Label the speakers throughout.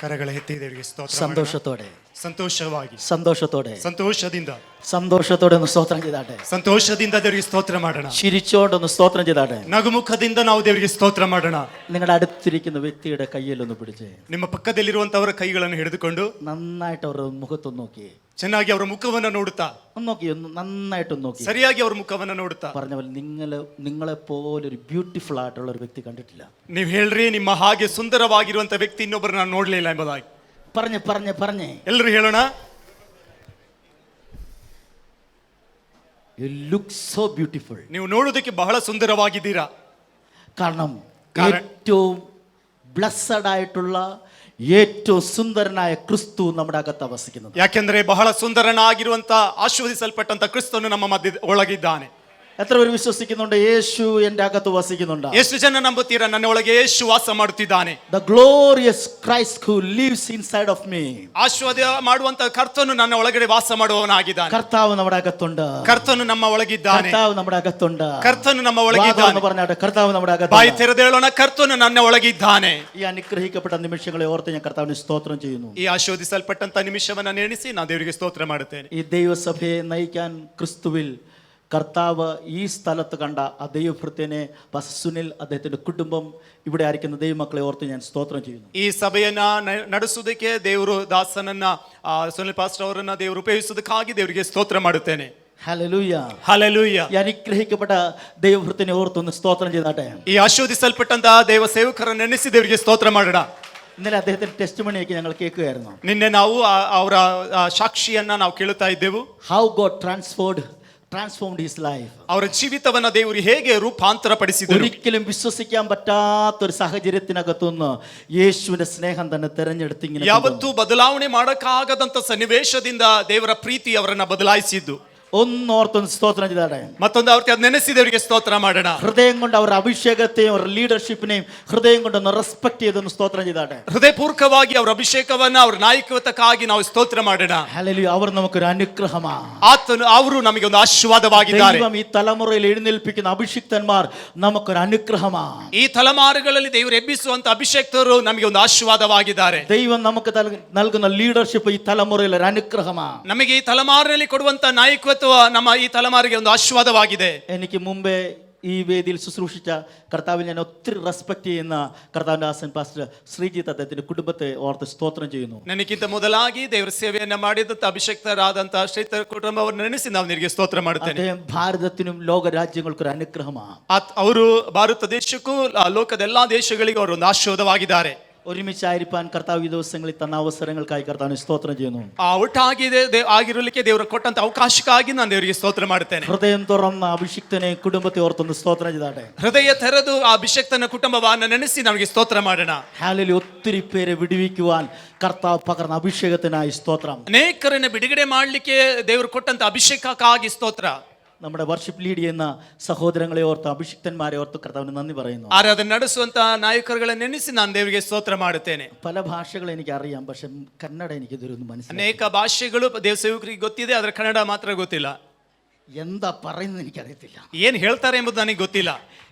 Speaker 1: ಕರಗಳ ಎತ್ತಿ ದೇವರಿಗೆ ಸ್ತೋತ್ರ
Speaker 2: ಸಂತೋಷത്തോടെ
Speaker 1: ಸಂತೋಷವಾಗಿ ಸಂತೋಷದಿಂದ
Speaker 2: ഒന്ന് സ്തോത്രം ചെയ്താട്ടെ.
Speaker 1: ಸಂತೋಷದಿಂದ ದೇವರಿಗೆ ಸ್ತೋತ್ರ ಮಾಡೋಣ.
Speaker 2: ചിരിച്ചോണ്ടൊന്ന് സ്തോത്രം ചെയ്താട്ടെ.
Speaker 1: ನಗುಮುಖದಿಂದ ನಾವು ದೇವರಿಗೆ ಸ್ತೋತ್ರ ಮಾಡೋಣ.
Speaker 2: നിങ്ങളുടെ അടുത്തിരിക്കുന്ന വ്യക്തിയുടെ കയ്യിലൊന്ന് പിടിച്ച്
Speaker 1: ನಿಮ್ಮ ಪಕ್ಕದಲ್ಲಿರುವಂತವರ ಕೈಗಳನ್ನು ಹಿಡಿದುಕೊಂಡು
Speaker 2: നന്നായിട്ട് അവരുടെ മുഖത്തൊന്ന് നോക്കി,
Speaker 1: ಚೆನ್ನಾಗಿ ಅವರ ಮುಖವನ್ನು ನೋಡುತ್ತಾ,
Speaker 2: ഒന്ന് നന്നായിട്ടൊന്ന് നോക്കി,
Speaker 1: ಸರಿಯಾಗಿ ಅವರ ಮುಖವನ್ನು ನೋಡುತ್ತಾ
Speaker 2: പറഞ്ഞ പോലെ നിങ്ങളെ പോലെ ഒരു ಬ್ಯೂಟಿಫುಲ್ ആയിട്ടുള്ള ഒരു വ്യക്തി കണ്ടിട്ടില്ല.
Speaker 1: ನೀವು ಹೇಳ್ರಿ ನಿಮ್ಮ ಹಾಗೆ ಸುಂದರವಾಗಿರುವಂತ ವ್ಯಕ್ತಿ ಇನ್ನೊಬ್ಬರು ನಾನು ನೋಡ್ಲಿಲ್ಲ ಎಂಬುದಾಗಿ
Speaker 2: പറഞ്ഞേ
Speaker 1: ಎಲ್ಲರೂ ಹೇಳೋಣ.
Speaker 2: You look so beautiful.
Speaker 1: ನೀವು ನೋಡೋದಕ್ಕೆ ಬಹಳ ಸುಂದರವಾಗಿದ್ದೀರಾ.
Speaker 2: കാരണം ഏറ്റവും ബ്ലെസ്സഡ് ആയിട്ടുള്ള ഏറ്റവും സുന്ദരനായ ക്രിസ്തു നമ്മുടെ ಅಗತ್ತ ವಸಿക്കുന്നത്.
Speaker 1: ಯಾಕೆಂದ್ರೆ ಬಹಳ ಸುಂದರನಾಗಿರುವಂತ ಆಶೀರ್ವದಿಸಲ್ಪಟ್ಟಂತ ಕ್ರಿಸ್ತನು ನಮ್ಮ ಮಧ್ಯ ಒಳಗಿದ್ದಾನೆ.
Speaker 2: എത്ര പേര് വിശ്വസിക്കുന്നുണ്ട് യേശു എൻ്റെ അകത്ത് വസിക്കുന്നുണ്ട്?
Speaker 1: ಎಷ್ಟು ಜನ ನಂಬುತ್ತೀರಾ ನನ್ನ ಒಳಗೆ ಯೇಸು ವಾಸ ಮಾಡುತ್ತಿದ್ದಾನೆ?
Speaker 2: The glorious Christ who lives inside of me.
Speaker 1: ಆಶೀರ್ವಾದ ಮಾಡುವಂತ ಕರ್ತನು ನನ್ನ ಒಳಗಡೆ ವಾಸ ಮಾಡುವವನಾಗಿದ್ದಾನೆ.
Speaker 2: കർത്താവ് നമ്മുടെ അകത്തുണ്ട്.
Speaker 1: ಕರ್ತನು ನಮ್ಮ ಒಳಗಿದ್ದಾನೆ.
Speaker 2: കർത്താവ് നമ്മുടെ അകത്തുണ്ട്.
Speaker 1: ಕರ್ತನು ನಮ್ಮ ಒಳಗಿದ್ದಾನೆ.
Speaker 2: പറഞ്ഞാട്ടെ, കർത്താവ് നമ്മുടെ അകത്തുണ്ട്.
Speaker 1: ಬಾಯಿ ತೆರೆದು ಹೇಳೋಣ, ಕರ್ತನು ನನ್ನ ಒಳಗಿದ್ದಾನೆ.
Speaker 2: ഈ അനുഗ്രഹിക്കപ്പെട്ട നിമിഷങ്ങളെ ഓർത്ത് ഞാൻ കർത്താവിനെ സ്തോത്രം ചെയ്യുന്നു.
Speaker 1: ಈ ಆಶೀರ್ವದಿಸಲ್ಪಟ್ಟಂತ ನಿಮಿಷವನ್ನ ನೆನೆಸಿ ನಾನು ದೇವರಿಗೆ ಸ್ತೋತ್ರ ಮಾಡುತ್ತೇನೆ.
Speaker 2: ഈ ദൈവസഭയെ നയിക്കാൻ ക്രിസ്തുവിൽ കർത്താവ് ഈ സ്ഥലത്ത് കണ്ട ആ ദൈവഭൃത്യനെ സുനിൽ, അദ്ദേഹത്തിന്റെ കുടുംബം, ഇവിടെ ആയിരിക്കുന്ന ദൈവമക്കളെ ഓർത്ത് ഞാൻ സ്തോത്രം ചെയ്യുന്നു.
Speaker 1: ಈ ಸಭೆಯನ್ನ ನಡೆಸುವುದಕ್ಕೆ ದೇವರು ದಾಸನನ್ನ ಸುನಿಲ್ ಪಾಸ್ಟರ್ ಅವರನ್ನ ದೇವರು ಉಪಯೋಗಿಸುವುದಕ್ಕಾಗಿ ದೇವರಿಗೆ ಸ್ತೋತ್ರ ಮಾಡುತ್ತೇನೆ.
Speaker 2: Hallelujah
Speaker 1: hallelujah.
Speaker 2: ഈ അനുഗ്രഹിക്കപ്പെട്ട ദൈവഭൃത്യനെ ഓർത്തൊന്ന് സ്തോത്രം ചെയ്താട്ടെ.
Speaker 1: ಈ ಆಶೀರ್ವದಿಸಲ್ಪಟ್ಟಂತಹ ದೇವ ಸೇವಕರನ್ನು ನೆನೆಸಿ ದೇವರಿಗೆ ಸ್ತೋತ್ರ ಮಾಡೋಣ.
Speaker 2: ഇന്നലെ അദ്ദേഹത്തിന്റെ ടെസ്റ്റ് മണിയൊക്കെ ഞങ്ങൾ കേൾക്കുകയായിരുന്നു.
Speaker 1: ನಿನ್ನೆ ನಾವು ಅವರ ಸಾಕ್ಷಿಯನ್ನ ನಾವು ಕೇಳುತ್ತಾ ಇದ್ದೆವು.
Speaker 2: How God transformed his life.
Speaker 1: ಅವರ ಜೀವಿತವನ್ನ ದೇವರು ಹೇಗೆ ರೂಪಾಂತರ ಪಡಿಸಿದರು.
Speaker 2: ഒരിക്കലും വിശ്വസിക്കാൻ പറ്റാത്ത ഒരു സാഹചര്യത്തിനകത്തുനിന്ന് യേശുവിന്റെ സ്നേഹം തന്നെ തെരഞ്ഞെടുത്ത് ഇങ്ങനെ
Speaker 1: ಯಾವತ್ತೂ ಬದಲಾವಣೆ ಮಾಡಕ್ಕಾಗದಂತ ಸನ್ನಿವೇಶದಿಂದ ದೇವರ ಪ್ರೀತಿ ಅವರನ್ನ ಬದಲಾಯಿಸಿದ್ದು.
Speaker 2: ഒന്നോർത്തൊന്ന് സ്തോത്രം ചെയ്താട്ടെ.
Speaker 1: ಮತ್ತೊಂದು ಅವ್ರಿಗೆ ಅದು ನೆನೆಸಿದವರಿಗೆ ಸ್ತೋತ್ರ ಮಾಡೋಣ.
Speaker 2: ഹൃദയം കൊണ്ട് അവരുടെ അഭിഷേകത്തെയും അവരുടെ ലീഡർഷിപ്പിനെയും ഹൃദയം കൊണ്ടൊന്ന് റെസ്പെക്ട് ചെയ്തൊന്ന് സ്തോത്രം ചെയ്താട്ടെ.
Speaker 1: ಹೃದಯಪೂರ್ವಕವಾಗಿ ಅವರ ಅಭಿಷೇಕವನ್ನ ಅವರ ನಾಯಕತ್ವಕ್ಕಾಗಿ ನಾವು ಸ್ತೋತ್ರ ಮಾಡೋಣ.
Speaker 2: ഹല്ലേലൂയ. അവർ നമുക്കൊരു അനുഗ്രഹമാണ്.
Speaker 1: ಅವರು ನಮಗೆ ಒಂದು ಆಶೀರ್ವಾದವಾಗಿದ್ದಾರೆ.
Speaker 2: ദൈവം ഈ തലമുറയിൽ എഴുന്നേൽപ്പിക്കുന്ന അഭിഷിക്തന്മാർ നമുക്കൊരു അനുഗ്രഹമാണ്.
Speaker 1: ಈ ತಲೆಮಾರುಗಳಲ್ಲಿ ದೇವರು ಎಬ್ಬಿಸುವಂತ ಅಭಿಷೇಕ್ತರು ನಮಗೆ ಒಂದು ಆಶೀರ್ವಾದವಾಗಿದ್ದಾರೆ.
Speaker 2: ദൈവം നമുക്ക് നൽകുന്ന ലീഡർഷിപ്പ് ഈ തലമുറയിൽ ഒരു അനുഗ്രഹമാണ്.
Speaker 1: ನಮಗೆ ಈ ತಲೆಮಾರಿನಲ್ಲಿ ಕೊಡುವಂತ ನಾಯಕತ್ವ ನಮ್ಮ ಈ ತಲೆಮಾರಿಗೆ ಒಂದು ಆಶೀರ್ವಾದವಾಗಿದೆ.
Speaker 2: എനിക്ക് മുമ്പേ ഈ വേദിയിൽ ശുശ്രൂഷിച്ച കർത്താവിൽ ഞാൻ ഒത്തിരി റെസ്പെക്ട് ചെയ്യുന്ന കർത്താവിന്റെ ദാസൻ പാസ്റ്റർ ശ്രീജിത്ത്, അദ്ദേഹത്തിന്റെ കുടുംബത്തെ ഓർത്ത് സ്തോത്രം ചെയ്യുന്നു.
Speaker 1: ನನಗಿಂತ ಮೊದಲಾಗಿ ದೇವರ ಸೇವೆಯನ್ನ ಮಾಡಿದಂತ ಅಭಿಷೇಕ್ತರಾದಂತಹ ಶ್ರೀತರ ಕುಟುಂಬವನ್ನು ನೆನೆಸಿ ನಾವು ನಿಮಗೆ ಸ್ತೋತ್ರ ಮಾಡುತ್ತೇನೆ.
Speaker 2: അദ്ദേഹം ഭാരതത്തിനും ലോക രാജ്യങ്ങൾക്കും ഒരു അനുഗ്രഹമാണ്.
Speaker 1: ಅವರು ಭಾರತ ದೇಶಕ್ಕೂ ಲೋಕದ ಎಲ್ಲಾ ದೇಶಗಳಿಗೂ ಅವರು ಒಂದು ಆಶೀರ್ವಾದವಾಗಿದ್ದಾರೆ.
Speaker 2: ഒരുമിച്ചായിരിക്കാൻ കർത്താവ് ഈ ദിവസങ്ങളിൽ തന്ന അവസരങ്ങൾക്കായി കർത്താവിനെ സ്തോത്രം ചെയ്യുന്നു.
Speaker 1: ಒಟ್ಟಾಗಿದೆ ಆಗಿರಲಿಕ್ಕೆ ದೇವರು ಕೊಟ್ಟಂತ ಅವಕಾಶಕ್ಕಾಗಿ ನಾನು ದೇವರಿಗೆ ಸ್ತೋತ್ರ ಮಾಡುತ್ತೇನೆ.
Speaker 2: ഹൃദയം തുറന്ന അഭിഷിക്തനെ കുടുംബത്തെ ഓർത്തൊന്ന് സ്തോത്രം ചെയ്താട്ടെ.
Speaker 1: ಹೃದಯ ತೆರೆದು ಆ ಅಭಿಷೇಕ್ತನ ಕುಟುಂಬವನ್ನು ನೆನೆಸಿ ನಮಗೆ ಸ್ತೋತ್ರ ಮಾಡೋಣ.
Speaker 2: ഹല്ലേലൂയ. ഒത്തിരി പേരെ വിടുവിക്കുവാൻ കർത്താവ് പകർന്ന അഭിഷേകത്തിനായി സ്തോത്രം.
Speaker 1: ಅನೇಕರನ್ನು ಬಿಡುಗಡೆ ಮಾಡಲಿಕ್ಕೆ ದೇವರು ಕೊಟ್ಟಂತ ಅಭಿಷೇಕಕ್ಕಾಗಿ ಸ್ತೋತ್ರ.
Speaker 2: നമ്മുടെ വർഷിപ്പ് ലീഡ് ചെയ്യുന്ന സഹോദരങ്ങളെ ഓർത്ത് അഭിഷിക്തന്മാരെ ഓർത്ത് കർത്താവിന് നന്ദി പറയുന്നു.
Speaker 1: ಆರಾಧನೆ ನಡೆಸುವಂತ ನಾಯಕರುಗಳನ್ನು ನೆನೆಸಿ ನಾನು ದೇವರಿಗೆ ಸ್ತೋತ್ರ ಮಾಡುತ್ತೇನೆ.
Speaker 2: പല ഭാഷകൾ എനിക്ക് അറിയാം, പക്ഷെ കന്നഡ എനിക്ക് ഇതൊന്നും മനസ്സിലായി.
Speaker 1: ಅನೇಕ ಭಾಷೆಗಳು ದೇವ ಸೇವಕರಿಗೆ ಗೊತ್ತಿದೆ, ಆದ್ರೆ ಕನ್ನಡ ಮಾತ್ರ ಗೊತ್ತಿಲ್ಲ.
Speaker 2: എന്താ പറയുന്നത് എനിക്കറിയത്തില്ല.
Speaker 1: ಏನ್ ಹೇಳ್ತಾರೆ ಎಂಬುದು ನನಗೆ ಗೊತ್ತಿಲ್ಲ.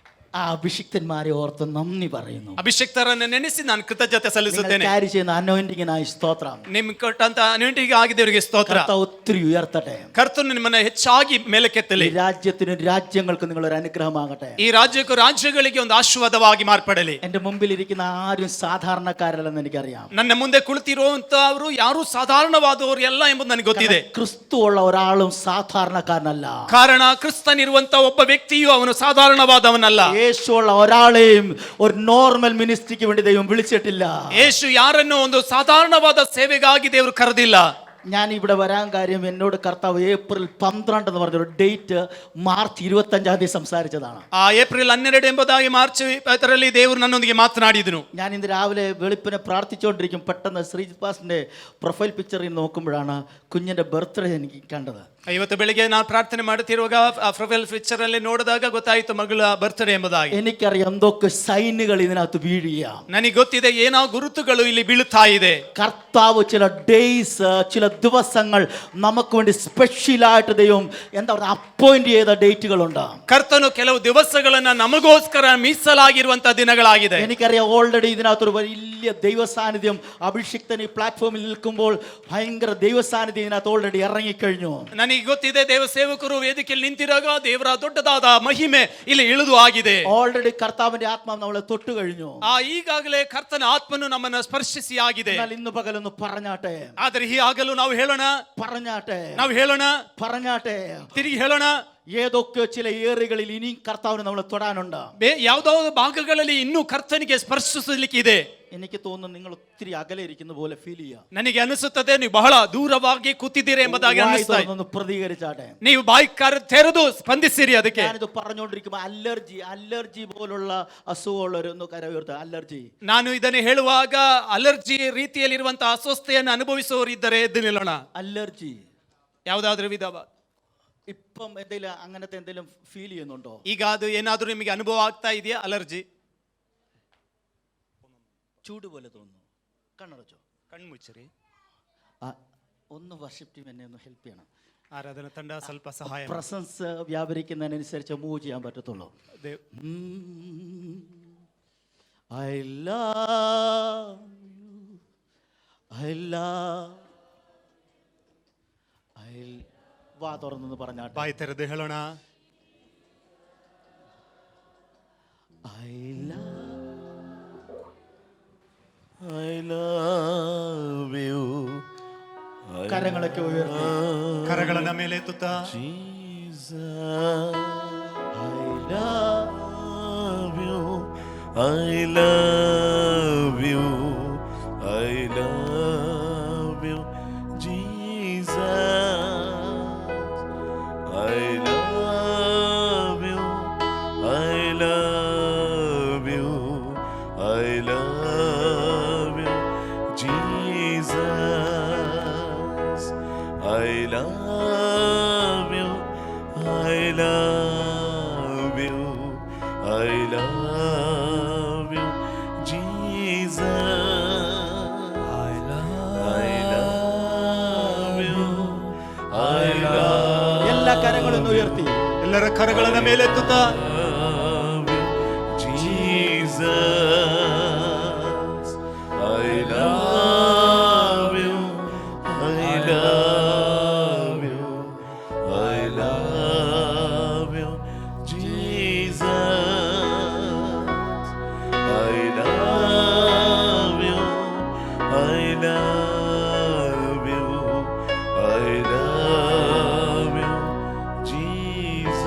Speaker 2: ആ അഭിഷിക്തന്മാരെ ഓർത്ത് നന്ദി പറയുന്നു.
Speaker 1: ಅಭಿಷೇಕ್ತರನ್ನು ನೆನೆಸಿ ನಾನು ಕೃತಜ್ಞತೆ ಸಲ್ಲಿಸುತ್ತೇನೆ.
Speaker 2: ക്യാരി ചെയ്യുന്ന അനോയിന്റിങ്ങിനായി സ്തോത്രം.
Speaker 1: ನಿಮ್ಗೆ ಕೊಟ್ಟಂತ ಅನುಮತಿಗೆ ಆಗಿ ದೇವರಿಗೆ ಸ್ತೋತ್ರ.
Speaker 2: ഒത്തിരി ഉയർത്തട്ടെ.
Speaker 1: ಕರ್ತನು ನಿಮ್ಮನ್ನ ಹೆಚ್ಚಾಗಿ ಮೇಲಕ್ಕೆತ್ತಲಿ.
Speaker 2: രാജ്യത്തിനും രാജ്യങ്ങൾക്കും നിങ്ങൾ ഒരു അനുഗ്രഹമാകട്ടെ.
Speaker 1: ಈ ರಾಜ್ಯಕ್ಕೂ ರಾಜ್ಯಗಳಿಗೆ ಒಂದು ಆಶೀರ್ವಾದವಾಗಿ ಮಾರ್ಪಡಲಿ.
Speaker 2: എന്റെ മുമ്പിൽ ഇരിക്കുന്ന ആരും സാധാരണക്കാരല്ലെന്ന് എനിക്കറിയാം.
Speaker 1: ನನ್ನ ಮುಂದೆ ಕುಳಿತಿರುವಂತವರು ಯಾರು ಸಾಧಾರಣವಾದವರು ಎಲ್ಲ ಎಂಬುದು ನನಗೆ ಗೊತ್ತಿದೆ.
Speaker 2: ക്രിസ്തു ഉള്ള ഒരാളും സാധാരണക്കാരനല്ല.
Speaker 1: ಕಾರಣ ಕ್ರಿಸ್ತನಿರುವಂತ ಒಬ್ಬ ವ್ಯಕ್ತಿಯು ಅವನು ಸಾಧಾರಣವಾದವನಲ್ಲ.
Speaker 2: യേശുള്ള ഒരാളെയും ഒരു നോർമൽ മിനിസ്ട്രിക്ക് വേണ്ടി ദൈവം വിളിച്ചിട്ടില്ല.
Speaker 1: യേശു ಯಾರನ್ನು ಒಂದು ಸಾಧಾರಣವಾದ ಸೇವೆಗಾಗಿ ದೇವರು ಕರೆದಿಲ್ಲ.
Speaker 2: ഞാൻ ഇവിടെ വരാൻ കാര്യം എന്നോട് കർത്താവ് ഏപ്രിൽ 12 എന്ന് പറഞ്ഞൊരു ഡേറ്റ് മാർച്ച് 25 സംസാരിച്ചതാണ്.
Speaker 1: ಆ ಏಪ್ರಿಲ್ 12 ಎಂಬುದಾಗಿ ಮಾರ್ಚ್ 20 ದೇವರು ನನ್ನೊಂದಿಗೆ ಮಾತನಾಡಿದನು.
Speaker 2: ഞാൻ ഇന്ന് രാവിലെ വെളുപ്പിനെ പ്രാർത്ഥിച്ചുകൊണ്ടിരിക്കും. പെട്ടെന്ന് ശ്രീജിത്ത് പാസ്റ്ററിന്റെ പ്രൊഫൈൽ പിക്ചറിൽ നോക്കുമ്പോഴാണ് കുഞ്ഞിന്റെ ബർത്ത്ഡേ എനിക്ക് കണ്ടത്.
Speaker 1: ಇವತ್ತು ಬೆಳಿಗ್ಗೆ ನಾನು ಪ್ರಾರ್ಥನೆ ಮಾಡುತ್ತಿರುವಾಗ ಆ ಪ್ರೊಫೈಲ್ ಪಿಕ್ಚರ್ ಅಲ್ಲಿ ನೋಡಿದಾಗ ಗೊತ್ತಾಯಿತು ಮಗಳ ಬರ್ತ್ಡೇ ಎಂಬುದಾಗಿ.
Speaker 2: എനിക്കറിയാം എന്തൊക്കെ സൈനുകൾ ഇതിനകത്ത് വീഴുക.
Speaker 1: ನನಗೆ ಗೊತ್ತಿದೆ ಏನೋ ಗುರುತುಗಳು ಇಲ್ಲಿ ಬೀಳುತ್ತಾ ಇದೆ.
Speaker 2: കർത്താവ് ചില ഡേയ്സ്, ചില ദിവസങ്ങൾ നമുക്ക് വേണ്ടി സ്പെഷ്യലായിട്ട് ദൈവം എന്താ പറയുക അപ്പോയിന്റ് ചെയ്ത ഡേറ്റുകളുണ്ട്.
Speaker 1: ಕರ್ತನು ಕೆಲವು ದಿವಸಗಳನ್ನ ನಮಗೋಸ್ಕರ ಮೀಸಲಾಗಿರುವಂತ ದಿನಗಳಾಗಿದೆ.
Speaker 2: എനിക്കറിയാം ഓൾറെഡി ഇതിനകത്തൊരു വലിയ വലിയ ദൈവ സാന്നിധ്യം അഭിഷിക്തൻ ഈ പ്ലാറ്റ്ഫോമിൽ നിൽക്കുമ്പോൾ ഭയങ്കര ദൈവ സാന്നിധ്യം ഇതിനകത്ത് ഓൾറെഡി ഇറങ്ങിക്കഴിഞ്ഞു.
Speaker 1: ನನಗೆ ಗೊತ್ತಿದೆ ದೇವ ಸೇವಕರು ವೇದಿಕೆಯಲ್ಲಿ ನಿಂತಿರುವಾಗ ದೇವರ ದೊಡ್ಡದಾದ ಮಹಿಮೆ ಇಲ್ಲಿ ಇಳಿದು ಆಗಿದೆ.
Speaker 2: ഓൾറെഡി കർത്താവിന്റെ ആത്മാവ് നമ്മളെ തൊട്ടു കഴിഞ്ഞു.
Speaker 1: ಈಗಾಗಲೇ ಕರ್ತನ ಆತ್ಮನು ನಮ್ಮನ್ನು ಸ್ಪರ್ಶಿಸಿ ಆಗಿದೆ.
Speaker 2: എന്നാൽ ഇന്ന് പകലൊന്ന് പറഞ്ഞാട്ടെ,
Speaker 1: ಆದರೆ ಈ ಆಗಲೂ ನಾವು ಹೇಳೋಣ,
Speaker 2: പറഞ്ഞാട്ടെ,
Speaker 1: ನಾವು ಹೇಳೋಣ,
Speaker 2: പറഞ്ഞാട്ടെ.
Speaker 1: ತಿರುಗಿ ಹೇಳೋಣ.
Speaker 2: ഏതൊക്കെ ചില ഏറികളിൽ ഇനിയും കർത്താവിന് നമ്മളെ തൊടാനുണ്ട്.
Speaker 1: ಯಾವ್ದಾವ್ದು ಭಾಗಗಳಲ್ಲಿ ಇನ್ನೂ ಕರ್ತನಿಗೆ ಸ್ಪರ್ಶಿಸಲಿಕ್ಕೆ ಇದೆ.
Speaker 2: എനിക്ക് തോന്നുന്നു നിങ്ങൾ ഒത്തിരി അകലെ ഇരിക്കുന്ന പോലെ ഫീൽ ചെയ്യാം.
Speaker 1: ನನಗೆ ಅನಿಸುತ್ತದೆ ನೀವು ಬಹಳ ದೂರವಾಗಿ ಕೂತಿದ್ದೀರಿ ಎಂಬುದಾಗಿ ಅನಿಸ್ತಾ ಇದೆ.
Speaker 2: ഒന്ന് പ്രതികരിച്ചാട്ടെ,
Speaker 1: ನೀವು ಬಾಯಿ ತೆರೆದು ಸ್ಪಂದಿಸಿರಿ ಅದಕ್ಕೆ.
Speaker 2: ഞാനിത് പറഞ്ഞുകൊണ്ടിരിക്കുമ്പോൾ അലർജി പോലുള്ള അസുഖമുള്ളവരൊന്ന് കര ഉയർത്തുക. അലർജി,
Speaker 1: ನಾನು ಇದನ್ನು ಹೇಳುವಾಗ ಅಲರ್ಜಿ ರೀತಿಯಲ್ಲಿರುವಂತಹ ಅಸ್ವಸ್ಥತೆಯನ್ನು ಅನುಭವಿಸುವವರು ಇದ್ದರೆ ಎದ್ದು ನಿಲ್ಲೋಣ.
Speaker 2: അലർജി
Speaker 1: ಯಾವುದಾದ್ರೂ ವಿಧವ
Speaker 2: ഇപ്പം എന്തെങ്കിലും അങ്ങനത്തെ എന്തെങ്കിലും ഫീൽ ചെയ്യുന്നുണ്ടോ?
Speaker 1: ಈಗ ಅದು ಏನಾದ್ರೂ ನಿಮಗೆ ಅನುಭವ ಆಗ್ತಾ ಇದೆಯಾ? ಅಲರ್ಜಿ,
Speaker 2: ചൂട് പോലെ തോന്നുന്നു. കണ്ണടച്ചോ,
Speaker 1: ಕಣ್ಮುಚ್ಚಿರಿ.
Speaker 2: ഒന്ന് വർഷിപ്പ് ടീം എന്നെ ഒന്ന് ഹെൽപ്പ് ചെയ്യണം.
Speaker 1: ಆರಾಧನಾ ತಂಡ ಸ್ವಲ್ಪ ಸಹಾಯ.
Speaker 2: പ്രസൻസ് വ്യാപരിക്കുന്നതിനനുസരിച്ച് മൂവ് ചെയ്യാൻ പറ്റത്തുള്ളൂ. I love you, വാ തുറന്നു പറഞ്ഞാട്ടെ.
Speaker 1: ಬಾಯಿ ತೆರೆದು ಹೇಳೋಣ.
Speaker 2: I love you. കരങ്ങളൊക്കെ ഉയർത്തി
Speaker 1: ಕರಗಳನ್ನ ಮೇಲೆ ಎತ್ತುತ್ತಾ
Speaker 2: Jesus, I love you, I love you, I love you, Jesus, I love you, I love you, I love you, Jesus, I love you, I love you, I love you, Jesus, I love you, I love. എല്ലാ കരങ്ങളും ഉയർത്തി
Speaker 1: ಎಲ್ಲರ ಕರಗಳನ್ನ ಮೇಲೆ ಎತ್ತುತ್ತಾ
Speaker 2: Jesus, I love you, I love you, I love you, Jesus, I love you, I love you, I love you, Jesus.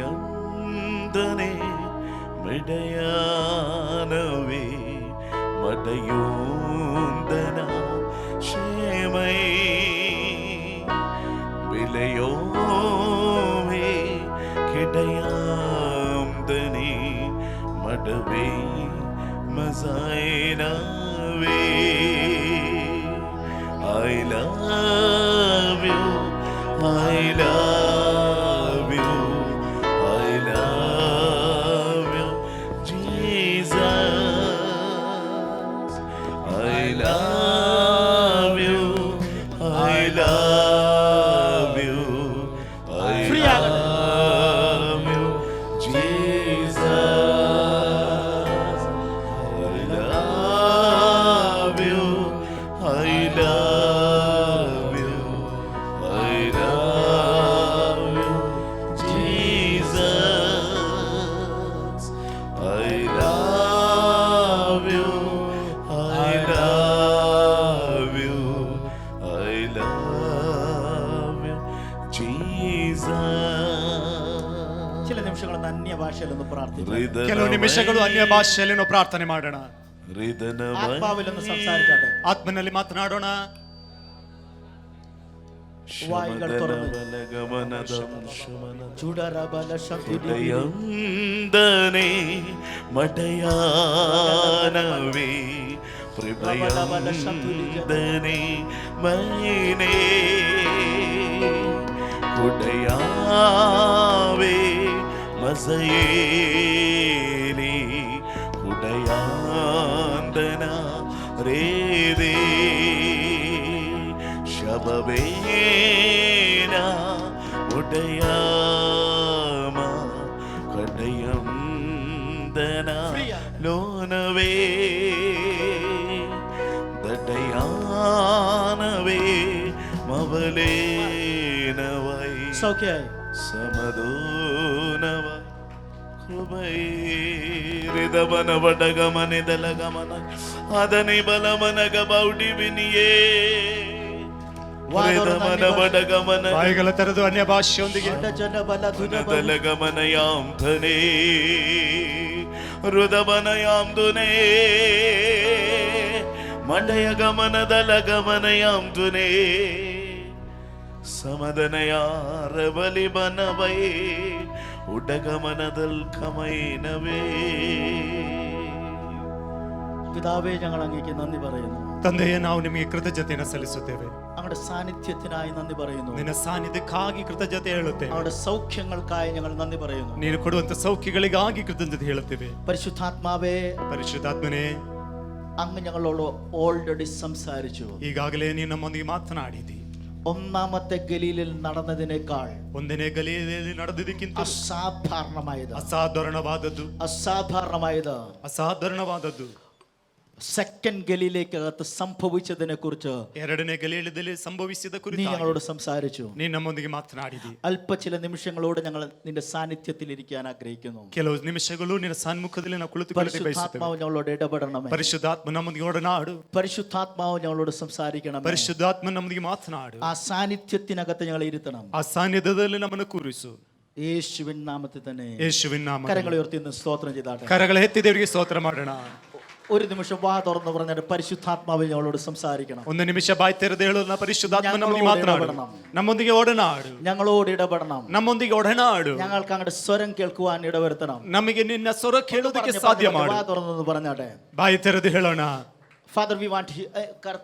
Speaker 2: ൂര്യന്തനെ മിടയാനവേ മടയൂന്തന ക്ഷേമൈ വിലയോവേ കിടയാന്തനെ മടവേ മസായനാവേ I love you, I love you, I love you, Jesus, I love you, I love you, I love you, Jesus, I love you, I love you, I love you, Jesus, I love you, I love you, I love you, Jesus. ചില നിമിഷങ്ങൾ അന്യഭാഷയിലൊന്ന് പ്രാർത്ഥിക്കാം.
Speaker 1: ಕೆಲವು ನಿಮಿಷಗಳು ಅನ್ಯ ಭಾಷೆಯಲ್ಲಿ ನಾವು ಪ್ರಾರ್ಥನೆ ಮಾಡೋಣ.
Speaker 2: ആത്മാവിലൊന്ന് സംസാരിച്ചാട്ടെ.
Speaker 1: ಆತ್ಮನಲ್ಲಿ ಮಾತನಾಡೋಣ.
Speaker 2: വായികൾ തുറന്ന് ചുടരബല ശബ്ദയന്തനെ മടയാനവേ പ്രഭയന്തനെ മൈനേ കുടയാവേ മസയേലി കുടയാന്തന രേവേ ശബവേന ഉടയാമ കടയം
Speaker 3: ಮೌನವೇ ದಡ್ಡಯಾನವೇ ಮವಲೇನವೈ
Speaker 2: സൗഖ്യമായി
Speaker 3: സമദോനവൈ കൃപൈരിതവന വടഗമനിതലഗമന അതനി ബലമനഗ ബൗഡി വിനിയേ ರಿದಮನ ವಡಗಮನ
Speaker 1: ಬಾಯಿಗಳ ತೆರೆದು ಅನ್ಯ ಭಾಷೆಯೊಂದಿಗೆ
Speaker 3: ದಲಗಮನಯಾಂ ಧನೇ ರುದಮನಯಾಂ ಧುನೇ ಮಂಡಯ ಗಮನ ದಲಗಮನಯಾಂ ಧುನೇ ಸಮದನಯಾರ ಬಲಿ ಬನವೈ ഉടകമനതൽ കമൈനവേ.
Speaker 2: പിതാവേ, ഞങ്ങൾ അങ്ങേക്ക് നന്ദി പറയുന്നു.
Speaker 1: ತಂದೆಯೇ, ನಾವು ನಿಮಗೆ ಕೃತಜ್ಞತೆಯನ್ನು ಸಲ್ಲಿಸುತ್ತೇವೆ.
Speaker 2: അങ്ങയുടെ സാന്നിധ്യത്തിനായി നന്ദി പറയുന്നു.
Speaker 1: ನಿನ್ನ ಸಾನ್ನಿಧ್ಯಕ್ಕಾಗಿ ಕೃತಜ್ಞತೆ ಹೇಳುತ್ತೇವೆ.
Speaker 2: അങ്ങയുടെ സൗഖ്യങ്ങൾക്കായി ഞങ്ങൾ നന്ദി പറയുന്നു.
Speaker 1: ನೀನು ಕೊಡುವಂತ ಸೌಖ್ಯಗಳಿಗಾಗಿ ಕೃತಜ್ಞತೆ ಹೇಳುತ್ತೇವೆ.
Speaker 2: പരിശുദ്ധാത്മാവേ,
Speaker 1: ಪರಿಶುದ್ಧಾತ್ಮನೇ,
Speaker 2: അങ്ങ് ഞങ്ങളോട് ഓൾറെഡി സംസാരിച്ചു.
Speaker 1: ಈಗಾಗಲೇ ನೀನು ನಮ್ಮೊಂದಿಗೆ ಮಾತನಾಡಿದಿ.
Speaker 2: ഒന്നാമത്തെ ഗലീലിൽ നടന്നതിനേക്കാൾ
Speaker 1: ಒಂದನೇ ಗಲೀಲೆಯಲ್ಲಿ ನಡೆದಿದ್ದಕ್ಕಿಂತ ಅಸಾಧಾರಣವಾದದ್ದು
Speaker 2: സെക്കൻഡ് ഗലീലേക്കകത്ത് സംഭവിച്ചതിനെ കുറിച്ച്
Speaker 1: ಎರಡನೇ ಗಲೀಲದಲ್ಲಿ ಸಂಭವಿಸಿದ ಕುರಿತು
Speaker 2: നീ ഞങ്ങളോട് സംസാരിച്ചു.
Speaker 1: നീ നമ്മೊಂದಿಗೆ ಮಾತನಾಡಿದಿ.
Speaker 2: അല്പ ചില നിമിഷങ്ങളോട് ഞങ്ങൾ നിന്റെ സാന്നിധ്യത്തിൽ ഇരിക്കാൻ ആഗ്രഹിക്കുന്നു.
Speaker 1: ಕೆಲವು ನಿಮಿಷಗಳು ನಿನ್ನ ಸನ್ಮುಖದಲ್ಲಿ ನಾವು ಕುಳಿತುಕೊಳ್ಳಲು ಬಯಸುತ್ತೇವೆ.
Speaker 2: പരിശുദ്ധാത്മാവ് ഞങ്ങളോട് ഇടപെടണമേ.
Speaker 1: ಪರಿಶುದ್ಧಾತ್ಮ ನಮ್ಮೊಂದಿಗೆ ಒಡನಾಡು.
Speaker 2: പരിശുദ്ധാത്മാവ് ഞങ്ങളോട് സംസാരിക്കണം.
Speaker 1: ಪರಿಶುದ್ಧಾತ್ಮ ನಮ್ಮೊಂದಿಗೆ ಮಾತನಾಡು.
Speaker 2: ആ സാന്നിധ്യത്തിനകത്ത് ഞങ്ങൾ ഇരുത്തണം.
Speaker 1: ಆ ಸಾನ್ನಿಧ್ಯದಲ್ಲಿ ನಮ್ಮನ್ನು ಕೂರಿಸು.
Speaker 2: യേശുവിൻ നാമത്തിൽ തന്നെ.
Speaker 1: ಯೇಸುವಿನ ನಾಮದಲ್ಲಿ
Speaker 2: കരങ്ങളെ ഉയർത്തി സ്തോത്രം ചെയ്താട്ടെ.
Speaker 1: ಕರಗಳ ಎತ್ತಿ ದೇವರಿಗೆ ಸ್ತೋತ್ರ ಮಾಡೋಣ.
Speaker 2: ഒരു നിമിഷം വാ തുറന്ന് പറഞ്ഞാൽ പരിശുദ്ധാത്മാവ് ഞങ്ങളോട് സംസാരിക്കണം.
Speaker 1: ಒಂದು ನಿಮಿಷ ಬಾಯಿ ತೆರೆದು ಹೇಳೋಣ. ಪರಿಶುದ್ಧಾತ್ಮ ನಮ್ಮೊಂದಿಗೆ ಮಾತನಾಡണം. ನಮ್ಮೊಂದಿಗೆ ಒಡನಾಡು.
Speaker 2: ഞങ്ങളോട് ഇടപെടണം.
Speaker 1: ನಮ್ಮೊಂದಿಗೆ ಒಡನಾಡು.
Speaker 2: ഞങ്ങൾക്ക് അങ്ങയുടെ സ്വരം കേൾക്കുവാൻ ഇടവരുത്തണം.
Speaker 1: ನಮಗೆ ನಿನ್ನ ಸ್ವರ ಕೇಳೋದಕ್ಕೆ ಸಾಧ್ಯ ಮಾಡು.
Speaker 2: വാ തുറന്ന് പറഞ്ഞാട്ടെ.
Speaker 1: ಬಾಯಿ ತೆರೆದು ಹೇಳೋಣ.
Speaker 2: ഫാദർ, വി വാണ്ട്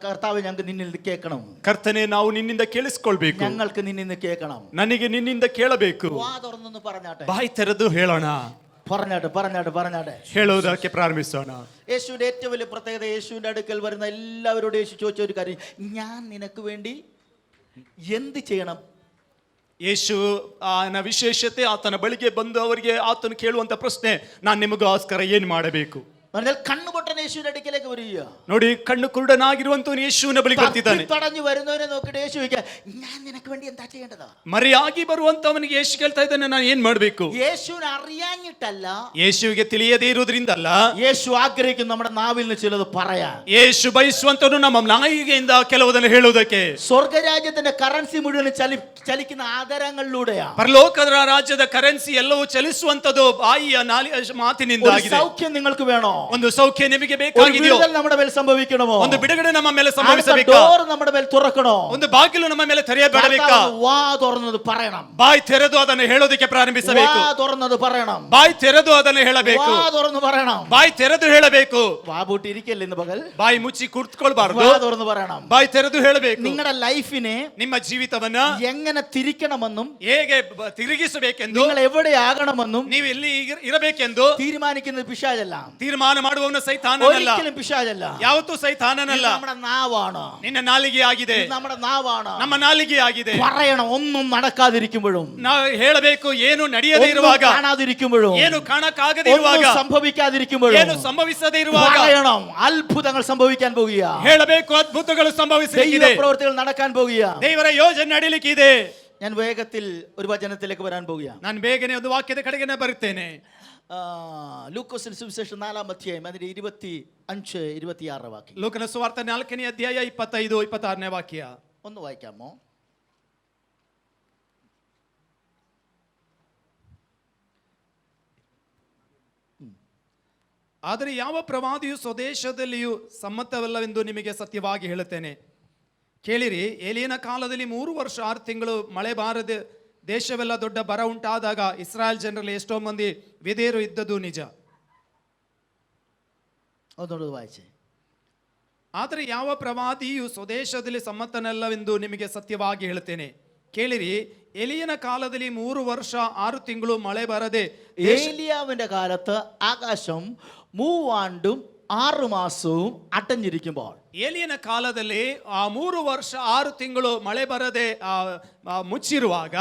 Speaker 2: കർത്താവേ, ഞങ്ങൾക്ക് നിന്നിൽ കേൾക്കണം.
Speaker 1: ಕರ್ತನೆ, ನಾವು ನಿನ್ನಿಂದ ಕೇಳಿಸಿಕೊಳ್ಬೇಕು.
Speaker 2: ഞങ്ങൾക്ക് നിന്നിൽ കേൾക്കണം.
Speaker 1: ನನಗೆ ನಿನ್ನಿಂದ ಕೇಳಬೇಕು.
Speaker 2: വാ തുറന്ന് പറഞ്ഞാട്ടെ.
Speaker 1: ಬಾಯಿ ತೆರೆದು ಹೇಳೋಣ.
Speaker 2: പറഞ്ഞാട്ടെ
Speaker 1: ಹೇಳುವುದಕ್ಕೆ ಪ್ರಾರಂಭಿಸೋಣ.
Speaker 2: യേശുവിന്റെ ഏറ്റവും വലിയ പ്രത്യേകത, യേശുവിന്റെ അടുക്കൽ വരുന്ന എല്ലാവരോടും യേശു ചോദിച്ച ഒരു കാര്യം, ഞാൻ നിനക്ക് വേണ്ടി എന്ത് ചെയ്യണം?
Speaker 1: ಯೇಸು ವಿಶೇಷತೆ, ಆತನ ಬಳಿಗೆ ಬಂದು ಅವರಿಗೆ ಆತನು ಕೇಳುವಂತ ಪ್ರಶ್ನೆ, ನಾನು ನಿಮಗೋಸ್ಕರ ಏನ್ ಮಾಡಬೇಕು?
Speaker 2: കണ്ണുപൊട്ടൻ യേശുവിന്റെ അടുക്കലേക്ക് വരിക.
Speaker 1: ನೋಡಿ, ಕಣ್ಣು ಕುರುಡನಾಗಿರುವಂತವನು ಯೇಸುವಿನ ಬಳಿಗೆ ಬರ್ತಿದ್ದಾನೆ.
Speaker 2: തടഞ്ഞു വരുന്നവനെ നോക്കിയിട്ട് യേശു ചോദിക്കുക, ഞാൻ നിനക്ക് വേണ്ടി എന്താ ചെയ്യേണ്ടത്?
Speaker 1: ಮರೆಯಾಗಿ ಬರುವಂತವನಿಗೆ ಯೇಸು ಕೇಳ್ತಾ ಇದ್ದಾನೆ, ನಾನು ಏನ್ ಮಾಡಬೇಕು?
Speaker 2: യേശുവിനെ അറിയാഞ്ഞിട്ടല്ല,
Speaker 1: ಯೇಸುವಿಗೆ ತಿಳಿಯದೇ ಇರುವುದರಿಂದಲ್ಲ.
Speaker 2: യേശു ആഗ്രഹിക്കുന്നു നമ്മുടെ നാവിൽ നിന്ന് ചിലത് പറയാൻ.
Speaker 1: ಯೇಸು ಬಯಸುವಂತವನು ನಮ್ಮ ನಾಯಿಗೆಯಿಂದ ಕೆಲವುದನ್ನು ಹೇಳುವುದಕ್ಕೆ.
Speaker 2: സ്വർഗരാജ്യത്തിന്റെ കറൻസി മുഴുവൻ ചലിക്കുന്ന ആദരങ്ങളിലൂടെയാണ്.
Speaker 1: ಪರಲೋಕದ ರಾಜ್ಯದ ಕರೆನ್ಸಿ ಎಲ್ಲವೂ ಚಲಿಸುವಂತದ್ದು ಬಾಯಿಯ ಮಾತಿನಿಂದಾಗಿದೆ.
Speaker 2: സൗഖ്യം നിങ്ങൾക്ക് വേണോ?
Speaker 1: ಒಂದು ಸೌಖ್ಯ ನಿಮಗೆ ಬೇಕಾಗಿದೆಯೋ?
Speaker 2: നമ്മുടെ മേൽ സംഭവിക്കണമോ?
Speaker 1: ಒಂದು ಬಿಡುಗಡೆ ನಮ್ಮ ಮೇಲೆ ಸಂಭವಿಸಬೇಕು.
Speaker 2: നമ്മുടെ മേൽ തുറക്കണോ?
Speaker 1: ಒಂದು ಬಾಗಿಲು ನಮ್ಮ ಮೇಲೆ ತೆರೆಯಬೇಡಬೇಕಾ?
Speaker 2: വാ തുറന്നത് പറയണം.
Speaker 1: ಬಾಯಿ ತೆರೆದು ಅದನ್ನು ಹೇಳೋದಕ್ಕೆ ಪ್ರಾರಂಭಿಸಬೇಕು.
Speaker 2: വാ തുറന്നത് പറയണം.
Speaker 1: ಬಾಯಿ ತೆರೆದು ಅದನ್ನು ಹೇಳಬೇಕು.
Speaker 2: വാ തുറന്ന് പറയണം.
Speaker 1: ಬಾಯಿ ತೆರೆದು ಹೇಳಬೇಕು.
Speaker 2: വാ പൂട്ടി ഇരിക്കല്ലേ ഇന്ന് പകൽ?
Speaker 1: ಬಾಯಿ ಮುಚ್ಚಿ ಕೂತ್ಕೊಳ್ಬಾರ್ದು.
Speaker 2: വാ തുറന്ന് പറയണം.
Speaker 1: ಬಾಯಿ ತೆರೆದು ಹೇಳಬೇಕು.
Speaker 2: നിങ്ങളുടെ ലൈഫിനെ,
Speaker 1: ನಿಮ್ಮ ಜೀವಿತವನ್ನ
Speaker 2: എങ്ങനെ തിരിക്കണമെന്നും
Speaker 1: ಹೇಗೆ ತಿರುಗಿಸಬೇಕೆಂದು,
Speaker 2: നിങ്ങൾ എവിടെയാകണമെന്നും
Speaker 1: ನೀವು ಎಲ್ಲಿ ಇರಬೇಕೆಂದು
Speaker 2: തീരുമാനിക്കുന്നത് പിശാചല്ല.
Speaker 1: ತೀರ್ಮಾನ ಮಾಡುವವನು ಸೈತಾನನಲ್ಲ.
Speaker 2: ഒരിക്കലും പിശാചല്ല.
Speaker 1: ಯಾವತ್ತೂ ಸೈತಾನನಲ್ಲ.
Speaker 2: നമ്മുടെ നാവാണ്.
Speaker 1: ನಿನ್ನ ನಾಲಿಗೆ ಆಗಿದೆ.
Speaker 2: നമ്മുടെ നാവാണ്.
Speaker 1: ನಮ್ಮ ನಾಲಿಗೆ ಆಗಿದೆ.
Speaker 2: പറയണം. ഒന്നും നടക്കാതിരിക്കുമ്പോഴും,
Speaker 1: ನಾವು ಹೇಳಬೇಕು. ಏನು ನಡೆಯದೇ ಇರುವಾಗ,
Speaker 2: കാണാതിരിക്കുമ്പോഴും,
Speaker 1: ಏನು ಕಾಣಕ್ಕಾಗದೇ ಇರುವಾಗ,
Speaker 2: സംഭവിക്കാതിരിക്കുമ്പോഴും,
Speaker 1: ಏನು ಸಂಭವಿಸದೇ ಇರುವಾಗ
Speaker 2: പറയണം. അത്ഭുതങ്ങൾ സംഭവിക്കാൻ പോകുക.
Speaker 1: ಹೇಳಬೇಕು. ಅದ್ಭುತಗಳು ಸಂಭವಿಸಲಿಕ್ಕಿದೆ.
Speaker 2: പ്രവൃത്തികൾ നടക്കാൻ പോകുക.
Speaker 1: ದೇವರ ಯೋಜನೆ ನಡೀಲಿಕ್ಕಿದೆ.
Speaker 2: ഞാൻ വേഗത്തിൽ ഒരു വചനത്തിലേക്ക് വരാൻ പോകുകയാണ്.
Speaker 1: ನಾನು ಬೇಗನೆ ಒಂದು ವಾಕ್ಯದ ಕಡೆಗೆ ಬರುತ್ತೇನೆ.
Speaker 2: ലൂക്കോസിന്റെ സുവിശേഷം 4-ാം അധ്യായം അതിന്റെ 25-26 വാക്യം.
Speaker 1: ಲೂಕನ ಸುವಾರ್ತೆ 4ನೇ ಅಧ್ಯಾಯ 25-26 ವಾಕ್ಯ
Speaker 2: ഒന്ന് വായിക്കാമോ?
Speaker 1: ಆದರೆ ಯಾವ ಪ್ರವಾದಿಯು ಸ್ವದೇಶದಲ್ಲಿಯೂ ಸಮ್ಮತವಲ್ಲವೆಂದು ನಿಮಗೆ ಸತ್ಯವಾಗಿ ಹೇಳುತ್ತೇನೆ. ಕೇಳಿರಿ, ಏಲಿಯನ ಕಾಲದಲ್ಲಿ 3 ವರ್ಷ 6 ತಿಂಗಳು ಮಳೆ ಬಾರದೆ ದೇಶವೆಲ್ಲ ದೊಡ್ಡ ಬರ ಉಂಟಾದಾಗ ಇಸ್ರಾಯೇಲ್ ಜನರಲ್ಲಿ ಎಷ್ಟೋ ಮಂದಿ ವಿಧೇಯರು ಇದ್ದದ್ದು ನಿಜ. ಆದರೆ ಯಾವ ಪ್ರವಾದಿಯು ಸ್ವದೇಶದಲ್ಲಿ ಸಮ್ಮತನಲ್ಲವೆಂದು ನಿಮಗೆ ಸತ್ಯವಾಗಿ ಹೇಳುತ್ತೇನೆ. ಕೇಳಿರಿ, ಎಲಿಯನ ಕಾಲದಲ್ಲಿ 3 ವರ್ಷ 6 ತಿಂಗಳು ಮಳೆ ಬರದೆ,
Speaker 2: ഏലിയാവിന്റെ കാലത്ത് ആകാശം 3 ആണ്ടും 6 മാസവും അടഞ്ഞിരിക്കുമ്പോൾ,
Speaker 1: ಏಲಿಯನ ಕಾಲದಲ್ಲಿ 3 ವರ್ಷ 6 ತಿಂಗಳು ಮಳೆ ಬರದೆ ಮುಚ್ಚಿರುವಾಗ,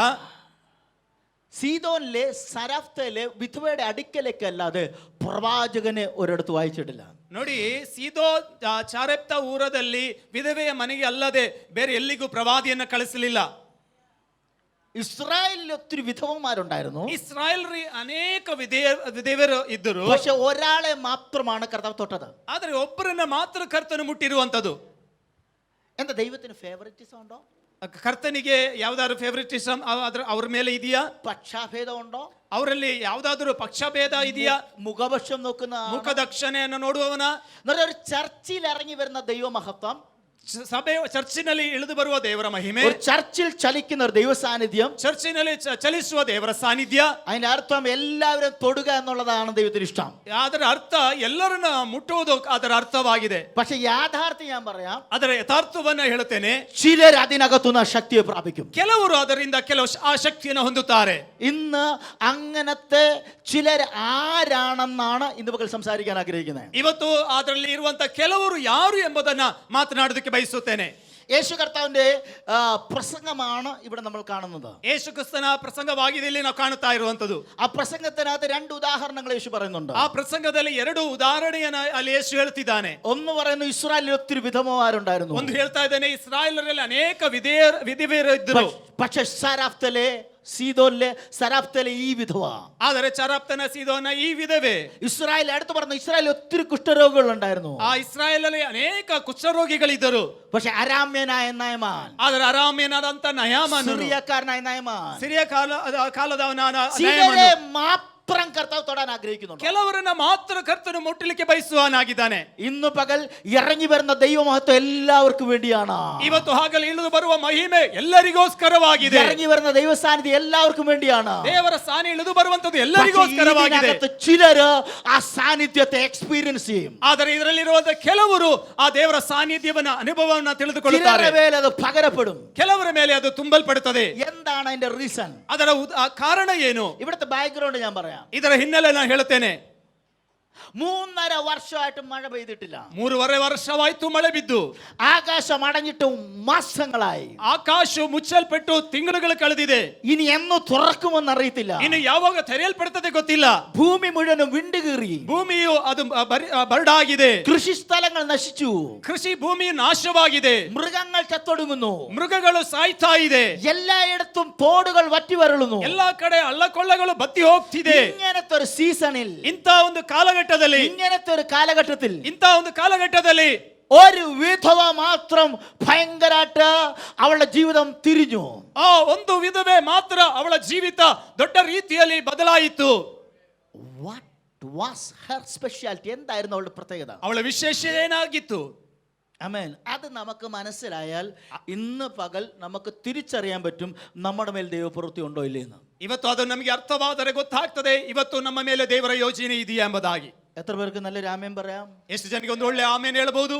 Speaker 2: സീദോനിലെ സരാഫ്തയിലെ വിധവയുടെ അടുക്കലേക്ക് അല്ലാതെ പ്രവാചകനെ ഒരിടത്ത് വായിച്ചിട്ടില്ല.
Speaker 1: ನೋಡಿ, ಸೀದೋ ಚಾರೆಪ್ತ ಊರದಲ್ಲಿ ವಿಧವೆಯ ಮನೆಗೆ ಅಲ್ಲದೆ ಬೇರೆ ಎಲ್ಲಿಗೂ ಪ್ರವಾದಿಯನ್ನ ಕಳಿಸಲಿಲ್ಲ.
Speaker 2: ഇസ്രായേലിൽ ഒത്തിരി വിധവന്മാരുണ്ടായിരുന്നു.
Speaker 1: ಇಸ್ರಾಯೇಲ್ರಿ ಅನೇಕ ವಿಧವೆಯರು ಇದ್ದರು.
Speaker 2: പക്ഷെ ഒരാളെ മാത്രമാണ് കർത്താവ് തൊട്ടത്.
Speaker 1: ಆದರೆ ಒಬ್ಬರನ್ನ ಮಾತ್ರ ಕರ್ತನು ಮುಟ್ಟಿರುವಂತದ್ದು.
Speaker 2: എന്താ ദൈവത്തിന് ഫേവറിറ്റിസം ഉണ്ടോ?
Speaker 1: ಕರ್ತನಿಗೆ ಯಾವ್ದಾದ್ರು ಫೇವರಿಟಿಸಮ್ ಅವ್ರ ಮೇಲೆ ಇದೆಯಾ?
Speaker 2: പക്ഷാഭേദം ഉണ്ടോ?
Speaker 1: ಅವರಲ್ಲಿ ಯಾವ್ದಾದ್ರು ಪಕ್ಷಭೇದ ಇದೆಯಾ?
Speaker 2: മുഖപക്ഷം നോക്കുന്ന
Speaker 1: ಮುಖದಕ್ಷಿಣೆಯನ್ನು ನೋಡುವವನ?
Speaker 2: ഒരു ചർച്ചിൽ ഇറങ്ങി വരുന്ന ദൈവമഹത്വം,
Speaker 1: ಸಭೆ ಚರ್ಚಿನಲ್ಲಿ ಇಳಿದು ಬರುವ ದೇವರ ಮಹಿಮೆ,
Speaker 2: ഒരു ചർച്ചിൽ ചലിക്കുന്ന ഒരു ദൈവ സാന്നിധ്യം,
Speaker 1: ಚರ್ಚಿನಲ್ಲಿ ಚಲಿಸುವ ದೇವರ ಸಾನ್ನಿಧ್ಯ,
Speaker 2: അതിന്റെ അർത്ഥം എല്ലാവരും തൊടുക എന്നുള്ളതാണ് ദൈവത്തിന് ഇഷ്ടം.
Speaker 1: ಅದರ ಅರ್ಥ ಎಲ್ಲರನ್ನ ಮುಟ್ಟುವುದು ಅದರ ಅರ್ಥವಾಗಿದೆ.
Speaker 2: പക്ഷെ യാഥാർത്ഥ്യം ഞാൻ പറയാം,
Speaker 1: ಅದರ ಯಥಾರ್ಥವನ್ನ ಹೇಳುತ್ತೇನೆ.
Speaker 2: ചിലർ അതിനകത്തുനിന്ന് ശക്തിയെ പ്രാപിക്കും.
Speaker 1: ಕೆಲವರು ಅದರಿಂದ ಕೆಲವು ಆ ಶಕ್ತಿಯನ್ನು ಹೊಂದುತ್ತಾರೆ.
Speaker 2: ഇന്ന് അങ്ങനത്തെ ചിലർ ആരാണെന്നാണ് ഇന്ന് പകൽ സംസാരിക്കാൻ ആഗ്രഹിക്കുന്നത്.
Speaker 1: ಇವತ್ತು ಅದರಲ್ಲಿ ಇರುವಂತ ಕೆಲವರು ಯಾರು ಎಂಬುದನ್ನ ಮಾತನಾಡೋದಕ್ಕೆ ಬಯಸುತ್ತೇನೆ.
Speaker 2: യേശു കർത്താവിന്റെ പ്രസംഗമാണ് ഇവിടെ നമ്മൾ കാണുന്നത്.
Speaker 1: ಯೇಸು ಕ್ರಿಸ್ತನ ಪ್ರಸಂಗವಾಗಿದೆ ಇಲ್ಲಿ ನಾವು ಕಾಣುತ್ತಾ ಇರುವಂತದ್ದು.
Speaker 2: ആ പ്രസംഗത്തിനകത്ത് രണ്ട് ഉദാഹരണങ്ങൾ യേശു പറയുന്നുണ്ട്.
Speaker 1: ಆ ಪ್ರಸಂಗದಲ್ಲಿ ಎರಡು ಉದಾಹರಣೆಯನ್ನ ಅಲ್ಲಿ ಯೇಸು ಹೇಳ್ತಿದ್ದಾನೆ.
Speaker 2: ഒന്ന് പറയുന്നു, ഇസ്രായേലിൽ ഒത്തിരി വിധവമാരുണ്ടായിരുന്നു.
Speaker 1: ಒಂದು ಹೇಳ್ತಾ ಇದ್ದಾನೆ, ಇಸ್ರಾಯೇಲರಲ್ಲಿ ಅನೇಕ ವಿಧವೆಯರು ಇದ್ದರು.
Speaker 2: പക്ഷെ സരാഫ്തലെ സീദോനിലെ സരാഫ്തലെ ഈ വിധവ,
Speaker 1: ಆದರೆ ಚರಾಪ್ತನ ಸೀದೋನ ಈ ವಿಧವೆ.
Speaker 2: ഇസ്രായേൽ അടുത്ത് പറഞ്ഞു, ഇസ്രായേലിൽ ഒത്തിരി കുഷ്ഠരോഗികൾ ഉണ്ടായിരുന്നു.
Speaker 1: ಆ ಇಸ್ರಾಯೇಲಲ್ಲಿ ಅನೇಕ ಕುಷ್ಠರೋಗಿಗಳಿದ್ದರು.
Speaker 2: പക്ഷെ അരാമ്യനായ നയമാൻ,
Speaker 1: ಆದರೆ ಅರಾಮ್ಯನಾದಂತ ನಯಾಮನು,
Speaker 2: സിറിയക്കാരനായ നയമാൻ,
Speaker 1: ಸಿರಿಯ ಕಾಲದವನಾದ
Speaker 2: ചിലരെ
Speaker 1: ನಯಮನು
Speaker 2: മാത്രം കർത്താവ് തൊടാൻ ആഗ്രഹിക്കുന്നുണ്ട്.
Speaker 1: ಕೆಲವರನ್ನ ಮಾತ್ರ ಕರ್ತನು ಮುಟ್ಟಲಿಕ್ಕೆ ಬಯಸುವನಾಗಿದ್ದಾನೆ.
Speaker 2: ഇന്ന് പകൽ ഇറങ്ങി വരുന്ന ദൈവമഹത്വം എല്ലാവർക്കും വേണ്ടിയാണ്.
Speaker 1: ಇವತ್ತು ಹಾಗಲು ಇಳಿದು ಬರುವ ಮಹಿಮೆ ಎಲ್ಲರಿಗೋಸ್ಕರವಾಗಿದೆ.
Speaker 2: ഇറങ്ങി വരുന്ന ദൈവസാന്നിധ്യം എല്ലാവർക്കും വേണ്ടിയാണ്.
Speaker 1: ದೇವರ ಸಾನ್ನಿಧ್ಯ ಇಳಿದು ಬರುವಂತದ್ದು ಎಲ್ಲರಿಗೋಸ್ಕರವಾಗಿದೆ.
Speaker 2: ചിലര് ആ സാന്നിധ്യത്തെ എക്സ്പീരിയൻസ് ചെയ്യും.
Speaker 1: ಆದರೆ ಇದರಲ್ಲಿರುವಂತಹ ಕೆಲವರು ಆ ದೇವರ ಸಾನ್ನಿಧ್ಯವನ್ನ ಅನುಭವವನ್ನ ತಿಳಿದುಕೊಳ್ಳುತ್ತಾರೆ.
Speaker 2: ചിലരുടെ മേലെ അത് പകരപ്പെടും.
Speaker 1: ಕೆಲವರ ಮೇಲೆ ಅದು ತುಂಬಲ್ಪಡುತ್ತದೆ.
Speaker 2: എന്താണ് അതിന്റെ റീസൺ?
Speaker 1: ಅದರ ಕಾರಣ ಏನು?
Speaker 2: ഇവിടുത്തെ ബാക്ക്ഗ്രൗണ്ട് ഞാൻ പറയാം.
Speaker 1: ಇದರ ಹಿನ್ನೆಲೆ ನಾನು ಹೇಳುತ್ತೇನೆ.
Speaker 2: 3.5 വർഷമായിട്ട് മഴ പെയ്തിട്ടില്ല.
Speaker 1: 3.5 ವರ್ಷವಾಯ್ತು ಮಳೆ ಬಿದ್ದು.
Speaker 2: ആകാശം അടഞ്ഞിട്ട് മാസങ്ങളായി.
Speaker 1: ಆಕಾಶ ಮುಚ್ಚಲ್ಪಟ್ಟು ತಿಂಗಳುಗಳು ಕಳೆದಿದೆ.
Speaker 2: ഇനി എന്ന് തുറക്കുമെന്ന് അറിയത്തില്ല.
Speaker 1: ಇನ್ನು ಯಾವಾಗ ತೆರೆಯಲ್ಪಡುತ್ತದೆ ಗೊತ್ತಿಲ್ಲ.
Speaker 2: ഭൂമി മുഴുവനും വിണ്ടുകീറി.
Speaker 1: ಭೂಮಿಯು ಅದು ಬರಡಾಗಿದೆ.
Speaker 2: കൃഷി സ്ഥലങ്ങൾ നശിച്ചു.
Speaker 1: ಕೃಷಿ ಭೂಮಿಯು ನಾಶವಾಗಿದೆ.
Speaker 2: മൃഗങ്ങൾ ചത്തൊടുങ്ങുന്നു.
Speaker 1: ಮೃಗಗಳು ಸಾಯ್ತಾ ಇದೆ.
Speaker 2: എല്ലായിടത്തും തോടുകൾ വറ്റി വരളുന്നു.
Speaker 1: ಎಲ್ಲಾ ಕಡೆ ಹಳ್ಳಕೊಳ್ಳಗಳು ಬತ್ತಿ ಹೋಗ್ತಿದೆ.
Speaker 2: ഇങ്ങനത്തെ ഒരു സീസണിൽ,
Speaker 1: ಇಂತ ಒಂದು ಕಾಲಘಟ್ಟದಲ್ಲಿ,
Speaker 2: ഇങ്ങനത്തെ ഒരു കാലഘട്ടത്തിൽ
Speaker 1: ಇಂತ ಒಂದು ಕಾಲಘಟ್ಟದಲ್ಲಿ
Speaker 2: ഒരു വിധവ മാത്രം ഭയങ്കരമായിട്ട് അവളുടെ ജീവിതം തിരിഞ്ഞു.
Speaker 1: ಆ ಒಂದು ವಿಧವೆ ಮಾತ್ರ ಅವಳ ಜೀವಿತ ದೊಡ್ಡ ರೀತಿಯಲ್ಲಿ ಬದಲಾಯಿತು.
Speaker 2: What was her specialty? എന്തായിരുന്നു അവളുടെ പ്രത്യേകത?
Speaker 1: ಅವಳ ವಿಶೇಷ ಏನಾಗಿತ್ತು?
Speaker 2: ആമേൻ. അത് നമുക്ക് മനസ്സിലായാൽ ഇന്ന് പകൽ നമുക്ക് തിരിച്ചറിയാൻ പറ്റും നമ്മുടെ മേൽ ദൈവപ്രവൃത്തി ഉണ്ടോ ഇല്ലെന്ന്.
Speaker 1: ಇವತ್ತು ಅದು ನಮಗೆ ಅರ್ಥವಾದರೆ ಗೊತ್ತಾಗ್ತದೆ ಇವತ್ತು ನಮ್ಮ ಮೇಲೆ ದೇವರ ಯೋಜನೆ ಇದೆಯಾ ಎಂಬುದಾಗಿ.
Speaker 2: എത്ര പേർക്ക് നല്ലൊരു ആമേൻ പറയാം?
Speaker 1: ಎಷ್ಟು ಜನಕ್ಕೆ ಒಂದು ಒಳ್ಳೆ ಆಮೇನ್ ಹೇಳಬಹುದು?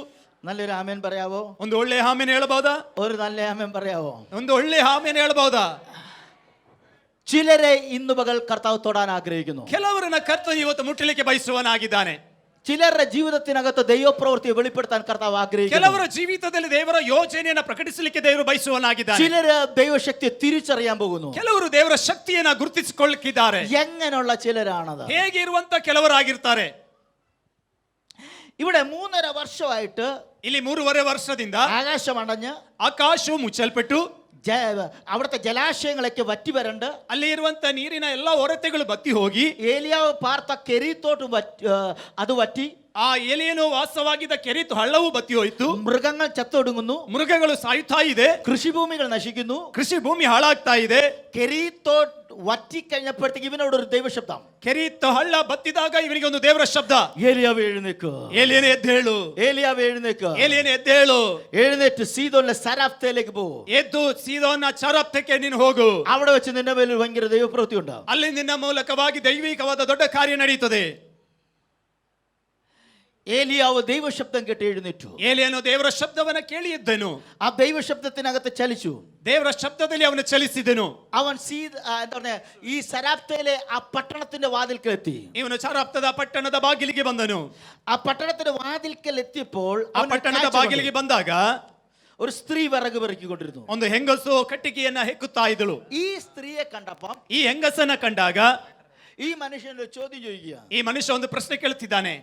Speaker 2: നല്ലൊരു ആമേൻ പറയാവോ?
Speaker 1: ಒಂದು ಒಳ್ಳೆ ಆಮೇನ್ ಹೇಳಬಹುದಾ?
Speaker 2: ഒരു നല്ല ആമേൻ പറയാവോ?
Speaker 1: ಒಂದು ಒಳ್ಳೆ ಆಮೇನ್ ಹೇಳಬಹುದಾ?
Speaker 2: ചിലരെ ഇന്ന് പകൽ കർത്താവ് തൊടാൻ ആഗ്രഹിക്കുന്നു.
Speaker 1: ಕೆಲವರನ್ನ ಕರ್ತನು ಇವತ್ತು ಮುಟ್ಟಲಿಕ್ಕೆ ಬಯಸುವನಾಗಿದ್ದಾನೆ.
Speaker 2: ചിലരുടെ ജീവിതത്തിനകത്ത് ദൈവപ്രവൃത്തിയെ വെളിപ്പെടുത്താൻ കർത്താവ് ആഗ്രഹിക്കുന്നു.
Speaker 1: ಕೆಲವರ ಜೀವಿತದಲ್ಲಿ ದೇವರ ಯೋಜನೆಯನ್ನು ಪ್ರಕಟಿಸಲಿಕ್ಕೆ ದೇವರು ಬಯಸುವನಾಗಿದ್ದಾನೆ.
Speaker 2: ചിലര് ദൈവശക്തിയെ തിരിച്ചറിയാൻ പോകുന്നു.
Speaker 1: ಕೆಲವರು ದೇವರ ಶಕ್ತಿಯನ್ನ ಗುರುತಿಸಿಕೊಳ್ಳಿದ್ದಾರೆ.
Speaker 2: എങ്ങനെയുള്ള ചിലരാണത്?
Speaker 1: ಹೇಗೆ ಇರುವಂತ ಕೆಲವರಾಗಿರ್ತಾರೆ.
Speaker 2: ഇവിടെ 3.5 വർഷമായിട്ട്
Speaker 1: ಇಲ್ಲಿ 3.5 ವರ್ಷದಿಂದ
Speaker 2: ആകാശം അടഞ്ഞ്
Speaker 1: ಆಕಾಶವು ಮುಚ್ಚಲ್ಪಟ್ಟು
Speaker 2: അവിടുത്തെ ജലാശയങ്ങളൊക്കെ വറ്റി വരണ്ട്,
Speaker 1: ಅಲ್ಲಿ ಇರುವಂತ ನೀರಿನ ಎಲ್ಲಾ ಹೊರತೆಗಳು ಬತ್ತಿ ಹೋಗಿ,
Speaker 2: ഏലിയാവ് പാർത്ത കെരീത്തോട്ട് അത് വറ്റി,
Speaker 1: ಆ ಎಲೆಯನ್ನು ವಾಸವಾಗಿದ್ದ ಕೆರೆತು ಹಳ್ಳವು ಬತ್ತಿ ಹೋಯಿತು.
Speaker 2: മൃഗങ്ങൾ ചത്തൊടുങ്ങുന്നു.
Speaker 1: ಮೃಗಗಳು ಸಾಯ್ತಾ ಇದೆ.
Speaker 2: കൃഷിഭൂമികൾ നശിക്കുന്നു.
Speaker 1: ಕೃಷಿ ಭೂಮಿ ಹಾಳಾಗ್ತಾ ಇದೆ.
Speaker 2: കെരീത്തോട്ട് വറ്റിക്കഴിഞ്ഞപ്പോഴത്തേക്ക് ഇവനോടൊരു ദൈവശബ്ദം.
Speaker 1: ಕೆರೀತು ಹಳ್ಳ ಬತ್ತಿದಾಗ ಇವನಿಗೆ ಒಂದು ದೇವರ ಶಬ್ದ.
Speaker 2: ഏലിയാവ് എഴുന്നേക്ക്,
Speaker 1: ಏಲಿಯನೇ ಎದ್ದೇಳು,
Speaker 2: ഏലിയാവ് എഴുന്നേക്ക്,
Speaker 1: ಏಲಿಯನೇ ಎದ್ದೇಳು,
Speaker 2: എഴുന്നേറ്റ് സീദോനിലെ സരാഫ്തയിലേക്ക് പോ.
Speaker 1: ಎದ್ದು ಸೀದೋನ ಚರಪ್ತಕ್ಕೆ ನೀನು ಹೋಗು.
Speaker 2: അവിടെ വെച്ച് നിന്റെ മേൽ ഭയങ്കര ദൈവപ്രവൃത്തി ഉണ്ടാവും.
Speaker 1: ಅಲ್ಲಿ ನಿನ್ನ ಮೂಲಕವಾಗಿ ದೈವಿಕವಾದ ದೊಡ್ಡ ಕಾರ್ಯ ನಡೀತದೆ.
Speaker 2: ഏലിയാവ് ദൈവശബ്ദം കേട്ട് എഴുന്നേറ്റു.
Speaker 1: ಏಲಿಯನು ದೇವರ ಶಬ್ದವನ್ನ ಕೇಳಿ ಎದ್ದನು.
Speaker 2: ആ ദൈവശബ്ദത്തിനകത്ത് ചലിച്ചു.
Speaker 1: ದೇವರ ಶಬ್ದದಲ್ಲಿ ಅವನು ಚಲಿಸಿದನು.
Speaker 2: അവൻ എന്താ പറഞ്ഞ ഈ സരാപ്തയിലെ ആ പട്ടണത്തിന്റെ വാതിൽക്കൽ എത്തി.
Speaker 1: ಇವನು ಚರಾಪ್ತದ ಪಟ್ಟಣದ ಬಾಗಿಲಿಗೆ ಬಂದನು.
Speaker 2: ആ പട്ടണത്തിന്റെ വാതിൽക്കൽ എത്തിയപ്പോൾ
Speaker 1: ಆ ಪಟ್ಟಣದ ಬಾಗಿಲಿಗೆ ಬಂದಾಗ
Speaker 2: ഒരു സ്ത്രീ വിറക് പെറുക്കിക്കൊണ്ടിരുന്നു.
Speaker 1: ಒಂದು ಹೆಂಗಸು ಕಟ್ಟಿಗೆಯನ್ನ ಹೆಕ್ಕುತ್ತಾ ಇದ್ದಳು.
Speaker 2: ഈ സ്ത്രീയെ കണ്ടപ്പം
Speaker 1: ಈ ಹೆಂಗಸನ್ನ ಕಂಡಾಗ
Speaker 2: ഈ മനുഷ്യൻ ഒരു ചോദ്യം ചോദിക്കുക,
Speaker 1: ಈ ಮನುಷ್ಯ ಒಂದು ಪ್ರಶ್ನೆ ಕೇಳುತ್ತಿದ್ದಾನೆ,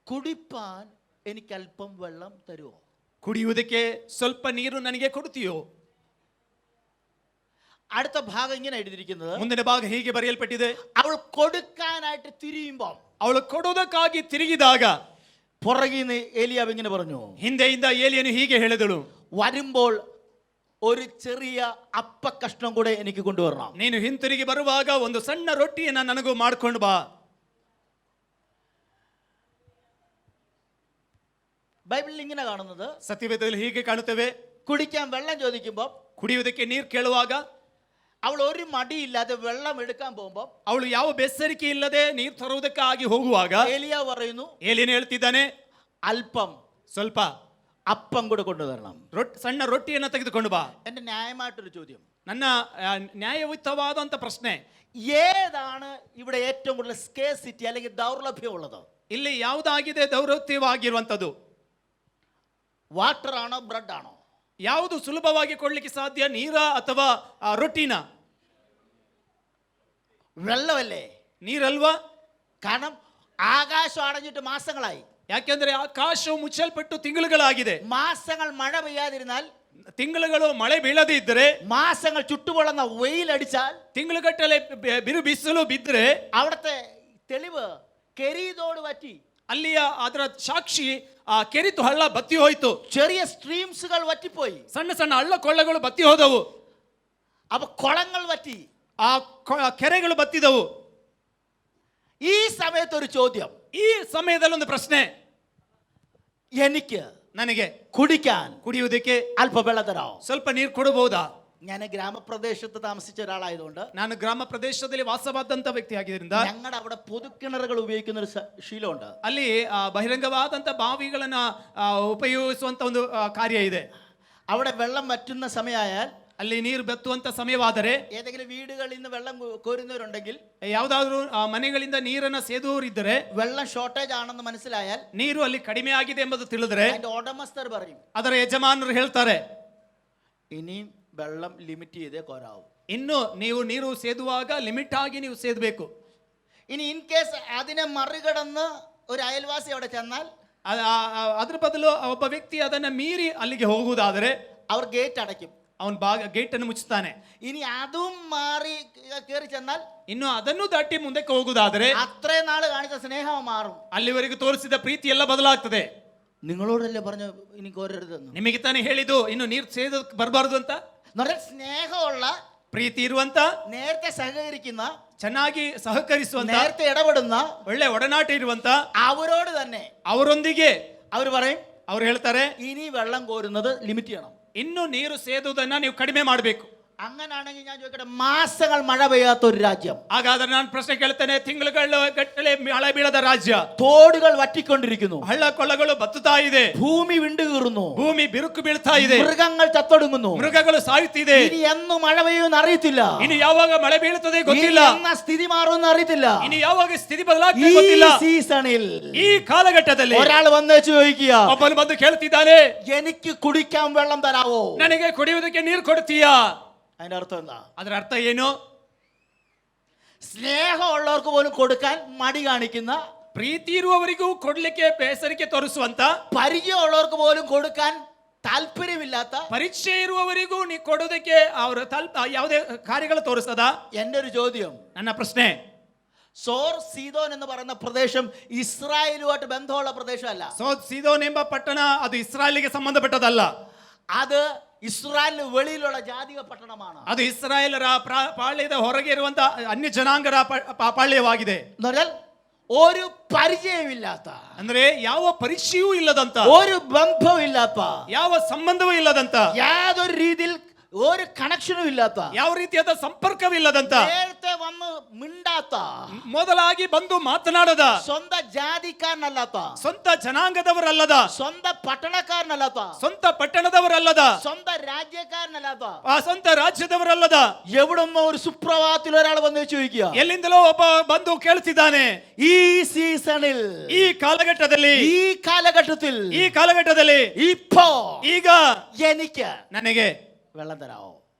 Speaker 2: കുടിപ്പാൻ എനിക്ക് അല്പം വെള്ളം തരുമോ?
Speaker 1: ಕುಡಿಯುವುದಕ್ಕೆ ಸ್ವಲ್ಪ ನೀರು ನನಗೆ ಕೊಡುತ್ತೀಯೋ?
Speaker 2: അടുത്ത ഭാഗം ഇങ്ങനെ എഴുതിയിരിക്കുന്നത്,
Speaker 1: ಮುಂದಿನ ಭಾಗ ಹೀಗೆ ಬರೆಯಲ್ಪಟ್ಟಿದೆ,
Speaker 2: അവൾ കൊടുക്കാനായിട്ട് തിരിയുമ്പം
Speaker 1: ಅವಳು ಕೊಡುವುದಕ್ಕಾಗಿ ತಿರುಗಿದಾಗ
Speaker 2: പുറകിൽ നിന്ന് ഏലിയാവ് ഇങ്ങനെ പറഞ്ഞു,
Speaker 1: ಹಿಂದೆಯಿಂದ ಏಲಿಯನು ಹೀಗೆ ಹೇಳಿದಳು,
Speaker 2: വരുമ്പോൾ ഒരു ചെറിയ അപ്പ കഷ്ണം കൂടെ എനിക്ക് കൊണ്ടുവരണം.
Speaker 1: ನೀನು ಹಿಂತಿರುಗಿ ಬರುವಾಗ ಒಂದು ಸಣ್ಣ ರೊಟ್ಟಿಯನ್ನ ನನಗೂ ಮಾಡ್ಕೊಂಡು ಬಾ.
Speaker 2: ബൈബിളിൽ ഇങ്ങനെ കാണുന്നത്,
Speaker 1: ಸತ್ಯವೇದದಲ್ಲಿ ಹೀಗೆ ಕಾಣುತ್ತೇವೆ,
Speaker 2: കുടിക്കാൻ വെള്ളം ചോദിക്കുമ്പോൾ
Speaker 1: ಕುಡಿಯುವುದಕ್ಕೆ ನೀರು ಕೇಳುವಾಗ
Speaker 2: അവൾ ഒരു മടിയില്ലാതെ വെള്ളം എടുക്കാൻ പോകുമ്പോൾ
Speaker 1: ಅವಳು ಯಾವ ಬೆಸರಿಕೆ ಇಲ್ಲದೆ ನೀರು ತರುವುದಕ್ಕಾಗಿ ಹೋಗುವಾಗ
Speaker 2: ഏലിയാവ് പറയുന്നു,
Speaker 1: ಏಲಿಯನು ಹೇಳ್ತಿದ್ದಾನೆ,
Speaker 2: അല്പം
Speaker 1: ಸ್ವಲ್ಪ
Speaker 2: അപ്പം കൂടെ കൊണ്ടുവരണം.
Speaker 1: ಸಣ್ಣ ರೊಟ್ಟಿಯನ್ನ ತೆಗೆದುಕೊಂಡು ಬಾ.
Speaker 2: എന്റെ ന്യായമായിട്ടൊരു ചോദ്യം,
Speaker 1: ನನ್ನ ನ್ಯಾಯಯುತವಾದಂತ ಪ್ರಶ್ನೆ,
Speaker 2: ഏതാണ് ഇവിടെ ഏറ്റവും കൂടുതൽ സ്കേസിറ്റി അല്ലെങ്കിൽ ദൗർലഭ്യമുള്ളത്?
Speaker 1: ಇಲ್ಲಿ ಯಾವುದಾಗಿದೆ ದೌರ್ಲಭ್ಯವಾಗಿರುವಂತದ್ದು?
Speaker 2: വാട്ടർ ആണോ ബ്രെഡ് ആണോ?
Speaker 1: ಯಾವುದು ಸುಲಭವಾಗಿ ಕೊಡ್ಲಿಕ್ಕೆ ಸಾಧ್ಯ, ನೀರ ಅಥವಾ ರೊಟ್ಟಿನ?
Speaker 2: വെള്ളമല്ലേ?
Speaker 1: ನೀರಲ್ವಾ?
Speaker 2: കാരണം ആകാശം അടഞ്ഞിട്ട് മാസങ്ങളായി.
Speaker 1: ಯಾಕೆಂದ್ರೆ ಆಕಾಶವು ಮುಚ್ಚಲ್ಪಟ್ಟು ತಿಂಗಳುಗಳಾಗಿದೆ.
Speaker 2: മാസങ്ങൾ മഴ പെയ്യാതിരുന്നാൽ,
Speaker 1: ತಿಂಗಳುಗಳು ಮಳೆ ಬೀಳದೇ ಇದ್ದರೆ,
Speaker 2: മാസങ്ങൾ ചുട്ടുപൊള്ളുന്ന വെയിലടിച്ചാൽ,
Speaker 1: ತಿಂಗಳುಗಟ್ಟಲೆ ಬಿರು ಬಿಸಿಲು ಬಿದ್ದರೆ
Speaker 2: അവിടുത്തെ തെളിവ് കെരീതോട് വറ്റി,
Speaker 1: ಅಲ್ಲಿಯ ಅದರ ಸಾಕ್ಷಿ ಆ ಕೆರಿತು ಹಳ್ಳ ಬತ್ತಿ ಹೋಯ್ತು.
Speaker 2: ചെറിയ സ്ട്രീംസുകൾ വറ്റിപ്പോയി.
Speaker 1: ಸಣ್ಣ ಸಣ್ಣ ಹಳ್ಳ ಕೊಳ್ಳಗಳು ಬತ್ತಿ ಹೋದವು.
Speaker 2: അപ്പൊ കുളങ്ങൾ വറ്റി,
Speaker 1: ಆ ಕೆರೆಗಳು ಬತ್ತಿದವು.
Speaker 2: ഈ സമയത്ത് ഒരു ചോദ്യം,
Speaker 1: ಈ ಸಮಯದಲ್ಲಿ ಒಂದು ಪ್ರಶ್ನೆ,
Speaker 2: എനിക്ക്
Speaker 1: ನನಗೆ
Speaker 2: കുടിക്കാൻ
Speaker 1: ಕುಡಿಯುವುದಕ್ಕೆ
Speaker 2: അല്പം വെള്ളം തരാമോ?
Speaker 1: ಸ್ವಲ್ಪ ನೀರು ಕೊಡಬಹುದಾ?
Speaker 2: ഞാൻ ഗ്രാമപ്രദേശത്ത് താമസിച്ച ഒരാളായതുകൊണ്ട്,
Speaker 1: ನಾನು ಗ್ರಾಮ ಪ್ರದೇಶದಲ್ಲಿ ವಾಸವಾದಂತ ವ್ಯಕ್ತಿ ಆಗಿದ್ದರಿಂದ
Speaker 2: ഞങ്ങളുടെ അവിടെ പൊതുക്കിണറുകൾ ഉപയോഗിക്കുന്ന ഒരു ശീലമുണ്ട്.
Speaker 1: ಅಲ್ಲಿ ಬಹಿರಂಗವಾದಂತ ಬಾವಿಗಳನ್ನ ಉಪಯೋಗಿಸುವಂತ ಒಂದು ಕಾರ್ಯ ಇದೆ.
Speaker 2: അവിടെ വെള്ളം വറ്റുന്ന സമയമായാൽ,
Speaker 1: ಅಲ್ಲಿ ನೀರು ಬೆತ್ತುವಂತ ಸಮಯವಾದರೆ,
Speaker 2: ഏതെങ്കിലും വീടുകളിൽ നിന്ന് വെള്ളം കോരുന്നവരുണ്ടെങ്കിൽ,
Speaker 1: ಯಾವುದಾದ್ರೂ ಮನೆಗಳಿಂದ ನೀರನ್ನ ಸೇದುವರಿದ್ದರೆ,
Speaker 2: വെള്ളം ഷോർട്ടേജ് ആണെന്ന് മനസ്സിലായാൽ
Speaker 1: ನೀರು ಅಲ್ಲಿ ಕಡಿಮೆ ಆಗಿದೆ ಎಂಬುದು ತಿಳಿದ್ರೆ
Speaker 2: അതിന്റെ ഉടമസ്ഥർ പറയും,
Speaker 1: ಅದರ ಯಜಮಾನರು ಹೇಳ್ತಾರೆ,
Speaker 2: ഇനിയും വെള്ളം ലിമിറ്റ് ചെയ്തേ കോരാവൂ.
Speaker 1: ಇನ್ನು ನೀವು ನೀರು ಸೇದುವಾಗ ಲಿಮಿಟ್ ಆಗಿ ನೀವು ಸೇದಬೇಕು.
Speaker 2: ഇനി ഇൻ കേസ് അതിനെ മറികടന്ന് ഒരു അയൽവാസി അവിടെ ചെന്നാൽ,
Speaker 1: ಅದ್ರ ಬದಲು ಒಬ್ಬ ವ್ಯಕ್ತಿ ಅದನ್ನ ಮೀರಿ ಅಲ್ಲಿಗೆ ಹೋಗುವುದಾದರೆ
Speaker 2: അവർ ഗേറ്റ് അടയ്ക്കും.
Speaker 1: ಅವನ್ ಗೇಟ್ ಅನ್ನು ಮುಚ್ಚುತ್ತಾನೆ.
Speaker 2: ഇനി അതും മാറി കയറി ചെന്നാൽ,
Speaker 1: ಇನ್ನು ಅದನ್ನು ದಾಟಿ ಮುಂದಕ್ಕೆ ಹೋಗುವುದಾದರೆ
Speaker 2: അത്രയും നാള് കാണിച്ച സ്നേഹം മാറും.
Speaker 1: ಅಲ್ಲಿವರೆಗೂ ತೋರಿಸಿದ ಪ್ರೀತಿ ಎಲ್ಲ ಬದಲಾಗ್ತದೆ.
Speaker 2: നിങ്ങളോടല്ലേ പറഞ്ഞു ഇനി കോരരുതെന്ന്?
Speaker 1: ನಿಮಗೆ ತಾನೇ ಹೇಳಿದ್ದು ಇನ್ನು ನೀರು ಸೇದ ಬರಬಾರದು ಅಂತ.
Speaker 2: സ്നേഹമുള്ള,
Speaker 1: ಪ್ರೀತಿ ಇರುವಂತ,
Speaker 2: നേരത്തെ സഹകരിക്കുന്ന,
Speaker 1: ಚೆನ್ನಾಗಿ ಸಹಕರಿಸುವಂತ,
Speaker 2: നേരത്തെ ഇടപെടുന്ന,
Speaker 1: ಒಳ್ಳೆ ಒಡನಾಟ ಇರುವಂತ
Speaker 2: അവരോട് തന്നെ
Speaker 1: ಅವರೊಂದಿಗೆ
Speaker 2: അവർ പറയും,
Speaker 1: ಅವ್ರು ಹೇಳ್ತಾರೆ,
Speaker 2: ഇനി വെള്ളം കോരുന്നത് ലിമിറ്റ് ചെയ്യണം.
Speaker 1: ಇನ್ನು ನೀರು ಸೇದುವುದನ್ನ ನೀವು ಕಡಿಮೆ ಮಾಡಬೇಕು.
Speaker 2: അങ്ങനാണെങ്കിൽ ഞാൻ ചോദിക്കട്ടെ, മാസങ്ങൾ മഴ പെയ്യാത്ത ഒരു രാജ്യം,
Speaker 1: ಹಾಗಾದ್ರೆ ನಾನು ಪ್ರಶ್ನೆ ಕೇಳ್ತೇನೆ, ತಿಂಗಳುಗಳ ಗಟ್ಟಲೆ ಮಳೆ ಬೀಳದ ರಾಜ್ಯ,
Speaker 2: തോടുകൾ വറ്റിക്കൊണ്ടിരിക്കുന്നു,
Speaker 1: ಹಳ್ಳ ಕೊಳ್ಳಗಳು ಬತ್ತುತ್ತಾ ಇದೆ,
Speaker 2: ഭൂമി വിണ്ടുകീറുന്നു,
Speaker 1: ಭೂಮಿ ಬಿರುಕು ಬೀಳ್ತಾ ಇದೆ,
Speaker 2: മൃഗങ്ങൾ ചത്തൊടുങ്ങുന്നു,
Speaker 1: ಮೃಗಗಳು ಸಾಯುತ್ತಿದೆ.
Speaker 2: ഇനി എന്ന് മഴ പെയ്യുമെന്ന് അറിയത്തില്ല,
Speaker 1: ಇನ್ನು ಯಾವಾಗ ಮಳೆ ಬೀಳುತ್ತದೆ ಗೊತ್ತಿಲ್ಲ,
Speaker 2: എന്ന സ്ഥിതി മാറുമെന്ന് അറിയത്തില്ല.
Speaker 1: ಇನ್ನು ಯಾವಾಗ ಸ್ಥಿತಿ ಬದಲಾಗ್ತದೆ
Speaker 2: ഈ
Speaker 1: ಗೊತ್ತಿಲ್ಲ.
Speaker 2: സീസണിൽ
Speaker 1: ಈ ಕಾಲಘಟ್ಟದಲ್ಲಿ
Speaker 2: ഒരാൾ വന്ന് ചോദിക്കുക,
Speaker 1: ಒಬ್ಬನು ಬಂದು ಕೇಳ್ತಿದ್ದಾನೆ,
Speaker 2: എനിക്ക് കുടിക്കാൻ വെള്ളം തരാവോ?
Speaker 1: ನನಗೆ ಕುಡಿಯುವುದಕ್ಕೆ ನೀರು ಕೊಡ್ತೀಯಾ?
Speaker 2: അതിന്റെ അർത്ഥം എന്താ?
Speaker 1: ಅದರ ಅರ್ಥ ಏನು?
Speaker 2: സ്നേഹമുള്ളവർക്ക് പോലും കൊടുക്കാൻ മടി കാണിക്കുന്ന,
Speaker 1: ಪ್ರೀತಿ ಇರುವವರಿಗೂ ಕೊಡ್ಲಿಕ್ಕೆ ಬೇಸರಿಕೆ ತೋರಿಸುವಂತ,
Speaker 2: പരിചയമുള്ളവർക്ക് പോലും കൊടുക്കാൻ താല്പര്യമില്ലാത്ത,
Speaker 1: ಪರೀಕ್ಷೆ ಇರುವವರಿಗೂ ನೀ ಕೊಡೋದಕ್ಕೆ ಅವರ ಯಾವುದೇ ಕಾರ್ಯಗಳು ತೋರಿಸದ.
Speaker 2: എന്റെ ഒരു ചോദ്യം,
Speaker 1: ನನ್ನ ಪ್ರಶ್ನೆ,
Speaker 2: സോർ സീദോൻ എന്ന് പറയുന്ന പ്രദേശം ഇസ്രായേലുമായിട്ട് ബന്ധമുള്ള പ്രദേശമല്ല.
Speaker 1: ಸೀದೋನ್ ಎಂಬ ಪಟ್ಟಣ ಅದು ಇಸ್ರಾಯೇಲಿಗೆ ಸಂಬಂಧಪಟ್ಟದಲ್ಲ.
Speaker 2: അത് ഇസ്രായേലിന് വെളിയിലുള്ള ജാതിക പട്ടണമാണ്.
Speaker 1: ಅದು ಇಸ್ರಾಯೇಲರ ಪಾಳ್ಯದ ಹೊರಗೆ ಇರುವಂತ ಅನ್ಯ ಜನಾಂಗರ ಪಾಳ್ಯವಾಗಿದೆ.
Speaker 2: എന്ന് പറഞ്ഞാൽ ഒരു പരിചയമില്ലാത്ത,
Speaker 1: ಅಂದ್ರೆ ಯಾವ ಪರೀಕ್ಷೆಯೂ ಇಲ್ಲದಂತ,
Speaker 2: ഒരു ബന്ധവും ഇല്ലാത്ത,
Speaker 1: ಯಾವ ಸಂಬಂಧವೂ ಇಲ್ಲದಂತ,
Speaker 2: യാതൊരു രീതിയിൽ ഒരു കണക്ഷനും ഇല്ലാത്ത,
Speaker 1: ಯಾವ ರೀತಿಯಾದ ಸಂಪರ್ಕವಿಲ್ಲದಂತ,
Speaker 2: നേരത്തെ വന്ന് മിണ്ടാത്ത,
Speaker 1: ಮೊದಲಾಗಿ ಬಂದು ಮಾತನಾಡದ,
Speaker 2: സ്വന്തം ജാതിക്കാരനല്ലാത്ത,
Speaker 1: ಸ್ವಂತ ಜನಾಂಗದವರಲ್ಲದ,
Speaker 2: സ്വന്തം പട്ടണക്കാരനല്ലാത്ത,
Speaker 1: ಸ್ವಂತ ಪಟ್ಟಣದವರಲ್ಲದ,
Speaker 2: സ്വന്തം രാജ്യക്കാരനല്ലാത്ത,
Speaker 1: ಆ ಸ್ವಂತ ರಾಜ್ಯದವರಲ್ಲದ,
Speaker 2: എവിടുന്നോ ഒരു സുപ്രഭാതത്തിൽ ഒരാൾ വന്ന് ചോദിക്കുക,
Speaker 1: ಎಲ್ಲಿಂದಲೋ ಒಬ್ಬ ಬಂದು ಕೇಳ್ತಿದ್ದಾನೆ,
Speaker 2: ഈ സീസണിൽ,
Speaker 1: ಈ ಕಾಲಘಟ್ಟದಲ್ಲಿ,
Speaker 2: ഈ കാലഘട്ടത്തിൽ,
Speaker 1: ಈ ಕಾಲಘಟ್ಟದಲ್ಲಿ,
Speaker 2: ഇപ്പോ
Speaker 1: ಈಗ
Speaker 2: എനിക്ക്
Speaker 1: ನನಗೆ
Speaker 2: വെള്ളം തരാമോ?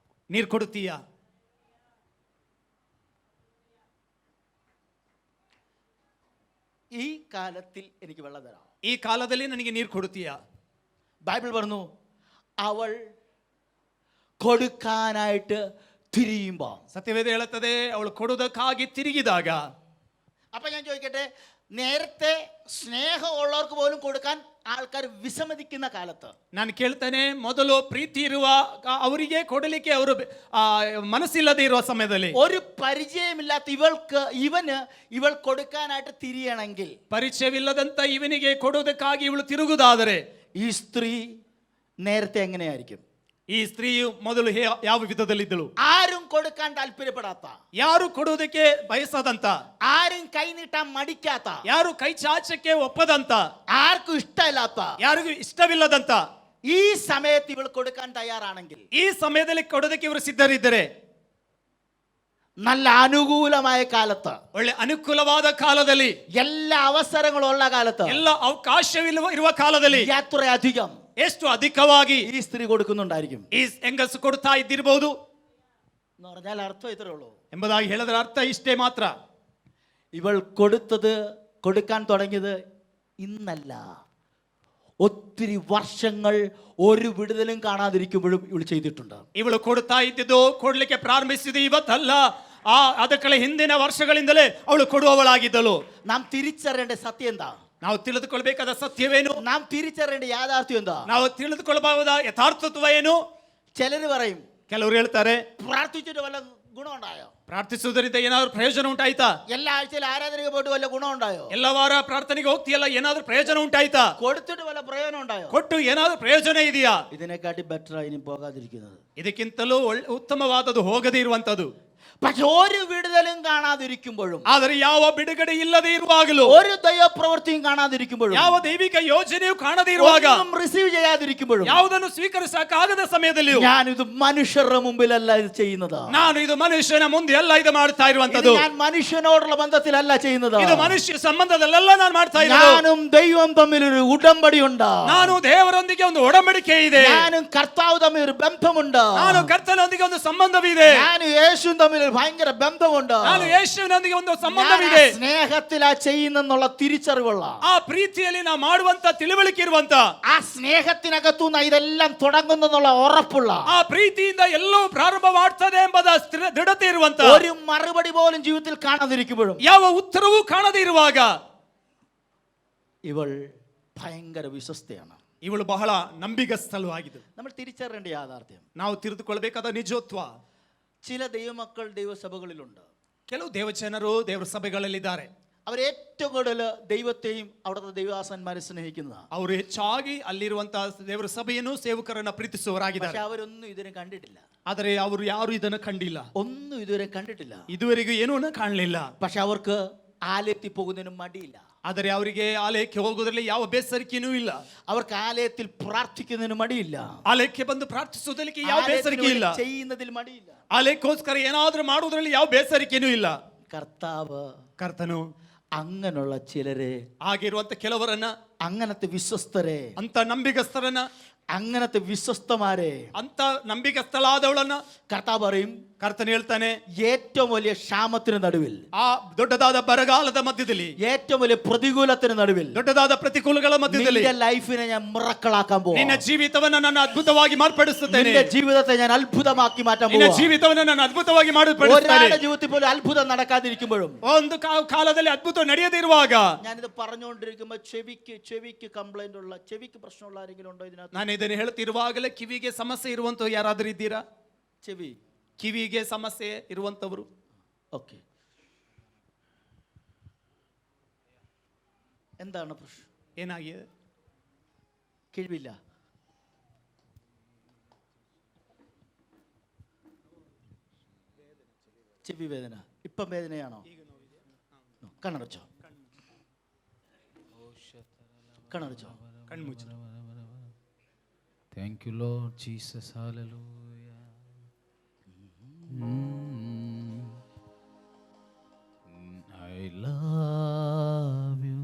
Speaker 1: ನೀರು ಕೊಡುತ್ತೀಯಾ?
Speaker 2: ഈ കാലത്തിൽ എനിക്ക് വെള്ളം തരാമോ?
Speaker 1: ಈ ಕಾಲದಲ್ಲಿ ನನಗೆ ನೀರು ಕೊಡುತ್ತೀಯಾ?
Speaker 2: ബൈബിൾ പറഞ്ഞു, അവൾ കൊടുക്കാനായിട്ട് തിരിയുമ്പോ.
Speaker 1: ಸತ್ಯವೇದ ಹೇಳುತ್ತದೆ, ಅವಳು ಕೊಡುವುದಕ್ಕಾಗಿ ತಿರುಗಿದಾಗ.
Speaker 2: അപ്പൊ ഞാൻ ചോദിക്കട്ടെ, നേരത്തെ സ്നേഹമുള്ളവർക്ക് പോലും കൊടുക്കാൻ ആൾക്കാർ വിസമ്മതിക്കുന്ന കാലത്ത്,
Speaker 1: ನಾನು ಕೇಳ್ತೇನೆ, ಮೊದಲು ಪ್ರೀತಿ ಇರುವ ಅವರಿಗೆ ಕೊಡಲಿಕ್ಕೆ ಅವರು ಮನಸ್ಸಿಲ್ಲದೆ ಇರುವ ಸಮಯದಲ್ಲಿ,
Speaker 2: ഒരു പരിചയമില്ലാത്ത ഇവൾ കൊടുക്കാനായിട്ട് തിരിയണമെങ്കിൽ,
Speaker 1: ಪರಿಚಯವಿಲ್ಲದಂತ ಇವನಿಗೆ ಕೊಡುವುದಕ್ಕಾಗಿ ಇವಳು ತಿರುಗುದಾದರೆ,
Speaker 2: ഈ സ്ത്രീ നേരത്തെ എങ്ങനെയായിരിക്കും?
Speaker 1: ಈ ಸ್ತ್ರೀಯು ಮೊದಲು ಯಾವ ವಿಧದಲ್ಲಿದ್ದಳು?
Speaker 2: ആരും കൊടുക്കാൻ താല്പര്യപ്പെടാത്ത,
Speaker 1: ಯಾರು ಕೊಡುವುದಕ್ಕೆ ಬಯಸದಂತ,
Speaker 2: ആരും കൈ നീട്ടാൻ മടിക്കാത്ത,
Speaker 1: ಯಾರು ಕೈ ಚಾಚಕ್ಕೆ ಒಪ್ಪದಂತ,
Speaker 2: ആർക്കും ഇഷ്ടമില്ലാത്ത,
Speaker 1: ಯಾರಿಗೂ ಇಷ್ಟವಿಲ್ಲದಂತ
Speaker 2: ഈ സമയത്ത് ഇവൾ കൊടുക്കാൻ തയ്യാറാണെങ്കിൽ,
Speaker 1: ಈ ಸಮಯದಲ್ಲಿ ಕೊಡೋದಕ್ಕೆ ಇವರು ಸಿದ್ಧರಿದ್ದರೆ,
Speaker 2: നല്ല അനുകൂലമായ കാലത്ത്,
Speaker 1: ಒಳ್ಳೆ ಅನುಕೂಲವಾದ ಕಾಲದಲ್ಲಿ,
Speaker 2: എല്ലാ അവസരങ്ങളും ഉള്ള കാലത്ത്,
Speaker 1: ಎಲ್ಲ ಅವಕಾಶವಿರುವ ಕಾಲದಲ್ಲಿ
Speaker 2: യാത്രയധികം
Speaker 1: ಎಷ್ಟು ಅಧಿಕವಾಗಿ
Speaker 2: ഈ സ്ത്രീ കൊടുക്കുന്നുണ്ടായിരിക്കും
Speaker 1: ಈ ಹೆಂಗಸು ಕೊಡ್ತಾ ಇದ್ದಿರಬಹುದು
Speaker 2: എന്ന് പറഞ്ഞാൽ അർത്ഥം ഇത്രേ ഉള്ളൂ.
Speaker 1: ಎಂಬುದಾಗಿ ಹೇಳಿದ್ರ ಅರ್ಥ ಇಷ್ಟೇ ಮಾತ್ರ.
Speaker 2: ഇവൾ കൊടുക്കാൻ തുടങ്ങിയത് ഇന്നല്ല, ഒത്തിരി വർഷങ്ങൾ ഒരു വിടുതലും കാണാതിരിക്കുമ്പോഴും ഇവൾ ചെയ്തിട്ടുണ്ട്.
Speaker 1: ಇವಳು ಕೊಡ್ತಾ ಇದ್ದಿದ್ದು, ಕೊಡ್ಲಿಕ್ಕೆ ಪ್ರಾರಂಭಿಸಿದ್ದು ಇವತ್ತಲ್ಲ, ಅದಕ್ಕೆಲ್ಲ ಹಿಂದಿನ ವರ್ಷಗಳಿಂದಲೇ ಅವಳು ಕೊಡುವವಳಾಗಿದ್ದಳು.
Speaker 2: നാം തിരിച്ചറിയേണ്ട സത്യം എന്താ?
Speaker 1: ನಾವು ತಿಳಿದುಕೊಳ್ಬೇಕಾದ ಸತ್ಯವೇನು?
Speaker 2: നാം തിരിച്ചറിയേണ്ട യാഥാർത്ഥ്യം എന്താ?
Speaker 1: ನಾವು ತಿಳಿದುಕೊಳ್ಳಬಹುದ ಯಥಾರ್ಥತ್ವ ಏನು?
Speaker 2: ചിലര് പറയും,
Speaker 1: ಕೆಲವರು ಹೇಳ್ತಾರೆ,
Speaker 2: പ്രാർത്ഥിച്ചിട്ട് വല്ല ഗുണം ഉണ്ടായോ?
Speaker 1: ಪ್ರಾರ್ಥಿಸುವುದರಿಂದ ಏನಾದ್ರು ಪ್ರಯೋಜನ ಉಂಟಾಯ್ತಾ?
Speaker 2: എല്ലാ ആഴ്ചയിലും ആരാധനയ്ക്ക് പോയിട്ട് വല്ല ഗുണം ഉണ്ടായോ?
Speaker 1: ಎಲ್ಲ ವಾರ ಪ್ರಾರ್ಥನೆಗೆ ಹೋಗ್ತೀಯಲ್ಲ, ಏನಾದ್ರು ಪ್ರಯೋಜನ ಉಂಟಾಯ್ತಾ?
Speaker 2: കൊടുത്തിട്ട് വല്ല പ്രയോജനം ഉണ്ടായോ?
Speaker 1: ಕೊಟ್ಟು ಏನಾದ್ರು ಪ್ರಯೋಜನ ಇದೆಯಾ?
Speaker 2: ഇതിനെക്കാട്ടി ബെറ്റർ ഇനി പോകാതിരിക്കുന്നത്.
Speaker 1: ಇದಕ್ಕಿಂತಲೂ ಉತ್ತಮವಾದದ್ದು ಹೋಗದೇ ಇರುವಂತದ್ದು.
Speaker 2: പക്ഷെ ഒരു വിടുതലും കാണാതിരിക്കുമ്പോഴും,
Speaker 1: ಆದರೆ ಯಾವ ಬಿಡುಗಡೆ ಇಲ್ಲದೆ ಇರುವಾಗಲೂ,
Speaker 2: ഒരു ദൈവപ്രവൃത്തിയും കാണാതിരിക്കുമ്പോഴും,
Speaker 1: ಯಾವ ದೈವಿಕ ಯೋಜನೆಯು ಕಾಣದೇ ಇರುವಾಗ,
Speaker 2: റിസീവ് ചെയ്യാതിരിക്കുമ്പോഴും,
Speaker 1: ಯಾವುದನ್ನು ಸ್ವೀಕರಿಸಕ್ಕಾಗದ ಸಮಯದಲ್ಲಿಯೂ,
Speaker 2: ഞാൻ ഇത് മനുഷ്യരുടെ മുമ്പിലല്ല ഇത് ചെയ്യുന്നത്,
Speaker 1: ನಾನು ಇದು ಮನುಷ್ಯನ ಮುಂದೆ ಎಲ್ಲ ಇದು ಮಾಡ್ತಾ ಇರುವಂತದ್ದು,
Speaker 2: ഞാൻ മനുഷ്യനോടുള്ള ബന്ധത്തിലല്ല ചെയ്യുന്നത്,
Speaker 1: ಇದು ಮನುಷ್ಯ ಸಂಬಂಧದಲ್ಲೆಲ್ಲ ನಾನು ಮಾಡ್ತಾ ಇರೋದು.
Speaker 2: ഞാനും ദൈവം തമ്മിൽ ഒരു ഉടമ്പടി ഉണ്ട്,
Speaker 1: ನಾನು ದೇವರೊಂದಿಗೆ ಒಂದು ಒಡಂಬಡಿಕೆ ಇದೆ,
Speaker 2: ഞാനും കർത്താവ് തമ്മിൽ ഒരു ബന്ധമുണ്ട്,
Speaker 1: ನಾನು ಕರ್ತನೊಂದಿಗೆ ಒಂದು ಸಂಬಂಧವಿದೆ,
Speaker 2: ഞാനും യേശുവും തമ്മിൽ ഭയങ്കര ബന്ധമുണ്ട്,
Speaker 1: ನಾನು ಯೇಸುವಿನೊಂದಿಗೆ ಒಂದು ಸಂಬಂಧವಿದೆ.
Speaker 2: സ്നേഹത്തിലാ ചെയ്യുന്നെന്നുള്ള തിരിച്ചറിവുള്ള,
Speaker 1: ಆ ಪ್ರೀತಿಯಲ್ಲಿ ನಾವು ಮಾಡುವಂತ ತಿಳುವಳಿಕೆ ಇರುವಂತ,
Speaker 2: ആ സ്നേഹത്തിനകത്തുനിന്ന് ഇതെല്ലാം തുടങ്ങുന്നെന്നുള്ള ഉറപ്പുള്ള,
Speaker 1: ಆ ಪ್ರೀತಿಯಿಂದ ಎಲ್ಲವೂ ಪ್ರಾರಂಭ ಮಾಡ್ತದೆ ಎಂಬುದ ದೃಢತೆ ಇರುವಂತ,
Speaker 2: ഒരു മറുപടി പോലും ജീവിതത്തിൽ കാണാതിരിക്കുമ്പോഴും,
Speaker 1: ಯಾವ ಉತ್ತರವೂ ಕಾಣದೇ ಇರುವಾಗ,
Speaker 2: ഇവൾ ഭയങ്കര വിശ്വസ്തയാണ്.
Speaker 1: ಇವಳು ಬಹಳ ನಂಬಿಗಸ್ತಳು ಆಗಿದೆ.
Speaker 2: നമ്മൾ തിരിച്ചറിയേണ്ട യാഥാർത്ഥ്യം,
Speaker 1: ನಾವು ತಿಳಿದುಕೊಳ್ಬೇಕಾದ ನಿಜತ್ವ,
Speaker 2: ചില ദൈവമക്കൾ ദൈവസഭകളിലുണ്ട്,
Speaker 1: ಕೆಲವು ದೇವಜನರು ದೇವರ ಸಭೆಗಳಲ್ಲಿದ್ದಾರೆ.
Speaker 2: അവർ ഏറ്റവും കൂടുതൽ ദൈവത്തെയും അവിടുത്തെ ദൈവദാസന്മാരെ സ്നേഹിക്കുന്നതാണ്.
Speaker 1: ಅವರು ಹೆಚ್ಚಾಗಿ ಅಲ್ಲಿರುವಂತಹ ದೇವರ ಸಭೆಯನ್ನು ಸೇವಕರನ್ನ ಪ್ರೀತಿಸುವವರಾಗಿದ್ದಾರೆ.
Speaker 2: പക്ഷെ അവരൊന്നും ഇതിനെ കണ്ടിട്ടില്ല,
Speaker 1: ಆದರೆ ಅವರು ಯಾರು ಇದನ್ನು ಕಂಡಿಲ್ಲ,
Speaker 2: ഒന്നും ഇതുവരെ കണ്ടിട്ടില്ല.
Speaker 1: ಇದುವರೆಗೂ ಏನೂ ಕಾಣಲಿಲ್ಲ.
Speaker 2: പക്ഷെ അവർക്ക് ആലയത്തിൽ പോകുന്നതിനും മടിയില്ല,
Speaker 1: ಆದರೆ ಅವರಿಗೆ ಆಲಯಕ್ಕೆ ಹೋಗುವುದರಲ್ಲಿ ಯಾವ ಬೇಸರಿಕೆಯೂ ಇಲ್ಲ,
Speaker 2: അവർക്ക് ആലയത്തിൽ പ്രാർത്ഥിക്കുന്നതിന് മടിയില്ല,
Speaker 1: ಆಲಯಕ್ಕೆ ಬಂದು ಪ್ರಾರ್ಥಿಸುವುದಕ್ಕೆ ಯಾವ ಬೇಸರಿಕೆ ಇಲ್ಲ,
Speaker 2: ചെയ്യുന്നതിൽ മടിയില്ല,
Speaker 1: ಆಲಯಕ್ಕೋಸ್ಕರ ಏನಾದ್ರೂ ಮಾಡುವುದರಲ್ಲಿ ಯಾವ ಬೇಸರಿಕೆಯೂ ಇಲ್ಲ. ಕರ್ತನು
Speaker 2: അങ്ങനെയുള്ള ചിലരെ,
Speaker 1: ಆಗಿರುವಂತ ಕೆಲವರನ್ನ,
Speaker 2: അങ്ങനത്തെ വിശ്വസ്തരെ,
Speaker 1: ಅಂತ ನಂಬಿಗಸ್ತರನ್ನ,
Speaker 2: അങ്ങനത്തെ വിശ്വസ്തമാരെ,
Speaker 1: ಅಂತ ನಂಬಿಗಸ್ತಳಾದವಳನ್ನ
Speaker 2: കർത്താവ് പറയും,
Speaker 1: ಕರ್ತನು ಹೇಳ್ತಾನೆ,
Speaker 2: ഏറ്റവും വലിയ ക്ഷാമത്തിന് നടുവിൽ,
Speaker 1: ಆ ದೊಡ್ಡದಾದ ಬರಗಾಲದ ಮಧ್ಯದಲ್ಲಿ,
Speaker 2: ഏറ്റവും വലിയ പ്രതികൂലത്തിന് നടുവിൽ,
Speaker 1: ದೊಡ್ಡದಾದ ಪ್ರತಿಕೂಲಗಳ ಮಧ್ಯದಲ್ಲಿ
Speaker 2: നിന്റെ ലൈഫിനെ ഞാൻ മിറക്കിളാക്കാൻ പോകും,
Speaker 1: ನಿನ್ನ ಜೀವಿತವನ್ನ ನಾನು ಅದ್ಭುತವಾಗಿ ಮಾರ್ಪಡಿಸುತ್ತೇನೆ,
Speaker 2: നിന്റെ ജീവിതത്തെ ഞാൻ അത്ഭുതമാക്കി മാറ്റാൻ
Speaker 1: ನಿನ್ನ
Speaker 2: പോകും.
Speaker 1: ಜೀವಿತವನ್ನ ನಾನು ಅದ್ಭುತವಾಗಿ ಮಾರ್ಪಡಿಸುತ್ತೇನೆ.
Speaker 2: ഒരാളുടെ ജീവിതത്തിൽ പോലും അത്ഭുതം നടക്കാതിരിക്കുമ്പോഴും,
Speaker 1: ಒಂದು ಕಾಲದಲ್ಲಿ ಅದ್ಭುತ ನಡೆಯದೇ ಇರುವಾಗ,
Speaker 2: ഞാനിത് പറഞ്ഞുകൊണ്ടിരിക്കുമ്പോൾ ചെവിക്ക് കംപ്ലൈന്റ് ഉള്ള, ചെവിക്ക് പ്രശ്നമുള്ള ആരെങ്കിലും ഉണ്ടോ ഇതിനകത്ത്?
Speaker 1: ನಾನು ಇದನ್ನು ಹೇಳ್ತಿರುವಾಗಲೇ ಕಿವಿಗೆ ಸಮಸ್ಯೆ ಇರುವಂತ ಯಾರಾದ್ರೂ ಇದ್ದೀರಾ?
Speaker 2: ചെവി
Speaker 1: ಕಿವಿಗೆ ಸಮಸ್ಯೆ ಇರುವಂತವರು?
Speaker 2: ഓക്കെ, എന്താണ് പ്രശ്നം?
Speaker 1: ಏನಾಗಿದೆ?
Speaker 2: കിഴിവില്ല. ചെവി വേദന ഇപ്പം വേദനയാണോ? കണ്ണടച്ചോ, കണ്ണടച്ചോ.
Speaker 1: ಕಣ್ಮುಚ್ಚಿ.
Speaker 4: Thank you, Lord Jesus. Hallelujah. I love you.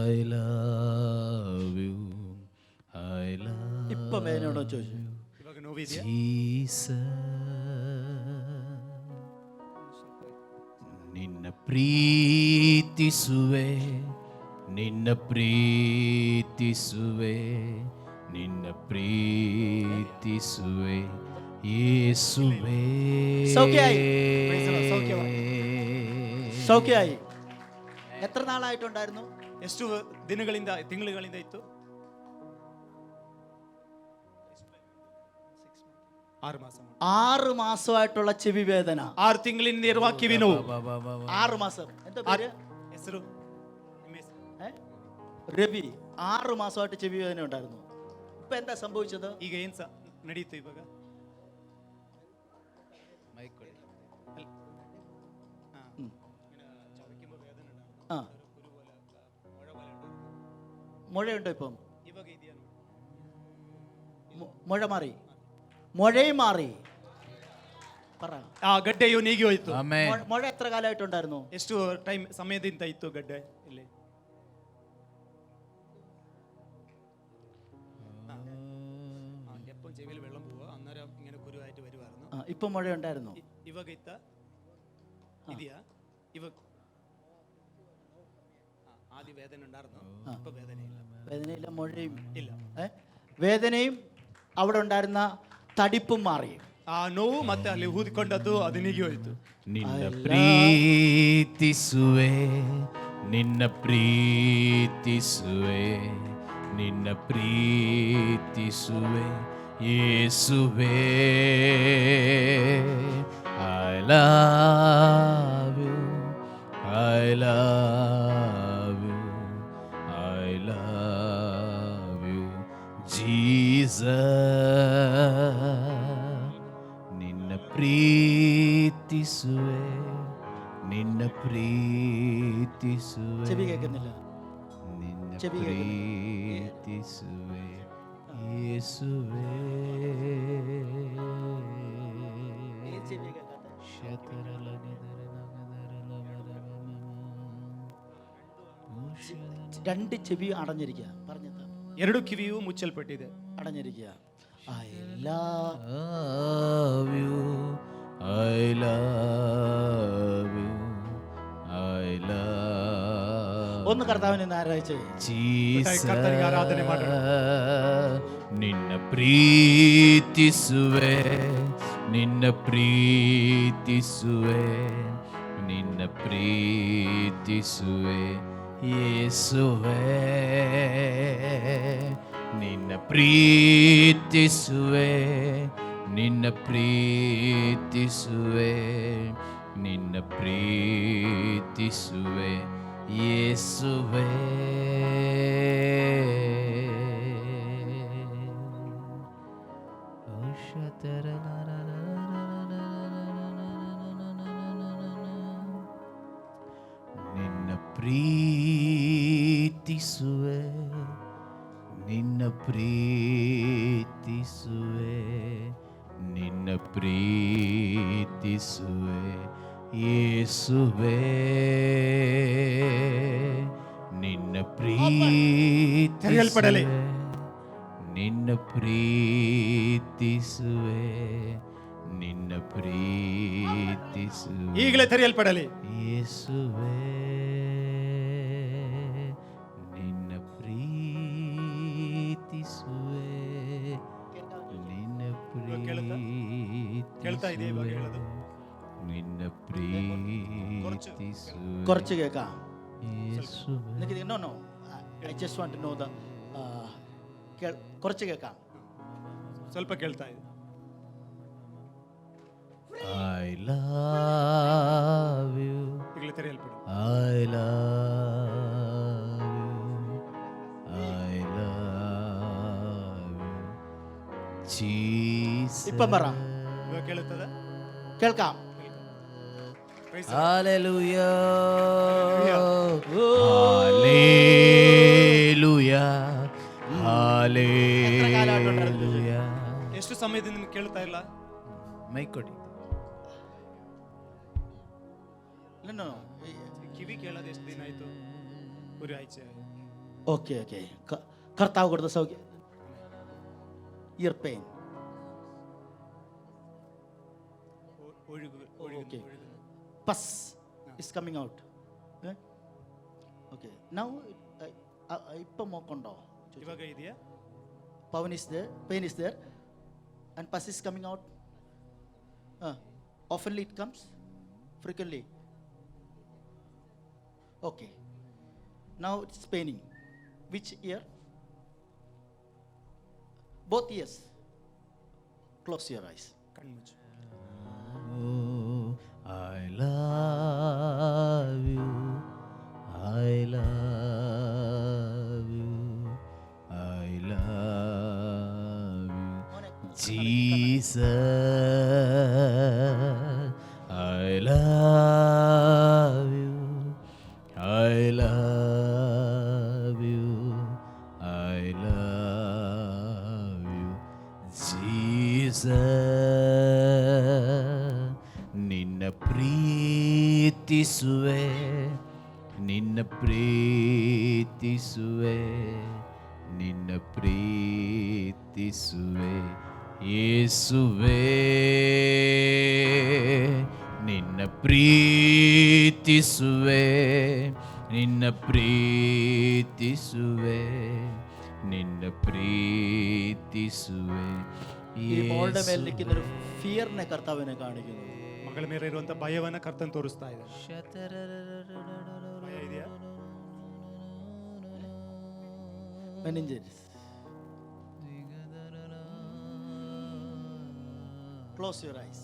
Speaker 4: I love you. I love
Speaker 2: ഇപ്പം വേദനയാണോ ചോദിച്ചു.
Speaker 1: ಇವಾಗ ನೋವಿದೆಯಾ?
Speaker 4: Jesus. ನಿನ್ನ ಪ್ರೀತಿಸುವೆ, ನಿನ್ನ ಪ್ರೀತಿಸುವೆ, ನಿನ್ನ ಪ್ರೀತಿಸುವೆ ಯೇಸುವೇ.
Speaker 2: സൗഖ്യമായി.
Speaker 1: സൗഖ്യമായി.
Speaker 2: സൗഖ്യമായി. എത്ര നാളായിട്ടുണ്ടായിരുന്നു?
Speaker 1: ಎಷ್ಟು ದಿನಗಳಿಂದ ತಿಂಗಳುಗಳಿಂದ ಇತ್ತು? 6 ಮಾಸ.
Speaker 2: 6 മാസമായിട്ടുള്ള ചെവി വേദന.
Speaker 1: 6 ತಿಂಗಳಿಂದ ಇರುವ ಕಿವಿ ನೋವು.
Speaker 2: 6 മാസം. എന്താ പേര്?
Speaker 1: ಹೆಸರು ನಿಮ್ಮ ಹೆಸರು?
Speaker 2: രവി. 6 മാസമായിട്ട് ചെവി വേദന ഉണ്ടായിരുന്നു. ഇപ്പൊ എന്താ സംഭവിച്ചത്?
Speaker 1: ಈಗ ಏನ್ ನಡೀತು ಇವಾಗ?
Speaker 2: ആ, മുഴയുണ്ടോ ഇപ്പം?
Speaker 1: ಇವಾಗ ಇದೆಯಾ?
Speaker 2: മുഴ മാറി, മുഴയും മാറി. പറ.
Speaker 1: ಆ ಗಡ್ಡೆಯು ನೀಗಿ ಹೋಯ್ತು.
Speaker 4: Amen.
Speaker 2: മുഴ എത്ര കാലമായിട്ടുണ്ടായിരുന്നു?
Speaker 1: ಎಷ್ಟು ಟೈಮ್ ಸಮಯದಿಂದ ಇತ್ತು ಗಡ್ಡೆ ಇಲ್ಲಿ? എപ്പം ചെവിയിൽ വെള്ളം പോവുക, അന്നേരം ഇങ്ങനെ കുരുവായിട്ട് വരുമായിരുന്നു.
Speaker 2: ഇപ്പൊ മുഴ ഉണ്ടായിരുന്നു?
Speaker 1: ಇವಾಗ ಇತ್ತ? ಇದೆಯಾ ಇವಾಗ? ആദ്യ വേദന ഉണ്ടായിരുന്നു, ഇപ്പൊ വേദനയില്ല.
Speaker 2: വേദനയില്ല, മുഴയും
Speaker 1: ഇല്ല.
Speaker 2: വേദനയും അവിടെ ഉണ്ടായിരുന്ന തടിപ്പും മാറി.
Speaker 1: ಆ ನೋವು ಮತ್ತೆ ಅಲ್ಲಿ ಊದಿಕೊಂಡದ್ದು ಅದು ನೀಗಿ ಹೋಯ್ತು.
Speaker 4: ನಿನ್ನ ಪ್ರೀತಿಸುವೆ, ನಿನ್ನ ಪ್ರೀತಿಸುವೆ, ನಿನ್ನ ಪ್ರೀತಿಸುವೆ ಯೇಸುವೇ. I love you, I love you, I love you Jesus. ನಿನ್ನ ಪ್ರೀತಿಸುವೆ, ನಿನ್ನ ಪ್ರೀತಿಸುವೆ,
Speaker 2: ചെവി കേൾക്കുന്നില്ല.
Speaker 4: ನಿನ್ನ
Speaker 2: ചെവി
Speaker 4: ಪ್ರೀತಿಸುವೆ ಯೇಸುವೇ.
Speaker 2: രണ്ട് ചെവി അടഞ്ഞിരിക്കുക. പറഞ്ഞത്
Speaker 1: ಎರಡು ಕಿವಿಯೂ ಮುಚ್ಚಲ್ಪಟ್ಟಿದೆ,
Speaker 2: അടഞ്ഞിരിക്കുക.
Speaker 4: I love you, I love you, I love
Speaker 2: ഒന്ന് കർത്താവിനെ ആരാധിച്ചേ.
Speaker 4: Jesus.
Speaker 1: ಕರ್ತನಿಗೆ ಆರಾಧನೆ ಮಾಡೋಣ.
Speaker 4: ನಿನ್ನ ಪ್ರೀತಿಸುವೆ, ನಿನ್ನ ಪ್ರೀತಿಸುವೆ, ನಿನ್ನ ಪ್ರೀತಿಸುವೆ ಯೇಸುವೇ. ನಿನ್ನ ಪ್ರೀತಿಸುವೆ, ನಿನ್ನ ಪ್ರೀತಿಸುವೆ, ನಿನ್ನ ಪ್ರೀತಿಸುವೆ ಯೇಸುವೇ. ನಿನ್ನ ಪ್ರೀತಿಸುವೆ, ನಿನ್ನ ಪ್ರೀತಿಸುವೆ, ನಿನ್ನ ಪ್ರೀತಿಸುವೆ ಯೇಸುವೇ. ನಿನ್ನ
Speaker 1: ತೆರೆಯಲ್ಪಡಲಿ.
Speaker 4: ಪ್ರೀತಿಸುವೆ, ನಿನ್ನ ಪ್ರೀತಿಸುವೆ, ನಿನ್ನ ಪ್ರೀತಿಸುವೆ
Speaker 1: ಈಗಲೇ ತೆರೆಯಲ್ಪಡಲಿ.
Speaker 4: ಯೇಸುವೇ. ನಿನ್ನ ಪ್ರೀತಿಸುವೆ, ನಿನ್ನ
Speaker 1: ಕೇಳ್ತಾ ಇದೆ ಇವಾಗ ಹೇಳೋದು?
Speaker 4: ಪ್ರೀತಿಸುವೆ, നിന്ന പ്രീതിസുവേ
Speaker 2: കുറച്ച് കേൾക്കാം.
Speaker 4: യേശുവേ.
Speaker 2: എനിക്ക് no no I just want to know the കുറച്ച് കേൾക്കാം.
Speaker 1: ಸ್ವಲ್ಪ ಕೇಳ್ತಾ ಇದೆ.
Speaker 4: I love you,
Speaker 1: ಈಗಲೇ ತೆರೆಯಲ್ಪಡು.
Speaker 4: I love you, I love you Jesus.
Speaker 2: ഇപ്പം പറ.
Speaker 1: ಇವಾಗ ಕೇಳುತ್ತದೆ?
Speaker 2: കേൾക്കാം.
Speaker 4: Hallelujah. Hallelujah. Hallelujah.
Speaker 1: ಎಷ್ಟು ಸಮಯದಿಂದ ನಿಮ್ಗೆ ಕೇಳ್ತಾ ಇಲ್ಲ?
Speaker 4: ಮೈಕ್ ಕೊಡಿ.
Speaker 1: ಕಿವಿ ಕೇಳೋದು ಎಷ್ಟು ದಿನ ಆಯ್ತು? ഒരു ആഴ്ച.
Speaker 2: Okay okay. കർത്താവ് കൊടുത്ത സൗഖ്യം. Ear pain. Okay. Pus is coming out. Okay. Now ഇപ്പം മോക്കുണ്ടോ?
Speaker 1: ഇವಾಗ ಇದೆಯಾ?
Speaker 2: Pain is there, pain is there, and pus is coming out. Oftenly it comes, frequently. Okay. Now it's paining. Which ear? Both ears. Close your eyes.
Speaker 1: ಕಣ್ಮುಚ್ಚು.
Speaker 4: I love you. I love you. I love you. Jesus. I love you. I love you. I love you. Jesus. ನಿನ್ನ ಪ್ರೀತಿಸುವೆ, ನಿನ್ನ ಪ್ರೀತಿಸುವೆ, ನಿನ್ನ ಪ್ರೀತಿಸುವೆ ಯೇಸುವೆ, ನಿನ್ನ ಪ್ರೀತಿಸುವೆ, ನಿನ್ನ ಪ್ರೀತಿಸುವೆ, ನಿನ್ನ ಪ್ರೀತಿಸುವೆ
Speaker 2: ഈ മോളുടെ മേൽ നിൽക്കുന്ന ഒരു ഫിയറിനെ കർത്താവിനെ കാണിക്കുന്നു.
Speaker 1: ಮಗಳ ಮೇಲೆ ಇರುವಂತ ಭಯವನ್ನ ಕರ್ತನ್ ತೋರಿಸ್ತಾ ಇದ್ದಾರೆ. ಭಯ ಇದೆಯಾ?
Speaker 2: Meningitis. Close your eyes.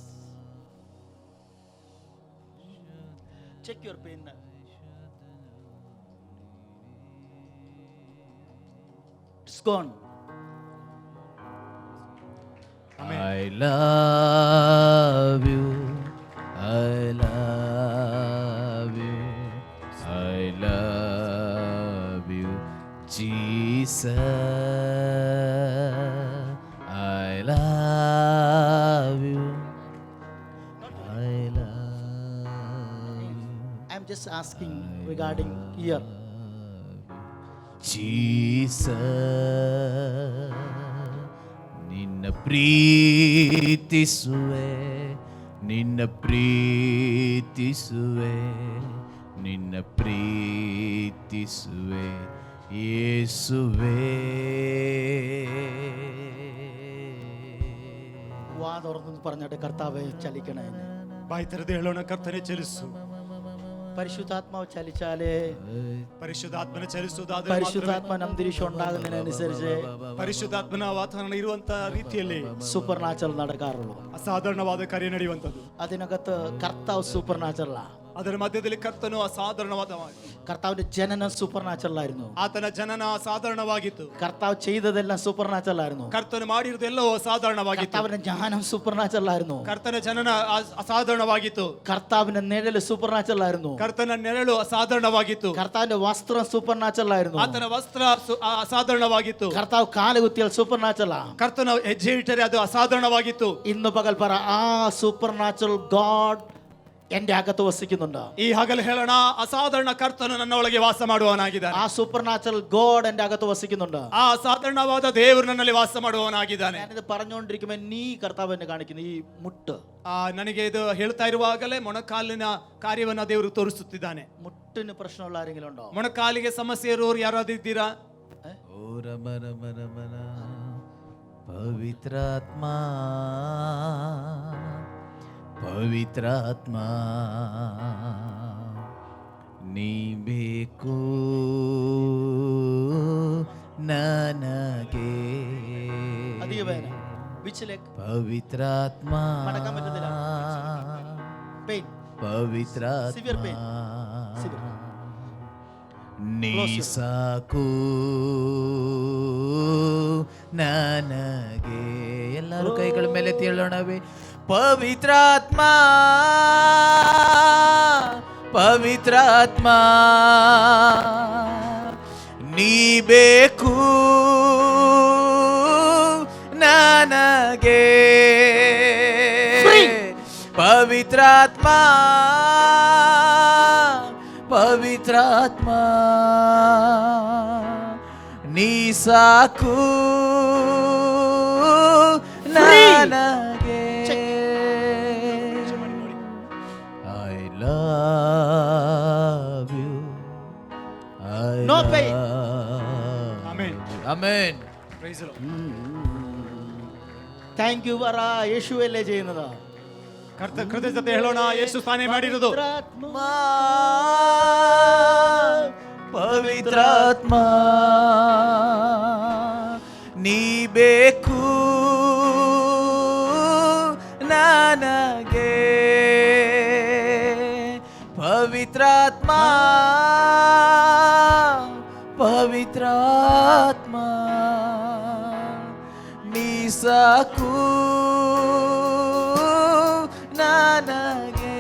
Speaker 2: Check your pain. It's gone.
Speaker 4: I love you. I love you. I love you. Jesus. I love you. I love you.
Speaker 2: I'm just asking regarding ear.
Speaker 4: Jesus. ನಿನ್ನ ಪ್ರೀತಿಸುವೆ, ನಿನ್ನ ಪ್ರೀತಿಸುವೆ, ನಿನ್ನ ಪ್ರೀತಿಸುವೆ ಯೇಸುವೆ.
Speaker 2: വാ തുറന്നു പറഞ്ഞിട്ട് കർത്താവെ ചലിക്കണേ.
Speaker 1: ಬಾಯಿ ತೆರೆದು ಹೇಳೋಣ, ಕರ್ತನೆ ಚಲಿಸು.
Speaker 2: പരിശുദ്ധാത്മാവ് ചലിച്ചാലേ,
Speaker 1: ಪರಿಶುದ್ಧಾತ್ಮನ ಚಲಿಸುವುದಾದರೆ
Speaker 2: പരിശുദ്ധാത്മാൻ അന്തരീക്ഷം ഉണ്ടാകുന്നതിനനുസരിച്ച്
Speaker 1: ಪರಿಶುದ್ಧಾತ್ಮನ ವಾತಾವರಣ ಇರುವಂತ ರೀತಿಯಲ್ಲಿ
Speaker 2: സൂപ്പർ നാച്ചുറൽ നടക്കാറുള്ളൂ.
Speaker 1: ಅಸಾಧಾರಣವಾದ ಕಾರ್ಯ ನಡೆಯುವಂತದ್ದು.
Speaker 2: അതിനകത്ത് കർത്താവ് സൂപ്പർ നാച്ചുറലാ.
Speaker 1: ಅದರ ಮಧ್ಯದಲ್ಲಿ ಕರ್ತನು ಅಸಾಧಾರಣವಾದ,
Speaker 2: കർത്താവിന്റെ ജനനം സൂപ്പർ നാച്ചുറൽ ആയിരുന്നു.
Speaker 1: ಆತನ ಜನನ ಅಸಾಧಾರಣವಾಗಿತ್ತು.
Speaker 2: കർത്താവ് ചെയ്തതെല്ലാം സൂപ്പർ നാച്ചുറൽ ആയിരുന്നു.
Speaker 1: ಕರ್ತನು ಮಾಡಿರುವುದೆಲ್ಲವೂ ಅಸಾಧಾರಣವಾಗಿತ್ತು.
Speaker 2: കർത്താവിന്റെ ജ്ഞാനം സൂപ്പർ നാച്ചുറൽ ആയിരുന്നു.
Speaker 1: ಕರ್ತನ ಜನನ ಅಸಾಧಾರಣವಾಗಿತ್ತು.
Speaker 2: കർത്താവിന്റെ നിഴല് സൂപ്പർ നാച്ചുറൽ ആയിരുന്നു.
Speaker 1: ಕರ್ತನ ನೆರಳು ಅಸಾಧಾರಣವಾಗಿತ್ತು.
Speaker 2: കർത്താവിന്റെ വസ്ത്രം സൂപ്പർ നാച്ചുറൽ ആയിരുന്നു.
Speaker 1: ಆತನ ವಸ್ತ್ರ ಅಸಾಧಾರಣವಾಗಿತ್ತು.
Speaker 2: കർത്താവ് കാലുകുത്തിയാൽ സൂപ്പർ നാച്ചുറലാ.
Speaker 1: ಕರ್ತನ ಹೆಜ್ಜೆ ಇಟ್ಟರೆ ಅದು ಅಸಾಧಾರಣವಾಗಿತ್ತು.
Speaker 2: ഇന്ന് പകൽ പറ, ആ സൂപ്പർ നാച്ചുറൽ ഗോഡ് എന്റെ അകത്ത് വസിക്കുന്നുണ്ട്.
Speaker 1: ಈ ಹಗಲು ಹೇಳೋಣ, ಅಸಾಧಾರಣ ಕರ್ತನು ನನ್ನ ಒಳಗೆ ವಾಸ ಮಾಡುವವನಾಗಿದ್ದಾನೆ.
Speaker 2: ആ സൂപ്പർ നാച്ചുറൽ ഗോഡ് എന്റെ അകത്ത് വസിക്കുന്നുണ്ട്.
Speaker 1: ಆ ಅಸಾಧಾರಣವಾದ ದೇವರು ನನ್ನಲ್ಲಿ ವಾಸ ಮಾಡುವವನಾಗಿದ್ದಾನೆ.
Speaker 2: ഞാനിത് പറഞ്ഞുകൊണ്ടിരിക്കുമ്പോൾ നീ കർത്താവ് എന്നെ കാണിക്കുന്നു ഈ മുട്ട്.
Speaker 1: ನನಗೆ ಇದು ಹೇಳ್ತಾ ಇರುವಾಗಲೇ ಮೊಣಕಾಲಿನ ಕಾರ್ಯವನ್ನ ದೇವರು ತೋರಿಸುತ್ತಿದ್ದಾನೆ.
Speaker 2: മുട്ടിന് പ്രശ്നമുള്ള ആരെങ്കിലും ഉണ്ടോ?
Speaker 1: ಮೊಣಕಾಲಿಗೆ ಸಮಸ್ಯೆ ಇರೋರು ಯಾರಾದ್ರೂ ಇದ್ದೀರಾ?
Speaker 4: ಓ ರಮ ರಮ ರಮನ ಪವಿತ್ರಾತ್ಮ ಪವಿತ್ರಾತ್ಮ ನೀ ಬೇಕು ನನಗೆ.
Speaker 2: അധിക വേദന. Which leg?
Speaker 4: ಪವಿತ್ರಾತ್ಮ
Speaker 2: മടക്കാൻ പറ്റുന്നില്ല. Pain.
Speaker 4: ಪವಿತ್ರಾತ್ಮ
Speaker 2: Severe pain. Severe.
Speaker 4: ನೀ ಸಾಕು ನನಗೆ. ಎಲ್ಲರೂ ಕೈಗಳ ಮೇಲೆ ತೇಳೋಣವೇ. ಪವಿತ್ರಾತ್ಮ ಪವಿತ್ರಾತ್ಮ ನೀ ಬೇಕು ನನಗೆ ಪವಿತ್ರಾತ್ಮ ಪವಿತ್ರಾತ್ಮ ನೀ ಸಾಕು ನನಗೆ I love you
Speaker 2: No pain.
Speaker 1: Amen.
Speaker 4: Amen
Speaker 1: Praise the Lord.
Speaker 2: Thank you പറ. യേശുവല്ലേ ചെയ്യുന്നത്.
Speaker 1: ಕೃತಜ್ಞತೆ ಹೇಳೋಣ. ಯೇಸು ತಾನೇ ಮಾಡಿರೋದು.
Speaker 4: ಪವಿತ್ರಾತ್ಮ ನೀ ಬೇಕು ನನಗೆ ಪವಿತ್ರಾತ್ಮ ಪವಿತ್ರಾತ್ಮ ನೀ ಸಾಕು ನನಗೆ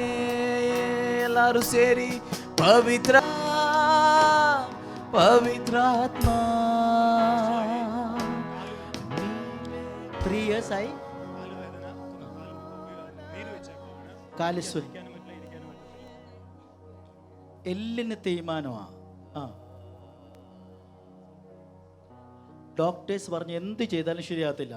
Speaker 4: ಎಲ್ಲರೂ ಸೇರಿ ಪವಿತ್ರ ಪವಿತ್ರಾತ್ಮ
Speaker 2: പ്രിയ സായി കാലിസ്വരി എല്ലിന് തേയ്മാനമാ. ഡോക്ടേഴ്സ് പറഞ്ഞ് എന്ത് ചെയ്താലും ശരിയാകത്തില്ല.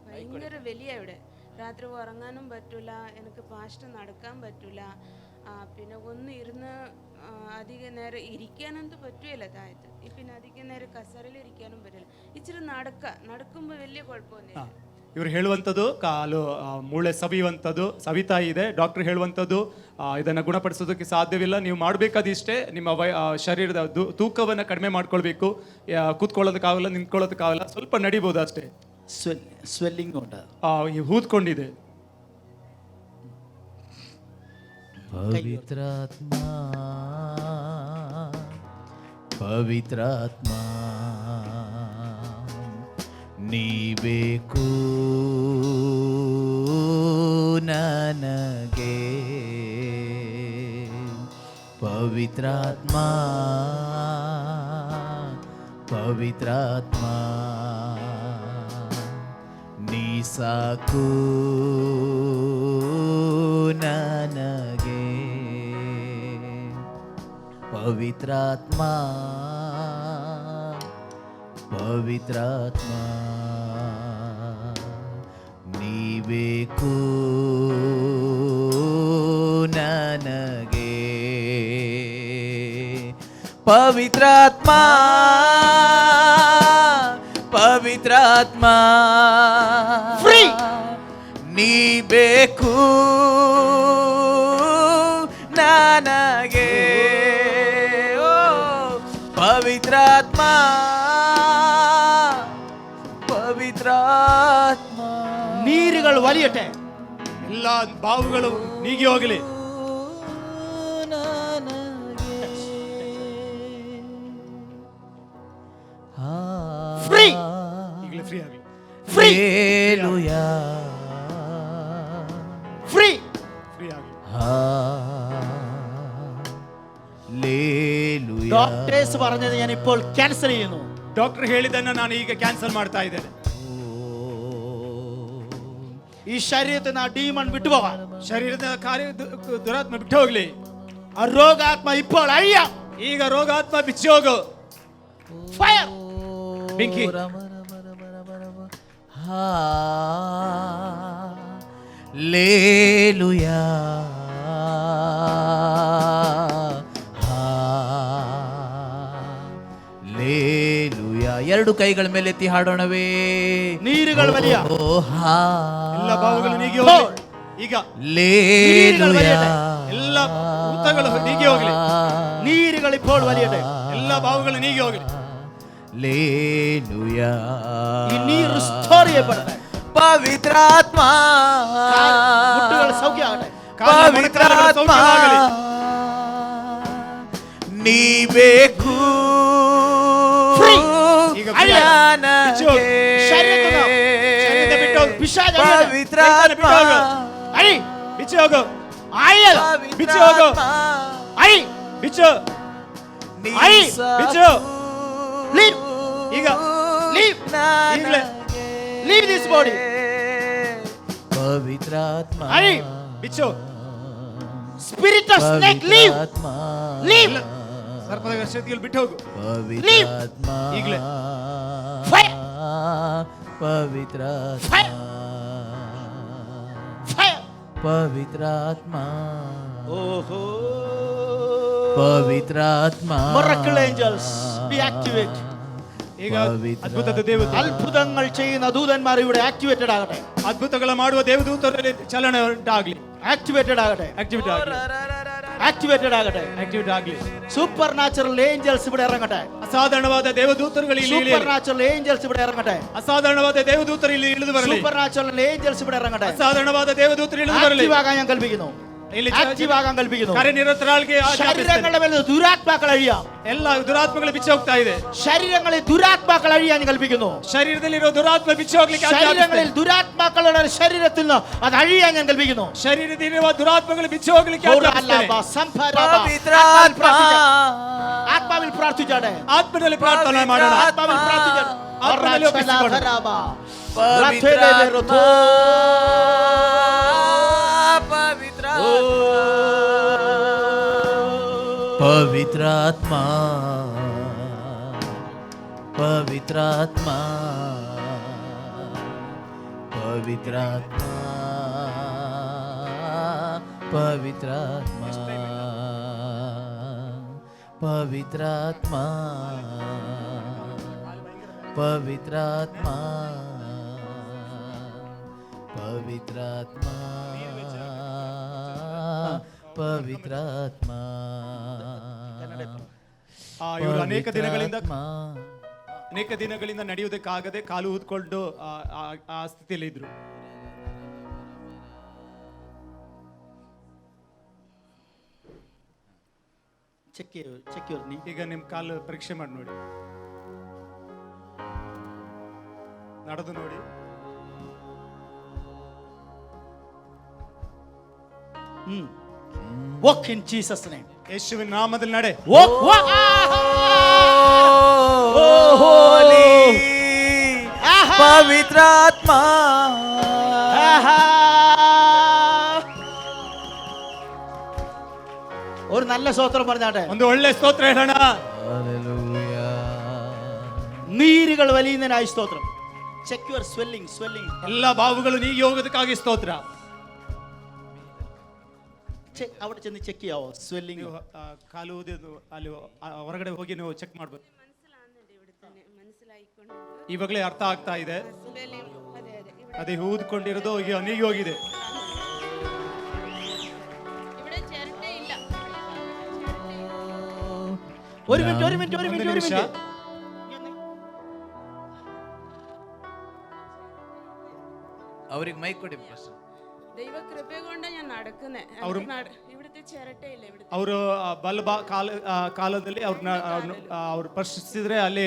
Speaker 5: ഭയങ്കര വലിയ ഇവിടെ രാത്രി ഉറങ്ങാനും പറ്റൂല, എനിക്ക് ഫാസ്റ്റ് നടക്കാൻ പറ്റൂല, പിന്നെ ഒന്ന് ഇരുന്ന് അധിക നേരം ഇരിക്കാനൊന്നും പറ്റൂല താഴത്ത്. പിന്നെ അധിക നേരം കസറിൽ ഇരിക്കാനും പറ്റില്ല. ഇച്ചിരി നടക്കുമ്പോൾ വലിയ കുഴപ്പമൊന്നുമില്ല.
Speaker 1: ಇವ್ರು ಹೇಳುವಂಥದ್ದು ಕಾಲು ಮೂಳೆ ಸವಿತಾ ಇದೆ. ಡಾಕ್ಟರ್ ಹೇಳುವಂಥದ್ದು ಇದನ್ನು ಗುಣಪಡಿಸೋದಕ್ಕೆ ಸಾಧ್ಯವಿಲ್ಲ. ನೀವು ಮಾಡಬೇಕಾದಿಷ್ಟೇ, ನಿಮ್ಮ ಶರೀರದ ತೂಕವನ್ನು ಕಡಿಮೆ ಮಾಡ್ಕೊಳ್ಬೇಕು. ಕೂತ್ಕೊಳ್ಳೋದಕ್ಕಾಗಲ್ಲ, ನಿಂತ್ಕೊಳ್ಳೋದಕ್ಕಾಗಲ್ಲ, ಸ್ವಲ್ಪ ನಡಿಬೋದು ಅಷ್ಟೇ.
Speaker 2: ಸ್ವೆಲ್ಲಿಂಗ್ ಉಂಟು,
Speaker 1: ಊದ್ಕೊಂಡಿದೆ.
Speaker 4: ಪವಿತ್ರಾತ್ಮ ಪವಿತ್ರಾತ್ಮ ನೀ ಬೇಕು ನನಗೆ ಪವಿತ್ರಾತ್ಮ ಪವಿತ್ರಾತ್ಮ ನೀ ಸಾಕು ನನಗೆ ಪವಿತ್ರಾತ್ಮ ಪವಿತ್ರಾತ್ಮ ನೀ ಬೇಕು ನನಗೆ ಪವಿತ್ರಾತ್ಮ ಪವಿತ್ರಾತ್ಮ
Speaker 2: Free.
Speaker 4: ನೀ ಬೇಕು ನನಗೆ ಓ ಪವಿತ್ರಾತ್ಮ ಪವಿತ್ರಾತ್ಮ
Speaker 2: ನೀರುಗಳು ಒಲಿಯಟೆ,
Speaker 1: ಎಲ್ಲ ಬಾವುಗಳು ನೀಗಿ ಹೋಗಲಿ.
Speaker 2: Free.
Speaker 1: ಈಗಲೇ ಫ್ರೀ ಆಗಲಿ.
Speaker 2: Free
Speaker 4: Hallelujah.
Speaker 1: ಫ್ರೀ ಆಗಲಿ.
Speaker 4: Hallelujah.
Speaker 2: ഡോക്ടേഴ്സ് പറഞ്ഞത് ഞാൻ ഇപ്പോൾ ക്യാൻസൽ ചെയ്യുന്നു.
Speaker 1: ಡಾಕ್ಟರ್ ಹೇಳಿದ್ದನ್ನು ನಾನು ಈಗ ಕ್ಯಾನ್ಸಲ್ ಮಾಡ್ತಾ ಇದ್ದೇನೆ.
Speaker 2: ഈ ശരീരത്തിൽ നിന്ന് ആ ഡീമൺ വിട്ടുപോകാൻ,
Speaker 1: ಶರೀರದ ಕಾರ್ಯ ದುರಾತ್ಮ ಬಿಟ್ಟು ಹೋಗ್ಲಿ.
Speaker 2: ആ രോഗാത്മ ഇപ്പോൾ അഴിയാം.
Speaker 1: ಈಗ ರೋಗಾತ್ಮ ಬಿಚ್ಚಿ ಹೋಗು.
Speaker 2: ഫയർ.
Speaker 1: ಬೆಂಕಿ.
Speaker 4: Hallelujah. Hallelujah. ಎರಡು ಕೈಗಳ ಮೇಲೆ ಎತ್ತಿ ಹಾಡೋಣವೇ.
Speaker 2: ನೀರುಗಳು ಒಲಿಯ.
Speaker 1: ಎಲ್ಲ ಬಾವುಗಳು ನೀಗಿ ಹೋಗಲಿ. ಈಗ
Speaker 4: Hallelujah.
Speaker 1: ಎಲ್ಲ ಭೂತಗಳು ನೀಗಿ ಹೋಗಲಿ.
Speaker 2: നീരുകൾ ഇപ്പോൾ വലിയട്ടെ.
Speaker 1: ಎಲ್ಲ ಬಾವುಗಳು ನೀಗಿ ಹೋಗಲಿ.
Speaker 4: Hallelujah.
Speaker 2: ഈ നീർ റിസ്റ്റോർ ചെയ്യപ്പെടട്ടെ.
Speaker 4: ಪವಿತ್ರಾತ್ಮ
Speaker 2: മുട്ടുകൾ സൗഖ്യമാകട്ടെ.
Speaker 4: ಪವಿತ್ರಾತ್ಮ ನೀ ಬೇಕು
Speaker 2: Free.
Speaker 1: ಈಗ
Speaker 2: ಪಿಶಾಚ
Speaker 4: ಪವಿತ್ರಾತ್ಮ
Speaker 2: ಅಳಿ
Speaker 1: ಬಿಚ್ಚಿ ಹೋಗು,
Speaker 2: ಆಯ್
Speaker 1: ಬಿಚ್ಚಿ ಹೋಗು,
Speaker 2: ಅಳಿ
Speaker 1: ಬಿಚ್ಚು,
Speaker 2: ಅಳಿ
Speaker 1: ಬಿಚ್ಚು.
Speaker 2: ಲೀವ್
Speaker 1: ಈಗ
Speaker 2: ಲೀವ್
Speaker 1: ಈಗಲೇ
Speaker 2: ಲೀವ್ ದಿಸ್ ಬಾಡಿ
Speaker 4: ಪವಿತ್ರಾತ್ಮ
Speaker 2: ಅಳಿ
Speaker 1: ಬಿಚ್ಚು.
Speaker 2: Spirit of snake leave leave
Speaker 1: ಸರ್ಪದ ಶಕ್ತಿಯಲ್ಲಿ ಬಿಟ್ಟು ಹೋಗು.
Speaker 4: ಪವಿತ್ರಾತ್ಮ
Speaker 1: ಈಗಲೇ.
Speaker 2: Fire.
Speaker 4: ಪವಿತ್ರಾತ್ಮ
Speaker 2: Fire. ಫೈರ್
Speaker 4: ಪವಿತ್ರಾತ್ಮ
Speaker 2: ಓಹೋ
Speaker 4: ಪವಿತ್ರಾತ್ಮ
Speaker 2: Miracle angels be activate.
Speaker 1: ಈಗ ಅದ್ಭುತದ ದೇವತೆ,
Speaker 2: അത്ഭുതങ്ങൾ ചെയ്യുന്ന ദൂതന്മാർ ഇവിടെ ആക്ടിവേറ്റഡ് ആകട്ടെ,
Speaker 1: ಅದ್ಭುತಗಳ ಮಾಡುವ ದೇವದೂತರಲ್ಲಿ ಚಲನೆ ಉಂಟಾಗ್ಲಿ,
Speaker 2: ആക്ടിവേറ്റഡ് ആകട്ടെ,
Speaker 1: ಆಕ್ಟಿವಿಟಿ ಆಗ್ಲಿ,
Speaker 2: ആക്ടിവേറ്റഡ് ആകട്ടെ.
Speaker 1: ಆಕ್ಟಿವಿಟಿ ಆಗ್ಲಿ.
Speaker 2: സൂപ്പർ നാച്ചുറൽ ഏഞ്ചൽസ് ഇവിടെ ഇറങ്ങട്ടെ,
Speaker 1: ಅಸಾಧಾರಣವಾದ ದೇವದೂತರುಗಳು ಇಲ್ಲಿ
Speaker 2: സൂപ്പർ നാച്ചുറൽ ഏഞ്ചൽസ് ഇവിടെ ഇറങ്ങട്ടെ,
Speaker 1: ಅಸಾಧಾರಣವಾದ ದೇವದೂತರು ಇಲ್ಲಿ ಇಳಿದು ಬರಲಿ.
Speaker 2: സൂപ്പർ നാച്ചുറൽ ഏഞ്ചൽസ് ഇവിടെ ഇറങ്ങട്ടെ.
Speaker 1: ಅಸಾಧಾರಣವಾದ ದೇವದೂತರು ಇಳಿದು ಬರಲಿ.
Speaker 2: ആക്റ്റീവ് ആകാൻ ഞാൻ കൽപ്പിക്കുന്നു,
Speaker 1: ಇಲ್ಲಿ
Speaker 2: ആക്റ്റീവ് ആകാൻ കൽപ്പിക്കുന്നു.
Speaker 1: ಕಾರ್ಯನಿರತರಾಗಿ
Speaker 2: ശരീരങ്ങളുടെ മേൽ ദുരാത്മാക്കൾ അഴിയാം,
Speaker 1: ಎಲ್ಲ ದುರಾತ್ಮಗಳು ಬಿಚ್ಚಿ ಹೋಗ್ತಾ ಇದೆ.
Speaker 2: ശരീരങ്ങളിൽ ദുരാത്മാക്കൾ അഴിയാൻ കൽപ്പിക്കുന്നു.
Speaker 1: ಶರೀರದಲ್ಲಿರೋ ದುರಾತ್ಮ ಬಿಚ್ಚಿ ಹೋಗ್ಲಿಕ್ಕೆ
Speaker 2: ശരീരങ്ങളിൽ ദുരാത്മാക്കളുടെ ശരീരത്തിൽ നിന്ന് അത് അഴിയാൻ ഞാൻ കൽപ്പിക്കുന്നു.
Speaker 1: ಶರೀರದಲ್ಲಿರುವ ದುರಾತ್ಮಗಳು ಬಿಚ್ಚಿ ಹೋಗ್ಲಿಕ್ಕೆ
Speaker 2: ആത്മാവിൽ പ്രാർത്ഥിച്ചാട്ടെ,
Speaker 1: ಆತ್ಮದಲ್ಲಿ ಪ್ರಾರ್ಥನೆ ಮಾಡೋಣ.
Speaker 2: ആത്മാവിൽ പ്രാർത്ഥിച്ചാട്ടെ.
Speaker 1: ಆತ್ಮದಲ್ಲಿ ಒಪ್ಪಿಸಿಕೊಳ್ಳೋಣ.
Speaker 4: ಪವಿತ್ರಾತ್ಮ ಪವಿತ್ರಾತ್ಮ ಪವಿತ್ರಾತ್ಮ ಪವಿತ್ರಾತ್ಮ ಪವಿತ್ರಾತ್ಮ ಪವಿತ್ರಾತ್ಮ ಪವಿತ್ರಾತ್ಮ ಪವಿತ್ರಾತ್ಮ
Speaker 1: ಇವರು ಅನೇಕ ದಿನಗಳಿಂದ ನಡೆಯುವುದಕ್ಕಾಗದೆ ಕಾಲು ಊದ್ಕೊಂಡು ಆ ಸ್ಥಿತಿಯಲ್ಲಿ ಇದ್ರು. ಈಗ ನಿಮ್ ಕಾಲು ಪರೀಕ್ಷೆ ಮಾಡಿ ನೋಡಿ, ನಡೆದು ನೋಡಿ.
Speaker 2: Walk in Jesus name.
Speaker 1: ಯೇಸುವಿನ ನಾಮದಲ್ಲಿ ನಡೆ.
Speaker 2: Walk, walk.
Speaker 4: ಹೋಲಿ ಪವಿತ್ರಾತ್ಮ
Speaker 2: ഒരു നല്ല സ്തോത്രം പറഞ്ഞാട്ടെ,
Speaker 1: ಒಂದು ಒಳ್ಳೆ ಸ್ತೋತ್ರ ಹೇಳೋಣ.
Speaker 2: നീരുകൾ വലിയുന്നതിനായി സ്തോത്രം. Check your swelling swelling.
Speaker 1: ಎಲ್ಲ ಬಾವುಗಳು ನೀಗಿ ಹೋಗೋದಕ್ಕಾಗಿ ಸ್ತೋತ್ರ.
Speaker 2: അവിടെ ചെന്ന് ಚೆಕ್ ചെയ്യാവോ സ്വെല്ലിಂಗ್?
Speaker 1: ಕಾಲು ಊದಿದ್ದು ಅಲ್ಲಿ ಹೊರಗಡೆ ಹೋಗಿ ನೀವು ಚೆಕ್ ಮಾಡ್ಬೇಕು. ಇವಾಗಲೇ ಅರ್ಥ ಆಗ್ತಾ ಇದೆ, ಅದೇ ಊದ್ಕೊಂಡಿರೋದು ಈಗ ನೀಗಿ ಹೋಗಿದೆ.
Speaker 2: ഒരു മിനിറ്റ്
Speaker 4: ಅವ್ರಿಗೆ ಮೈಕ್ ಕೊಡಿ.
Speaker 5: ദൈവ കൃപകൊണ്ട് ഞാൻ നടക്കുന്നേ. ഇവിടുത്തെ ചിരട്ടയില്ല, ഇവിടുത്തെ
Speaker 1: ಅವರು ಕಾಲದಲ್ಲಿ ಅವ್ರು ಪ್ರಶ್ನಿಸಿದ್ರೆ ಅಲ್ಲಿ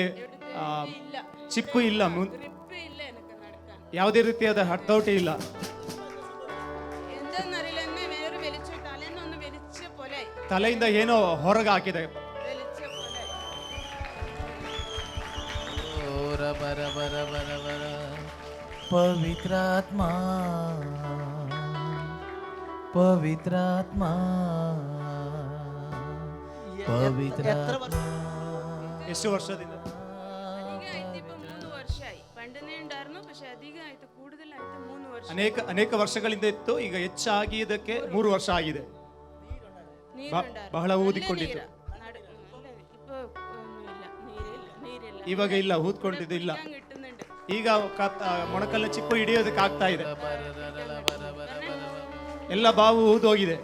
Speaker 1: ಚಿಪ್ಪು ಇಲ್ಲ,
Speaker 5: grip ಇಲ್ಲ എനിക്ക് നടക്കാൻ.
Speaker 1: ಯಾವುದೇ ರೀತಿಯಾದ ಹತೋಟಿ ಇಲ್ಲ.
Speaker 5: എന്താന്നറിയില്ല, എന്നെ വേറെ വലിച്ചു, തലേന്നൊന്ന് വലിച്ച പോലെ,
Speaker 1: ತಲೆಯಿಂದ ಏನೋ ಹೊರಗೆ ಹಾಕಿದೆ.
Speaker 5: വലിച്ച പോലെ.
Speaker 4: ಪವಿತ್ರಾತ್ಮ ಪವಿತ್ರಾತ್ಮ ಪವಿತ್ರಾತ್ಮ.
Speaker 1: ಎಷ್ಟು ವರ್ಷದಿಂದ?
Speaker 5: അധികമായിട്ട് ഇപ്പൊ 3 വർഷമായി. പണ്ടേ ഉണ്ടായിരുന്നു, പക്ഷെ അധികമായിട്ട് കൂടുതലായിട്ട് 3 വർഷം.
Speaker 1: ಅನೇಕ ವರ್ಷಗಳಿಂದ ಇತ್ತು, ಈಗ ಹೆಚ್ಚಾಗಿ ಇದಕ್ಕೆ 3 ವರ್ಷ ಆಗಿದೆ. ಬಹಳ ಊದಿಕೊಂಡಿತ್ತು.
Speaker 5: ഇപ്പൊ ഒന്നുമില്ല, നീരില്ല.
Speaker 1: ಇವಾಗ ಇಲ್ಲ, ಊದ್ಕೊಂಡಿದ್ದು ಇಲ್ಲ.
Speaker 5: കിട്ടുന്നുണ്ട്.
Speaker 1: ಈಗ ಮೊಣಕಲ್ಲ ಚಿಪ್ಪು ಹಿಡಿಯೋದಕ್ಕೆ ಆಗ್ತಾ ಇದೆ. ಎಲ್ಲ ಬಾವು ಊದೋಗಿದೆ.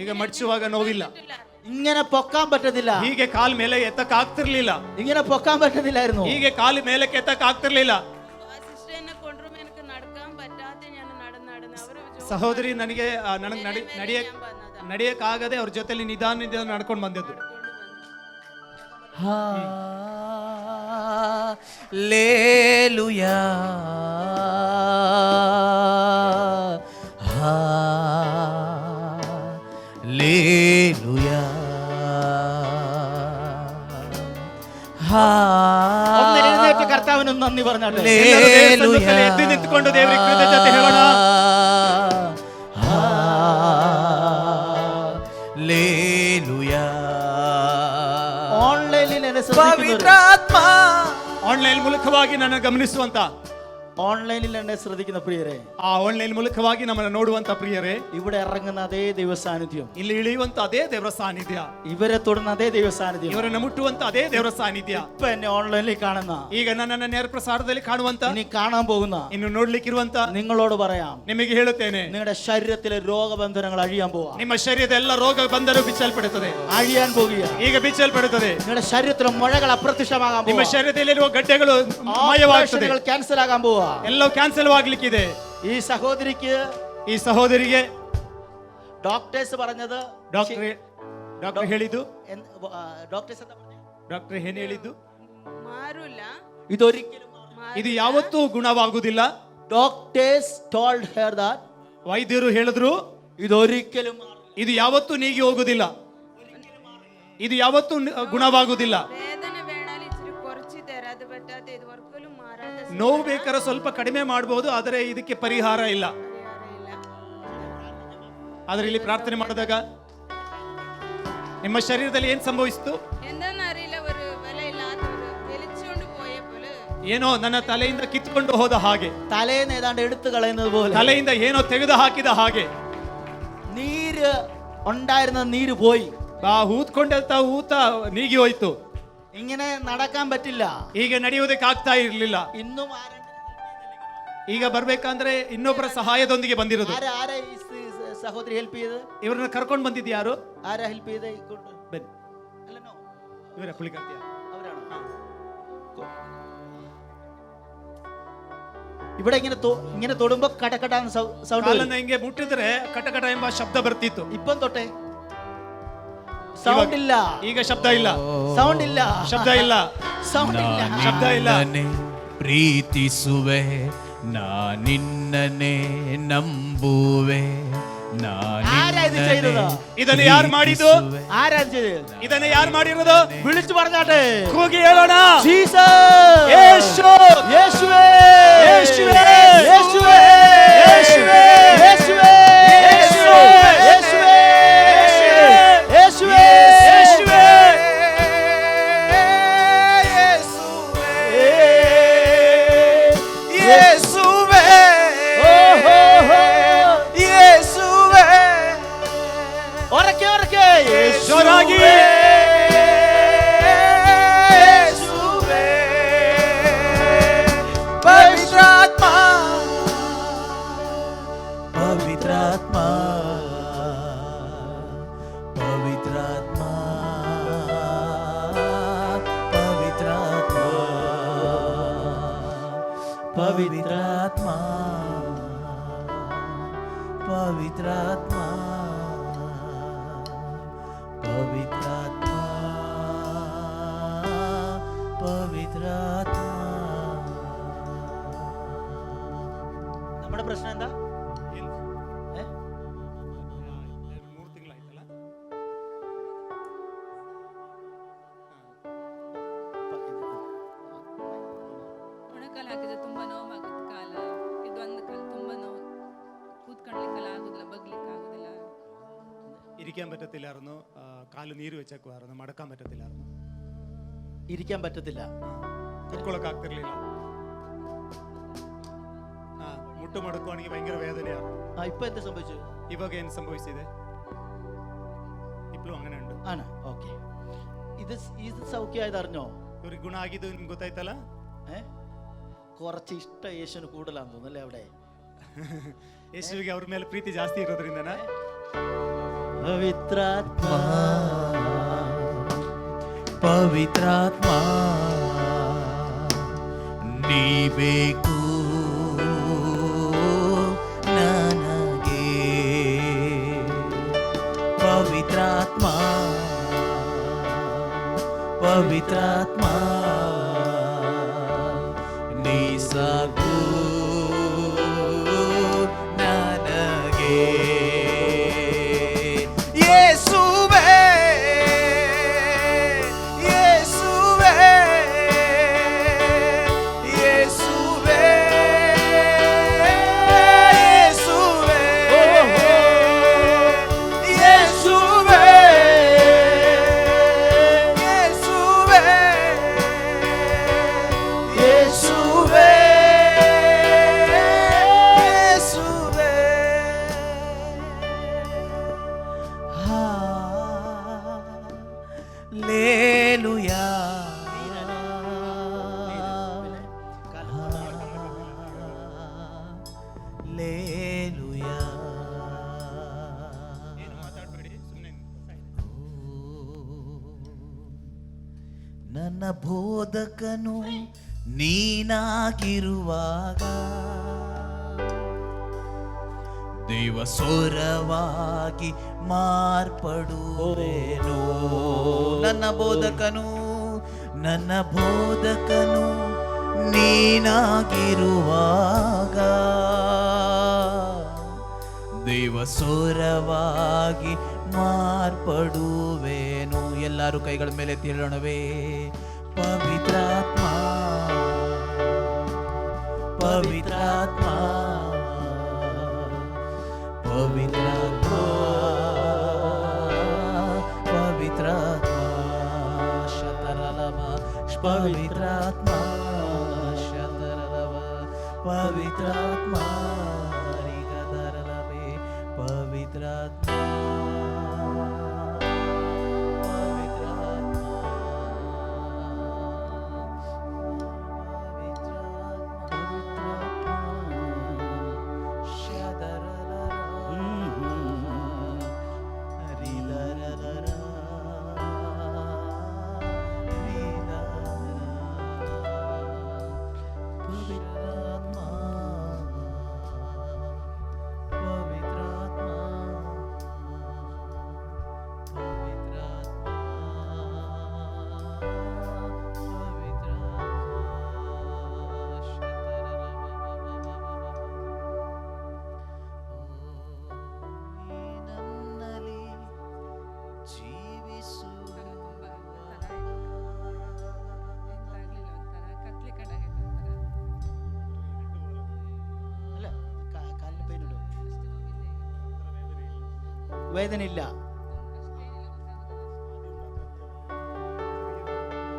Speaker 1: ಈಗ ಮಡಿಸುವಾಗ ನೋವಿಲ್ಲ.
Speaker 2: ഇങ്ങനെ പൊക്കാൻ പറ്റത്തില്ല,
Speaker 1: ಹೀಗೆ ಕಾಲ್ ಮೇಲೆ ಎತ್ತಕ್ಕೆ ಆಗ್ತಿರ್ಲಿಲ್ಲ.
Speaker 2: ഇങ്ങനെ പൊക്കാൻ പറ്റത്തില്ലായിരുന്നു.
Speaker 1: ಹೀಗೆ ಕಾಲು ಮೇಲಕ್ಕೆ ಎತ್ತಕ್ಕೆ ಆಗ್ತಿರ್ಲಿಲ್ಲ. ಸಹೋದರಿ ನನಗೆ ನಡೆಯಕ್ಕಾಗದೆ ಅವ್ರ ಜೊತೆಲಿ ನಿಧಾನ ನಡ್ಕೊಂಡು ಬಂದದ್ದು.
Speaker 4: ಲೇಲುಯಾ ಲೇಲುಯಾ
Speaker 2: ഒന്ന് എഴുന്നേറ്റ് കർത്താവിന് നന്ദി പറഞ്ഞാട്ടെ.
Speaker 1: ಎಲ್ಲರೂ ದೇವರ ಸನ್ನಿಧಿಯಲ್ಲಿ ಎದ್ದು ನಿಂತುಕೊಂಡು ದೇವರಿಗೆ ಕೃತಜ್ಞತೆ ಹೇಳೋಣ.
Speaker 4: ಲೇಲುಯಾ
Speaker 2: ഓൺലൈനിൽ എന്നെ ശ്രദ്ധിക്കുന്നവര്,
Speaker 4: ಪವಿತ್ರಾತ್ಮ
Speaker 1: ಆನ್ಲೈನ್ ಮೂಲಕವಾಗಿ ನನ್ನ ಗಮನಿಸುವಂತ,
Speaker 2: ഓൺലൈനിൽ എന്നെ ശ്രദ്ധിക്കുന്ന പ്രിയരെ,
Speaker 1: ಆ ಆನ್ಲೈನ್ ಮೂಲಕವಾಗಿ ನಮ್ಮನ್ನು ನೋಡುವಂತ ಪ್ರಿಯರೇ,
Speaker 2: ഇവിടെ ഇറങ്ങുന്ന അതേ ദൈവ സാന്നിധ്യം,
Speaker 1: ಇಲ್ಲಿ ಇಳಿಯುವಂತ ಅದೇ ದೇವರ ಸಾನ್ನಿಧ್ಯ,
Speaker 2: ഇവരെ തൊടുന്ന അതേ ദൈവ സാന്നിധ്യം
Speaker 1: ಇವರನ್ನು ಮುಟ್ಟುವಂತ ಅದೇ ದೇವರ ಸಾನ್ನಿಧ್ಯ,
Speaker 2: ഇപ്പൊ എന്നെ ഓൺലൈനിൽ കാണുന്ന,
Speaker 1: ಈಗ ನನ್ನನ್ನು ನೇರ ಪ್ರಸಾರದಲ್ಲಿ ಕಾಣುವಂತ,
Speaker 2: ഇനി കാണാൻ പോകുന്ന
Speaker 1: ಇನ್ನು ನೋಡ್ಲಿಕ್ಕಿರುವಂತ
Speaker 2: നിങ്ങളോട് പറയാം,
Speaker 1: ನಿಮಗೆ ಹೇಳುತ್ತೇನೆ,
Speaker 2: നിങ്ങളുടെ ശരീരത്തിലെ രോഗബന്ധനങ്ങൾ അഴിയാൻ പോവാ,
Speaker 1: ನಿಮ್ಮ ಶರೀರದ ಎಲ್ಲ ರೋಗ ಬಂದರೂ ಬಿಚ್ಚಲ್ಪಡುತ್ತದೆ,
Speaker 2: അഴിയാൻ പോകുക.
Speaker 1: ಈಗ ಬಿಚ್ಚಲ್ಪಡುತ್ತದೆ.
Speaker 2: നിങ്ങളുടെ ശരീരത്തിലെ മുഴകൾ അപ്രത്യക്ഷമാകാൻ
Speaker 1: ನಿಮ್ಮ
Speaker 2: പോവാ,
Speaker 1: ശരീരದಲ್ಲಿರುವ ಗಡ್ಡೆಗಳು ಮಾಯವಾಗುತ್ತದೆ,
Speaker 2: ഓപ്പറേഷനുകൾ ക്യാൻസൽ ആകാൻ പോവാ.
Speaker 1: ಎಲ್ಲವೂ ಕ್ಯಾನ್ಸಲ್ ಆಗ್ಲಿಕ್ಕಿದೆ.
Speaker 2: ഈ സഹോദരിക്ക്,
Speaker 1: ಈ ಸಹೋದರಿಗೆ
Speaker 2: ഡോക്ടേഴ്സ് പറഞ്ഞത്,
Speaker 1: ಡಾಕ್ಟರ್ ಹೇಳಿದ್ದು,
Speaker 2: ഡോക്ടേഴ്സ് എന്താ പറഞ്ഞത്?
Speaker 1: ಡಾಕ್ಟರ್ ಏನ್ ಹೇಳಿದ್ದು?
Speaker 5: ಮಾರುಲ್ಲ
Speaker 2: ഇതൊരിക്കലും
Speaker 1: ಇದು ಯಾವತ್ತೂ ಗುಣವಾಗುವುದಿಲ್ಲ.
Speaker 2: ഡോക്ടേഴ്സ് told her that
Speaker 1: ವೈದ್ಯರು ಹೇಳಿದ್ರು
Speaker 2: ഇതൊരിക്കലും
Speaker 1: ಇದು ಯಾವತ್ತೂ ನೀಗಿ ಹೋಗುದಿಲ್ಲ, ಇದು ಯಾವತ್ತೂ ಗುಣವಾಗುವುದಿಲ್ಲ.
Speaker 5: ವೇದನೆ ಬೇಡಾಲಿ ಇച്ചിരി കുറച്ച് തരാം, അത് പറ്റാത്ത ഇത് ഒരിക്കലും മാറാത്ത
Speaker 1: ನೋವು ಬೇಕಾದ್ರೆ ಸ್ವಲ್ಪ ಕಡಿಮೆ ಮಾಡಬಹುದು, ಆದರೆ ಇದಕ್ಕೆ ಪರಿಹಾರ ಇಲ್ಲ.
Speaker 5: ಪರಿಹಾರ ಇಲ್ಲ.
Speaker 1: ಆದ್ರೆ ಇಲ್ಲಿ ಪ್ರಾರ್ಥನೆ ಮಾಡಿದಾಗ ನಿಮ್ಮ ಶರೀರದಲ್ಲಿ ಏನ್ ಸಂಭವಿಸಿತು?
Speaker 5: എന്താന്ന് അറിയില്ല, ഒരു വിലയില്ലാത്തവര് വലിച്ചുകൊണ്ട് പോയ പോലെ
Speaker 1: ಏನೋ ನನ್ನ ತಲೆಯಿಂದ ಕಿತ್ಕೊಂಡು ಹೋದ ಹಾಗೆ,
Speaker 2: തലേന്ന് ഏതാണ്ട് എടുത്തു കളയുന്നത് പോലെ,
Speaker 1: ತಲೆಯಿಂದ ಏನೋ ತೆಗೆದು ಹಾಕಿದ ಹಾಗೆ,
Speaker 2: നീര് ഉണ്ടായിരുന്ന നീര് പോയി,
Speaker 1: ಊದ್ಕೊಂಡಂತ ಊತ ನೀಗಿ ಹೋಯ್ತು.
Speaker 2: ഇങ്ങനെ നടക്കാൻ പറ്റില്ല.
Speaker 1: ಈಗ ನಡೆಯುವುದಕ್ಕೆ ಆಗ್ತಾ ಇರ್ಲಿಲ್ಲ.
Speaker 2: ഇന്നും
Speaker 1: ಈಗ ಬರ್ಬೇಕಂದ್ರೆ ಇನ್ನೊಬ್ಬರ ಸಹಾಯದೊಂದಿಗೆ ಬಂದಿರೋದು.
Speaker 2: ആരാ ഈ സഹോദരി ഹെൽപ്പ് ചെയ്ത്?
Speaker 1: ಇವ್ರನ್ನ ಕರ್ಕೊಂಡು ಬಂದಿದ್ದು ಯಾರು?
Speaker 2: ആരാ ഹെൽപ്പ് ചെയ്ത്?
Speaker 1: ಬನ್ನಿ,
Speaker 2: അല്ല, no.
Speaker 1: ಇವರ ಪುಳಿಕತ್ಯ
Speaker 2: അവരാണോ? ഇവിടെ ഇങ്ങനെ തൊടുമ്പോ കടകടാന്ന് സൗണ്ട്.
Speaker 1: ಕಾಲನ್ನ ಹಿಂಗೆ ಮುಟ್ಟಿದ್ರೆ ಕಟಕಟ ಎಂಬ ಶಬ್ದ ಬರ್ತಿತ್ತು.
Speaker 2: ഇപ്പം തൊട്ടേ സൗണ്ട് ഇല്ല.
Speaker 1: ಈಗ ಶಬ್ದ ಇಲ್ಲ,
Speaker 2: സൗണ്ട് ഇല്ല,
Speaker 1: ಶಬ್ದ ಇಲ್ಲ,
Speaker 2: സൗണ്ട് ഇല്ല,
Speaker 1: ಶಬ್ದ ಇಲ್ಲ.
Speaker 4: ಪ್ರೀತಿಸುವೆ, ನಿನ್ನನೆ ನಂಬುವೆ,
Speaker 2: ആരാ ഇത് ചെയ്തത്?
Speaker 1: ಇದನ್ನು ಯಾರು ಮಾಡಿದ್ದು?
Speaker 2: ആരാ ഇത് ചെയ്തത്?
Speaker 1: ಇದನ್ನು ಯಾರು ಮಾಡಿರೋದು?
Speaker 2: വിളിച്ചു പറഞ്ഞാട്ടെ.
Speaker 1: ಕೂಗಿ ಹೇಳೋಣ.
Speaker 2: ജീസസ്,
Speaker 1: ಯೇಸು,
Speaker 2: യേശുവേ,
Speaker 1: യേശുവേ,
Speaker 2: യേശുവേ,
Speaker 1: യേശുവേ,
Speaker 2: യേശുവേ,
Speaker 1: യേശുവേ,
Speaker 2: യേശുവേ, യേശുവേ,
Speaker 1: യേശുവേ,
Speaker 2: യേശുവേ, ഓഹോ, യേശുവേ, ഉറക്കെ ഉറക്കെ,
Speaker 1: ಜೋರಾಗಿ.
Speaker 2: യേശുവേ, പവിത്രാത്മാ,
Speaker 4: ಪವಿತ್ರಾತ್ಮ, ಪವಿತ್ರಾತ್ಮ, ಪವಿತ್ರಾತ್ಮ, ಪವಿತ್ರಾತ್ಮ, ಪವಿತ್ರಾತ್ಮ, ಪವಿತ್ರಾತ್ಮ, ಪವಿತ್ರಾತ್ಮ.
Speaker 2: നമ്മുടെ പ്രശ്നം എന്താ? ഏ?
Speaker 1: 3 ತಿಂಗಳಾಯ್ತಲ್ಲ.
Speaker 6: ಮೊಣಕಾಲು ಹಾಕಿದ್ರೆ ತುಂಬಾ ನೋವಾಗುತ್ತೆ, ಕಾಲ ಇದೊಂದು ಕಾಲು ತುಂಬಾ ನೋವು, ಕೂತ್ಕೊಳ್ಳಿಕ್ಕೆಲ್ಲ ಆಗುದಿಲ್ಲ, ಬಗ್ಲಿಕ್ಕೆ ಆಗುದಿಲ್ಲ.
Speaker 1: ഇരിക്കാൻ പറ്റത്തില്ലായിരുന്നു, കാല് നീര് വെച്ചേക്കുമായിരുന്നു, മടക്കാൻ പറ്റത്തില്ലായിരുന്നു,
Speaker 2: ഇരിക്കാൻ പറ്റത്തില്ല.
Speaker 1: കുത്കൊളൊക്കെ ಆಗ್ತಿರ್ಲಿಲ್ಲ. മുട്ട് മടക്കുവാണെങ്കിൽ ഭയങ്കര വേദനയാണ്.
Speaker 2: ഇപ്പൊ എന്ത് സംഭവിച്ചു?
Speaker 1: ഇವಾಗ ಏನು ಸಂಭವಿಸಿದೆ? ಇಪ್ಪಳು അങ്ങനെ ഉണ്ട്.
Speaker 2: ആണ്. ഓക്കെ, ഇത് സൗഖ്യമായത് അറിഞ്ഞോ?
Speaker 1: ಇವ್ರಿಗೆ ಗುಣ ಆಗಿದ್ದು ನಿಮ್ಗೆ ಗೊತ್ತಾಯ್ತಲ್ಲ?
Speaker 2: കുറച്ച് ഇഷ്ടം യേശുവിന് കൂടുതലാന്ന് തോന്നുന്നല്ലേ അവിടെ?
Speaker 1: ಯೇಸುವಿಗೆ ಅವ್ರ ಮೇಲೆ ಪ್ರೀತಿ ಜಾಸ್ತಿ ಇರೋದ್ರಿಂದನೇ
Speaker 2: പവിത്രാത്മ,
Speaker 4: ಪವಿತ್ರಾತ್ಮ ನೀ ಬೇಕು ನನಗೆ, ಪವಿತ್ರಾತ್ಮ, ಪವಿತ್ರಾತ್ಮ, ಸಾಕು ನನಗೆ. ಯೇಸುವೇ ಯೇಸುವೇ ಯೇಸುವೇ ಯೇಸುವೇ ಯೇಸುವೇ ಯೇಸುವೇ ಯೇಸುವೇ ಯೇಸುವೇ. Hallelujah hallelujah. ನನ್ನ ಬೋಧಕನು ನೀನಾಗಿರುವಾಗ ದೇವ ಸ್ವರವಾಗಿ ಮಾರ್ಪಡುವೆನು. ನನ್ನ ಬೋಧಕನು ನೀನಾಗಿರುವಾಗ ದೇವ ಸ್ವರವಾಗಿ ಮಾರ್ಪಡುವೆನು. ಎಲ್ಲರೂ ಕೈಗಳ ಮೇಲೆ ಹೇಳೋಣವೇ. ಪವಿತ್ರಾತ್ಮ ಪವಿತ್ರಾತ್ಮ ಪವಿತ್ರಾತ್ಮ ಪವಿತ್ರಾತ್ಮ ಶತರಲವ ಪವಿತ್ರಾತ್ಮ ಶತರಲವ ಪವಿತ್ರಾತ್ಮ ರಿಗದರಲವೇ ಪವಿತ್ರಾತ್ಮ
Speaker 2: വേദന ഇല്ല,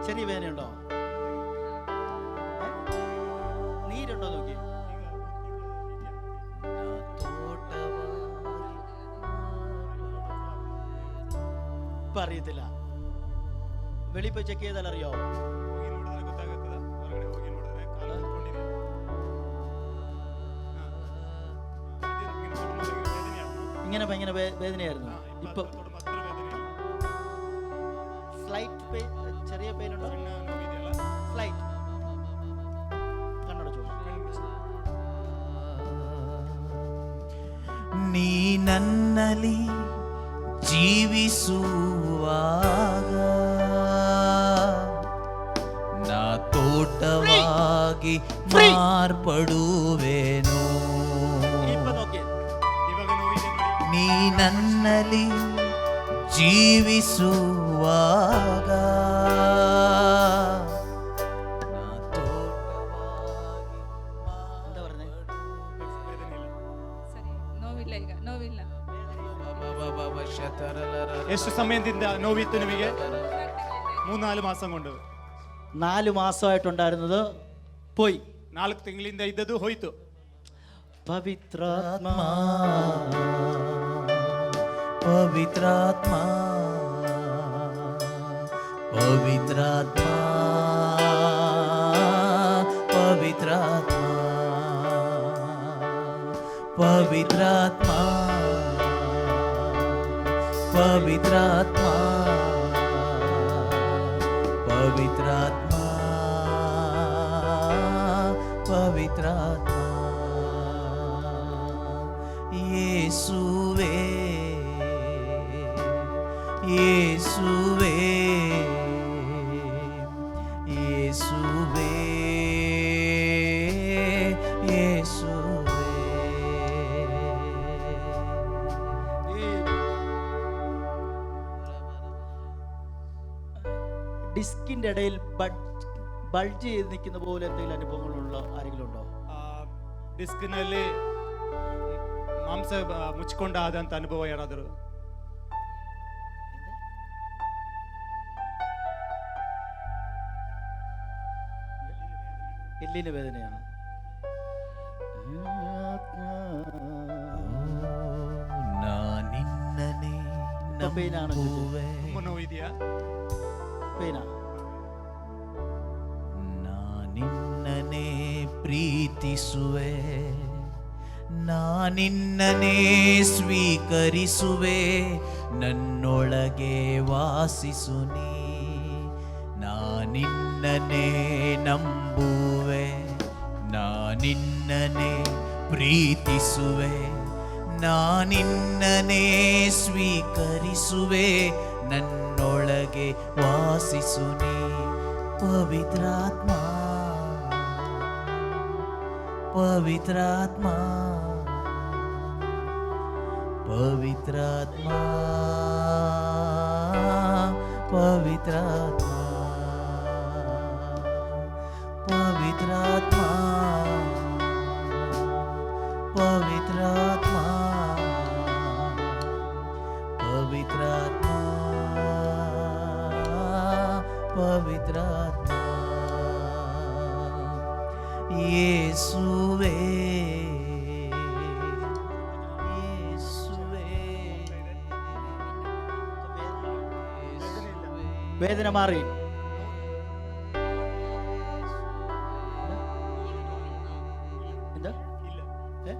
Speaker 2: ചെറിയ വേദനയുണ്ടോ? നീരുണ്ടോ നോക്കി. ഇപ്പൊ അറിയത്തില്ല, വെളി പോയി ചെക്ക് ചെയ്താൽ അറിയോ? ഇങ്ങനെ ഭയങ്കര വേദനയായിരുന്നു. ഇപ്പൊ സ്ലൈറ്റ് പെയിൻ, ചെറിയ പെയിൻ ഉണ്ടോ? സ്ലൈറ്റ് കണ്ണടച്ചോ.
Speaker 4: ನೀ ನನ್ನಲ್ಲಿ ಜೀವಿಸುವಾಗ ನಾ ತೋಟವಾಗಿ ಮಾರ್ಪಡುವೆನು. ನೀ ನನ್ನಲ್ಲಿ ಜೀವಿಸುವಾಗ ನಾ ತೋಟವಾಗಿ
Speaker 6: ಸರಿ, ನೋವಿಲ್ಲ, ಈಗ ನೋವಿಲ್ಲ.
Speaker 1: ಎಷ್ಟು ಸಮಯದಿಂದ ನೋವಿತ್ತು ನಿಮಗೆ? 3-4 ಮಾಸ ಕೊಂಡು.
Speaker 2: 4 മാസമായിട്ടുണ്ടായിരുന്നത് പോയി.
Speaker 1: 4 ತಿಂಗಳಿಂದ ಇದ್ದದ್ದು ಹೋಯ್ತು.
Speaker 2: പവിത്രാത്മ
Speaker 4: ಪವಿತ್ರಾತ್ಮ ಪವಿತ್ರಾತ್ಮ ಪವಿತ್ರಾತ್ಮ ಪವಿತ್ರಾತ್ಮ ಪವಿತ್ರಾತ್ಮ ಪವಿತ್ರಾತ್ಮ ಪವಿತ್ರಾತ್ಮ ಯೇಸುವೇ ಯೇಸುವೇ ಯೇಸುವೇ
Speaker 2: ഡിസ്കിന്റെ ഇടയിൽ ബൾജ് ചെയ്ത് നിൽക്കുന്ന പോലെ എന്തെങ്കിലും അനുഭവങ്ങളുള്ള ആരെങ്കിലും ഉണ്ടോ?
Speaker 1: ಡಿಸ್ಕ್ನಲ್ಲಿ ಮಾಂಸ ಮುಚ್ಕೊಂಡಾದಂಥ ಅನುಭವ ಯಾರಾದರೂ?
Speaker 2: എല്ലിന് വേദനയാണ്.
Speaker 4: ನಾನಿನ್ನನೆ
Speaker 2: ಪೇನಾണ്
Speaker 4: ನಂಬುವೆ
Speaker 1: ತುಂಬ ನೋವಿದೆಯಾ?
Speaker 2: ಪೇನಾ?
Speaker 4: ನಾನಿನ್ನನೆ ಪ್ರೀತಿಸುವೆ, ನಾನಿನ್ನನೆ ಸ್ವೀಕರಿಸುವೆ, ನನ್ನೊಳಗೆ ವಾಸಿಸು ನೀ. ನಾನಿನ್ನನೆ ನಂಬುವೆ, ನಾನಿನ್ನನೆ ಪ್ರೀತಿಸುವೆ, ನಾನಿನ್ನನೆ ಸ್ವೀಕರಿಸುವೆ, ನನ್ನೊಳಗೆ ವಾಸಿಸು ನೀ. ಪವಿತ್ರಾತ್ಮ ಪವಿತ್ರಾತ್ಮ ಪವಿತ್ರಾತ್ಮ ಪವಿತ್ರಾತ್ಮ ಪವಿತ್ರಾತ್ಮ ಪವಿತ್ರಾತ್ಮ ಪವಿತ್ರಾತ್ಮ ಪವಿತ್ರಾತ್ಮ ಯೇಸುವೇ ಯೇಸುವೇ
Speaker 2: വേദന മാറി. എന്താ? ഏ?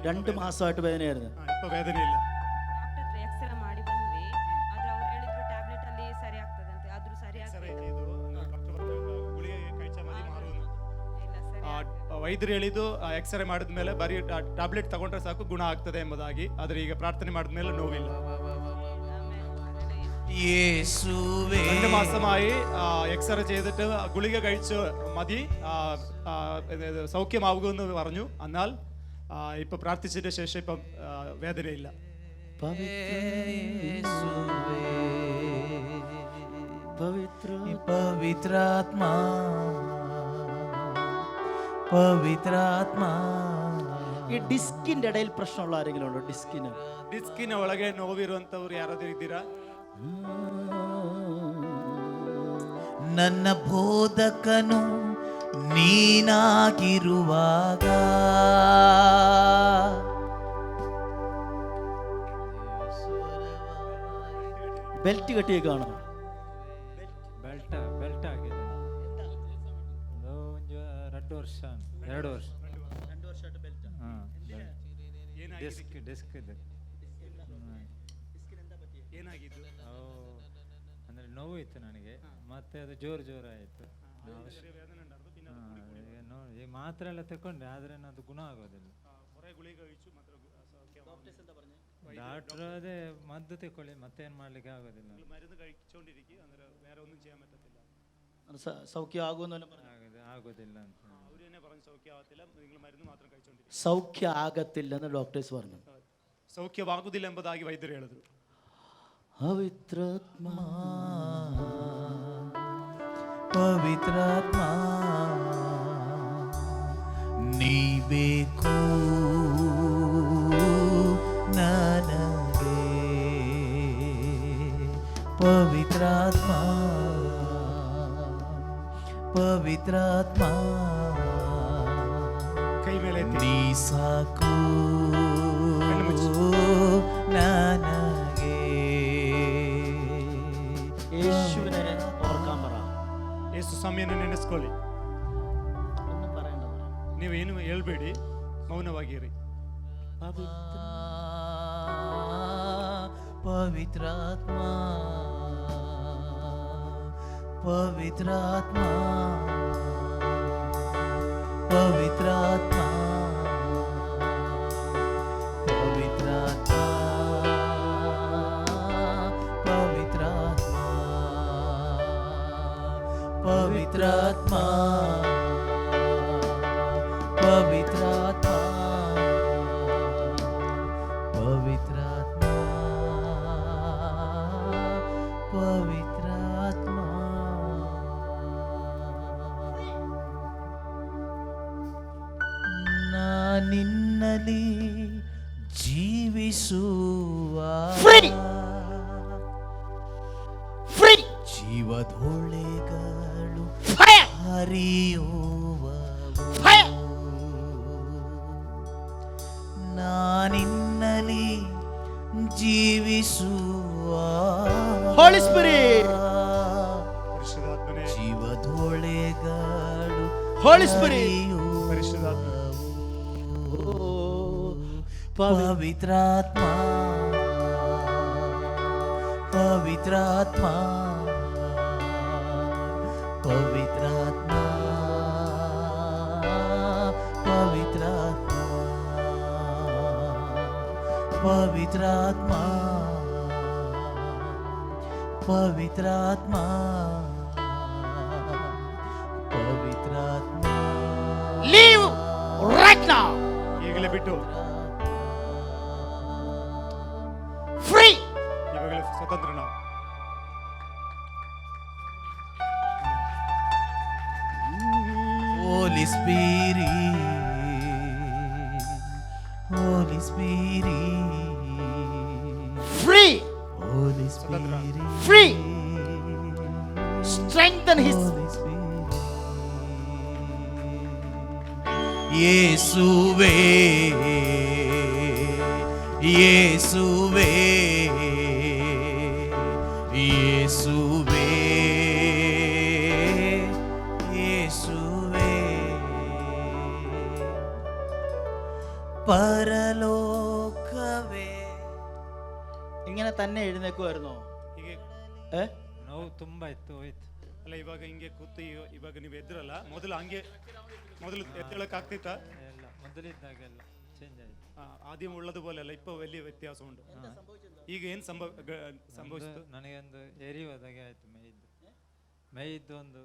Speaker 2: 2 മാസമായിട്ട് വേദനയായിരുന്നു.
Speaker 1: ಇಪ್ಪ ವೇದನೆ ಇಲ್ಲ.
Speaker 5: ಡಾಕ್ಟರ್ ಹತ್ರ ಎಕ್ಸ್ರೇ ಮಾಡಿ ಬಂದ್ವಿ, ಆದ್ರೆ ಅವ್ರು ಹೇಳಿದ್ರು ಟ್ಯಾಬ್ಲೆಟ್ ಅಲ್ಲಿ ಸರಿ ಆಗ್ತದಂತೆ, ಆದ್ರೂ ಸರಿ ಆಗ್ತಿಲ್ಲ. ಇಲ್ಲ ಸರಿ
Speaker 1: ವೈದ್ಯರು ಹೇಳಿದ್ದು ಎಕ್ಸ್ರೇ ಮಾಡಿದ ಮೇಲೆ ಬರೀ ಟ್ಯಾಬ್ಲೆಟ್ ತಗೊಂಡ್ರೆ ಸಾಕು ಗುಣ ಆಗ್ತದೆ ಎಂಬುದಾಗಿ. ಆದರೆ ಈಗ ಪ್ರಾರ್ಥನೆ ಮಾಡಿದ ಮೇಲೆ ನೋವಿಲ್ಲ.
Speaker 4: യേശുവേ
Speaker 1: 2 മാസമായി എക്സ്റേ ചെയ്തിട്ട് ഗുളിക കഴിച്ച് മതി സൗഖ്യമാകുമെന്ന് പറഞ്ഞു. എന്നാൽ ഇപ്പൊ പ്രാർത്ഥിച്ചതിന് ശേഷം ഇപ്പം വേദനയില്ല.
Speaker 4: ಪವಿತ್ರಾತ್ಮ ಪವಿತ್ರಾತ್ಮ.
Speaker 2: ഈ ഡിസ്കിന്റെ ഇടയിൽ പ്രശ്നമുള്ള ആരെങ്കിലും ഉണ്ടോ?
Speaker 1: ಡಿಸ್ಕಿನ ಒಳಗೆ ನೋವಿರುವಂತವ್ರು ಯಾರಾದ್ರೂ ಇದ್ದೀರಾ?
Speaker 4: ನನ್ನ ಬೋಧಕನು ನೀನಾಗಿರುವಾಗ
Speaker 2: ബെൽറ്റ് കെട്ടിയേക്കാണോ?
Speaker 7: ಬೆಲ್ಟ್ ಆಗಿದೆ. ಒಂದು 2 ವರ್ಷ 2 ವರ್ಷ ಹಾಂ. ಡಿಸ್ಕ್ ಇದೆ.
Speaker 1: ಏನಾಗಿದ್ದು?
Speaker 7: ಅಂದರೆ ನೋವು ಇತ್ತು ನನಗೆ, ಮತ್ತೆ ಅದು ಜೋರು ಆಯಿತು. ಈ ಮಾತ್ರೆ ಎಲ್ಲ ತಗೊಂಡೆ, ಆದರೆ ಅದು ಗುಣ ಆಗೋದಿಲ್ಲ. ಡಾಕ್ಟರ್ ಅದೇ ಮದ್ದು ತಗೊಳ್ಳಿ, ಮತ್ತೇನು ಮಾಡ್ಲಿಕ್ಕೆ ಆಗೋದಿಲ್ಲ.
Speaker 2: സൗഖ്യം ആകുമെന്ന്
Speaker 7: ಆಗೋದಿಲ್ಲ ಅಂತ
Speaker 2: സൗഖ്യ ಆಗತ್ತಿല്ലെന്ന് ഡോക്ടേഴ്സ് പറഞ്ഞു.
Speaker 1: ಸೌಖ್ಯವಾಗುವುದಿಲ್ಲ ಎಂಬುದಾಗಿ ವೈದ್ಯರು ಹೇಳಿದ್ರು.
Speaker 2: ಪವಿತ್ರಾತ್ಮ
Speaker 4: ಪವಿತ್ರಾತ್ಮ ನೀ ಬೇಕು ನನಗೆ. ಪವಿತ್ರಾತ್ಮ ಪವಿತ್ರಾತ್ಮ
Speaker 1: ಕೈ ಮೇಲೆ ಎತ್ತಿ.
Speaker 4: ನೀ ಸಾಕು ನನಗೆ.
Speaker 2: യേശുവിനെ ഓർക്കാൻ പറ.
Speaker 1: ಯೇಸು ಸ್ವಾಮಿಯನ್ನು ನೆನೆಸ್ಕೊಳ್ಳಿ.
Speaker 2: ഒന്നും പറയണ്ട പറ.
Speaker 1: ನೀವೇನು ಹೇಳ್ಬೇಡಿ, ಮೌನವಾಗಿರಿ.
Speaker 4: ಪವಿತ್ರಾತ್ಮ ಪವಿತ್ರಾತ್ಮ ಪವಿತ್ರಾತ್ಮ ಪವಿತ್ರಾತ್ಮ ಪವಿತ್ರಾತ್ಮ ಪವಿತ್ರಾತ್ಮ ಪವಿತ್ರಾತ್ಮ ಪವಿತ್ರಾತ್ಮ ಪವಿತ್ರಾತ್ಮ
Speaker 2: ಫ್ರೀ ಫ್ರೀ
Speaker 4: ಜೀವದೊಳೆಗಳು
Speaker 2: ಫೈರ್
Speaker 4: ಹರಿಯುವವು
Speaker 2: ಫೈರ್
Speaker 4: ನಾನಿನ್ನಲಿ ಜೀವಿಸುವ
Speaker 2: ಹೋಲಿ ಸ್ಪಿರಿಟ್
Speaker 1: ಪರಿಶುದ್ಧಾತ್ಮನೇ,
Speaker 4: ಜೀವದೊಳೆಗಳು
Speaker 2: ಹೋಲಿ ಸ್ಪಿರಿಟ್
Speaker 1: ಪರಿಶುದ್ಧಾತ್ಮ,
Speaker 4: ಪವಿತ್ರಾತ್ಮ ಪವಿತ್ರಾತ್ಮ ಪವಿತ್ರಾತ್ಮ ಪವಿತ್ರಾತ್ಮ ಪವಿತ್ರಾತ್ಮ ಪವಿತ್ರಾತ್ಮ ಪವಿತ್ರಾತ್ಮ
Speaker 2: ಲೀವ್ ರೈಟ್ ನೌ
Speaker 1: ಈಗಲೇ ಬಿಟ್ಟು
Speaker 2: ಫ್ರೀ
Speaker 1: ಇವಾಗಲೇ ಸ್ವತಂತ್ರ ನಾವು.
Speaker 4: Holy Spirit, Holy Spirit,
Speaker 2: free
Speaker 4: Holy Spirit,
Speaker 2: free strengthen his
Speaker 4: Holy Spirit. ಯೇಸುವೇ ಯೇಸುವೇ ಯೇಸುವೇ യേശുവേ പരലോകവേ
Speaker 2: ഇങ്ങനെ തന്നെ എഴുന്നേക്കുമായിരുന്നോ
Speaker 1: ಹೀಗೆ
Speaker 7: ನೋವು ತುಂಬಾ ಇತ್ತು, ಹೋಯ್ತು.
Speaker 1: ಅಲ್ಲ, ಇವಾಗ ಹಿಂಗೆ ಕೂತು ಇವಾಗ ನೀವು ಎದ್ರಲ್ಲ, ಮೊದಲು ಎದ್ದೇಳಕ್ ಆಗ್ತಿತ್ತ?
Speaker 7: ಎಲ್ಲ ಮೊದಲಿದ್ದಾಗೆಲ್ಲ ಚೇಂಜ್ ಆಯ್ತು.
Speaker 1: ಆದ್ಯ ಉಳ್ಳದು പോലെ ಅಲ್ಲ, ಇಪ್ಪ വലിയ ವ್ಯತ್ಯಾಸ ಉಂಟು. ಈಗ ಏನ್ ಸಂಭವಿಸಿತು?
Speaker 7: ನನಗೆ ಒಂದು ಎರಿಯೋದಾಗೆ ಆಯ್ತು. ಮೇಯ್ದು ಒಂದು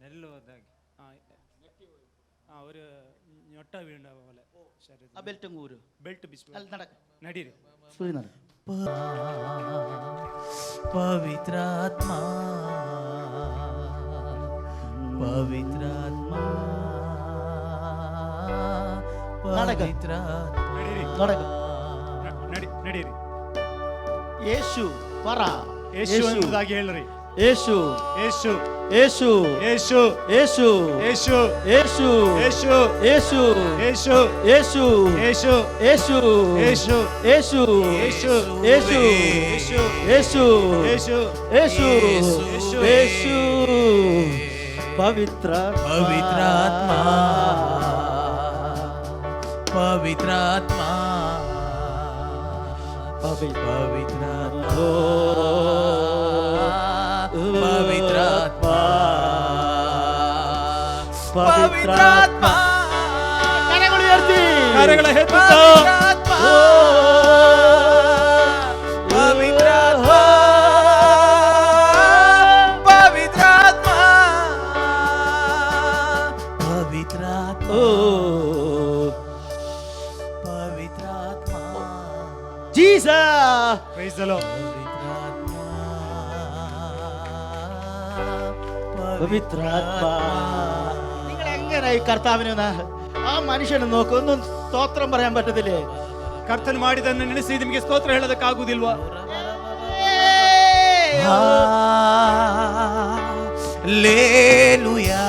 Speaker 7: ನೆಲ್ಲುವುದಾಗೆ.
Speaker 1: ഒരു ഞൊട്ട വീണ്ട പോലെ
Speaker 2: ആ ബെൽറ്റും കൂര്
Speaker 1: ബെൽറ്റ് ബിസ്
Speaker 2: ಅಲ್ಲಿ നടക്ക്
Speaker 1: ನಡೀರಿ.
Speaker 2: ಸ್ಪೀಡ್ ನಡ
Speaker 4: ಪವಿತ್ರಾತ್ಮ ಪವಿತ್ರಾತ್ಮ ಪವಿತ್ರಾತ್ಮ
Speaker 1: ನಡೀರಿ,
Speaker 2: നടക്ക്
Speaker 1: ನಡೀರಿ.
Speaker 2: യേശു പറ
Speaker 1: ಯೇಸು ಎಂಬುದಾಗಿ ಹೇಳ್ರಿ.
Speaker 2: യേശು
Speaker 1: ಯೇಸು,
Speaker 2: യേശು
Speaker 1: ಯೇಸು,
Speaker 2: യേശು
Speaker 1: ಯೇಸು,
Speaker 2: യേശು
Speaker 1: ಯೇಸು,
Speaker 2: യേശು
Speaker 1: ಯೇಸು,
Speaker 2: യേശು
Speaker 1: ಯೇಸು,
Speaker 2: യേശು
Speaker 1: ಯೇಸು,
Speaker 2: യേശു
Speaker 1: ಯೇಸು,
Speaker 2: യേശು
Speaker 1: ಯೇಸು,
Speaker 2: യേശു
Speaker 1: ಯೇಸು,
Speaker 2: യേശു
Speaker 1: ಯೇಸು,
Speaker 2: യേശു പവിത്ര
Speaker 4: ಪವಿತ್ರಾತ್ಮ ಪವಿತ್ರಾತ್ಮ ಪವಿತ್ರಾತ್ಮ ಪವಿತ್ರಾತ್ಮ ಪವಿತ್ರಾತ್ಮ
Speaker 2: കരങ്ങൾ ഉയർത്തി
Speaker 1: കരಗಳ ಎತ್ತುತ್ತಾ
Speaker 4: ಪವಿತ್ರಾತ್ಮ ಪವಿತ್ರಾತ್ಮ ಪವಿತ್ರಾತ್ಮ ಪವಿತ್ರಾತ್ಮ
Speaker 2: ഓ
Speaker 4: ಪವಿತ್ರಾತ್ಮ
Speaker 2: ജീസസ്
Speaker 1: ಪ್ರೈಸ್ ದಿ ಲಾರ್ಡ್.
Speaker 2: പവിത്രാത്മ നിങ്ങൾ എങ്ങനെ ഈ കർത്താവിനെ ആ മനുഷ്യനെ നോക്ക്, ഒന്നും സ്തോത്രം പറയാൻ പറ്റത്തില്ലേ?
Speaker 1: ಕರ್ತನು ಮಾಡಿದನ್ನು ನೆನೆಸಿ ನಿಮಗೆ ಸ್ತೋತ್ರ ಹೇಳೋದಕ್ಕಾಗುವುದಿಲ್ವಾ?
Speaker 4: Hallelujah.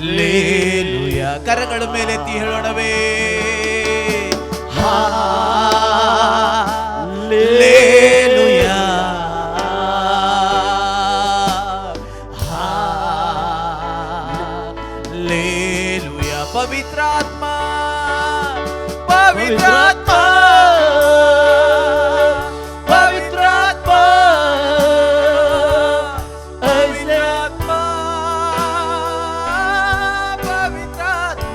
Speaker 4: Hallelujah. ಕರಗಳ ಮೇಲೆತ್ತಿ ಹೇಳೋಣವೇ Hallelujah. Hallelujah. ಪವಿತ್ರಾತ್ಮ ಪವಿತ್ರಾತ್ಮ ಪವಿತ್ರಾತ್ಮ ಪವಿತ್ರಾತ್ಮ ಪವಿತ್ರಾತ್ಮ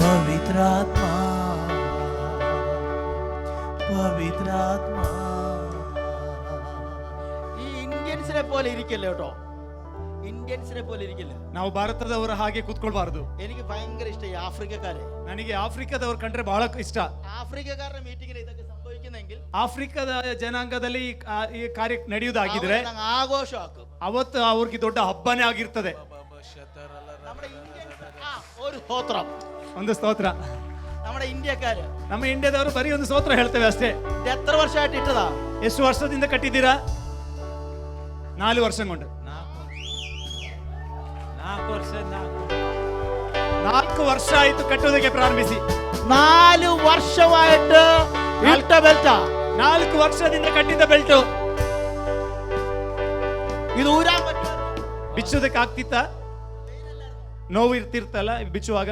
Speaker 4: ಪವಿತ್ರಾತ್ಮ ಪವಿತ್ರಾತ್ಮ
Speaker 2: ഈ ഇന്ത്യൻസിനെ പോലെ ഇരിക്കല്ലേ കേട്ടോ, ഇന്ത്യൻസിനെ പോലെ ഇരിക്കില്ല.
Speaker 1: ನಾವು ಭಾರತದವರ ಹಾಗೆ ಕೂತ್ಕೊಳ್ಬಾರ್ದು.
Speaker 2: എനിക്ക് ഭയങ്കര ഇഷ്ടം ഈ ആഫ്രിക്കക്കാരെ.
Speaker 1: ನನಗೆ ಆಫ್ರಿಕಾದವ್ರು ಕಂಡ್ರೆ ಬಹಳ ಇಷ್ಟ.
Speaker 2: ആഫ്രിക്കക്കാരുടെ മീറ്റിംഗിൽ ഇതൊക്കെ സംഭവിക്കുന്നെങ്കിൽ
Speaker 1: ಆಫ್ರಿಕಾದ ಜನಾಂಗದಲ್ಲಿ ಈ ಕಾರ್ಯ ನಡೆಯುವುದಾಗಿದ್ರೆ
Speaker 2: ಆಘೋಷವಾക്കും.
Speaker 1: ಅವತ್ತು ಅವ್ರಿಗೆ ದೊಡ್ಡ ಹಬ್ಬನೇ ಆಗಿರ್ತದೆ.
Speaker 2: നമ്മുടെ ഒരു സ്തോത്രം.
Speaker 1: ಒಂದು ಸ್ತೋತ್ರ.
Speaker 2: നമ്മുടെ ഇന്ത്യക്കാര്
Speaker 1: ನಮ್ಮ ಇಂಡಿಯಾದವರು ಬರೀ ಒಂದು ಸ್ತೋತ್ರ ಹೇಳ್ತೇವೆ ಅಷ್ಟೇ.
Speaker 2: ഇത് എത്ര വർഷമായിട്ട് ഇട്ടതാ?
Speaker 1: ಎಷ್ಟು ವರ್ಷದಿಂದ ಕಟ್ಟಿದ್ದೀರಾ? 4 ವರ್ಷ ಕೊಂಡು. 4 ವರ್ಷ ಆಯ್ತು ಕಟ್ಟುವುದಕ್ಕೆ ಪ್ರಾರಂಭಿಸಿ.
Speaker 2: 4 ವರ್ಷമായിട്ട് ഇട്ട ബെൽറ്റാ.
Speaker 1: 4 ವರ್ಷದಿಂದ ಕಟ್ಟಿದ್ದ ಬೆಲ್ಟು.
Speaker 2: ഇത് ഊരാൻ പറ്റുമോ?
Speaker 1: ಬಿಚ್ಚೋದಕ್ಕೆ ಆಗ್ತಿತ್ತ? ನೋವು ಇರ್ತಿರ್ತಲ್ಲ ಬಿಚ್ಚುವಾಗ?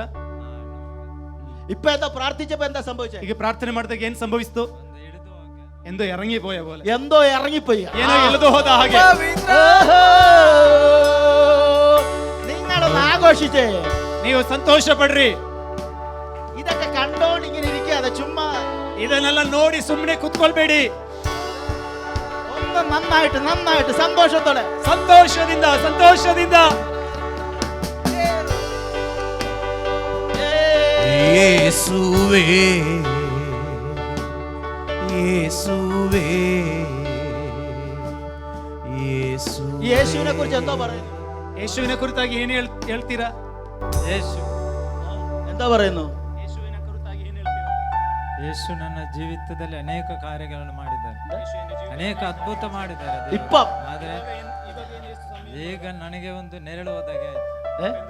Speaker 2: ഇപ്പൊ എന്താ പ്രാർത്ഥിച്ചപ്പോ എന്താ സംഭവിച്ചത്?
Speaker 1: ಈಗ ಪ್ರಾರ್ಥನೆ ಮಾಡಿದಾಗ ಏನ್ ಸಂಭವಿಸ್ತು? ಎಂದೋ ಇರಂಗಿ ಪೋಯ പോലെ.
Speaker 2: എന്തോ ഇറങ്ങിപ്പോയി.
Speaker 1: ಏನೋ ಎಳೆದು ಹೋದ ಹಾಗೆ.
Speaker 2: നിങ്ങളൊന്ന് ആഘോഷിച്ചേ.
Speaker 1: ನೀವು ಸಂತೋಷ ಪಡ್ರಿ.
Speaker 2: ഇതൊക്കെ കണ്ടോണ്ട് ഇങ്ങനെ ഇരിക്കാതെ ചുമ്മാ
Speaker 1: ಇದನ್ನೆಲ್ಲ ನೋಡಿ ಸುಮ್ಮನೆ ಕುತ್ಕೊಳ್ಬೇಡಿ.
Speaker 2: ഒന്ന് നന്നായിട്ട് സന്തോഷത്തോടെ
Speaker 1: ಸಂತೋಷದಿಂದ
Speaker 4: ಯೇಸುವೇ ಯೇಸುವೇ ಯೇಸು.
Speaker 2: യേശുവിനെ കുറിച്ച് എന്തോ പറയുന്നു?
Speaker 1: ಯೇಸುವಿನ ಕುರಿತಾಗಿ ಏನು ಹೇಳ್ತೀರಾ?
Speaker 2: എന്താ പറയുന്നു?
Speaker 1: ಯೇಸುವಿನ ಕುರಿತಾಗಿ ಏನು ಹೇಳ್ತೀರಾ?
Speaker 7: ಯೇಸು ನನ್ನ ಜೀವಿತದಲ್ಲಿ ಅನೇಕ ಕಾರ್ಯಗಳನ್ನು ಮಾಡಿದ್ದಾರೆ, ಅನೇಕ ಅದ್ಭುತ ಮಾಡಿದ್ದಾರೆ ದೇವರು.
Speaker 2: ಇಪ್ಪ
Speaker 7: ಆದ್ರೆ ಈಗ ನನಗೆ ಒಂದು ನೆರಳು ಹೋದಾಗೆ ಆಯ್ತು.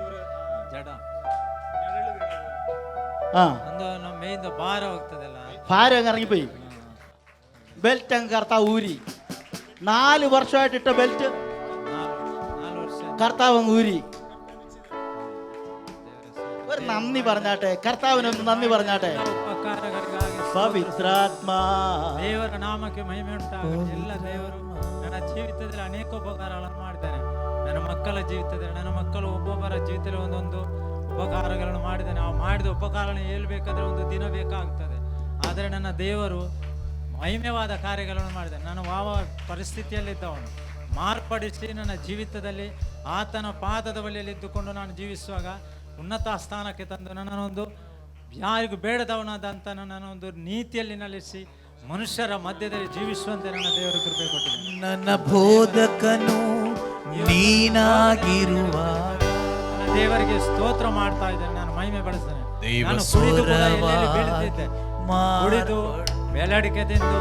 Speaker 7: ಜಡ ಒಂದು ನಮ್ಮ ಮೇಯಿಂದ ಭಾರ ಹೋಗ್ತದಲ್ಲ.
Speaker 2: ഭാര അങ്ങ് ഇറങ്ങിപ്പോയി. ബെൽറ്റ് അങ്ങ് കർത്താവ് ഊരി. 4 വർഷമായിട്ട് ഇട്ട ബെൽറ്റ്
Speaker 7: 4 ವರ್ಷ
Speaker 2: കർത്താവ് അങ്ങ് ഊരി. ഒരു നന്ദി പറഞ്ഞാട്ടെ, കർത്താവിനൊന്ന് നന്ദി പറഞ്ഞാട്ടെ.
Speaker 7: ಉಪಕಾರಗಳಿಗಾಗಿ
Speaker 2: പവിത്രാത്മാ
Speaker 7: ದೇವರ ನಾಮಕ್ಕೆ ಮಹಿಮೆ ಉಂಟಾಗಲಿ. ಎಲ್ಲ ದೇವರು ನನ್ನ ಜೀವಿತದಲ್ಲಿ ಅನೇಕ ಉಪಕಾರಗಳನ್ನು ಮಾಡಿದ್ದಾನೆ. ನನ್ನ ಮಕ್ಕಳ ಜೀವಿತದಲ್ಲಿ, ನನ್ನ ಮಕ್ಕಳು ಒಬ್ಬೊಬ್ಬರ ಜೀವಿತದಲ್ಲಿ ಒಂದೊಂದು ಉಪಕಾರಗಳನ್ನು ಮಾಡಿದ್ದಾನೆ. ಆ ಮಾಡಿದ ಉಪಕಾರಗಳನ್ನು ಹೇಳ್ಬೇಕಾದ್ರೆ ಒಂದು ದಿನ ಬೇಕಾಗ್ತದೆ. ಆದರೆ ನನ್ನ ದೇವರು ಮಹಿಮೆವಾದ ಕಾರ್ಯಗಳನ್ನು ಮಾಡಿದ್ದಾನೆ. ನಾನು ಯಾವ ಪರಿಸ್ಥಿತಿಯಲ್ಲಿದ್ದವನು ಮಾರ್ಪಡಿಸಿ ನನ್ನ ಜೀವಿತದಲ್ಲಿ ಆತನ ಪಾದದ ಬಳಿಯಲ್ಲಿ ಇದ್ದುಕೊಂಡು ನಾನು ಜೀವಿಸುವಾಗ ಉನ್ನತ ಸ್ಥಾನಕ್ಕೆ ತಂದು ನನ್ನನ್ನೊಂದು ಯಾರಿಗೂ ಬೇಡದವನಾದಂಥ ನನ್ನೊಂದು ನೀತಿಯಲ್ಲಿ ನೆಲೆಸಿ ಮನುಷ್ಯರ ಮಧ್ಯದಲ್ಲಿ ಜೀವಿಸುವಂತೆ ನನ್ನ ದೇವರು ಕೃಪೆ ಕೊಟ್ಟಿದ್ದಾನೆ.
Speaker 4: ನನ್ನ ಬೋಧಕನು ನೀನಾಗಿರುವ
Speaker 7: ನನ್ನ ದೇವರಿಗೆ ಸ್ತೋತ್ರ ಮಾಡ್ತಾ ಇದ್ದೇನೆ. ನಾನು ಮಹಿಮೆ ಪಡಿಸ್ತೇನೆ.
Speaker 4: ದೈವ
Speaker 7: ನಾನು ಕುಡಿದು ಕೂಡ
Speaker 4: ಸ್ವರವಾಗಿ
Speaker 7: ಎಲ್ಲೆಲ್ಲಿ ಬೀಳ್ತಿದ್ದೆ, ಕುಡಿದು ಬೆಳಡಿಕೆ ತಿಂದು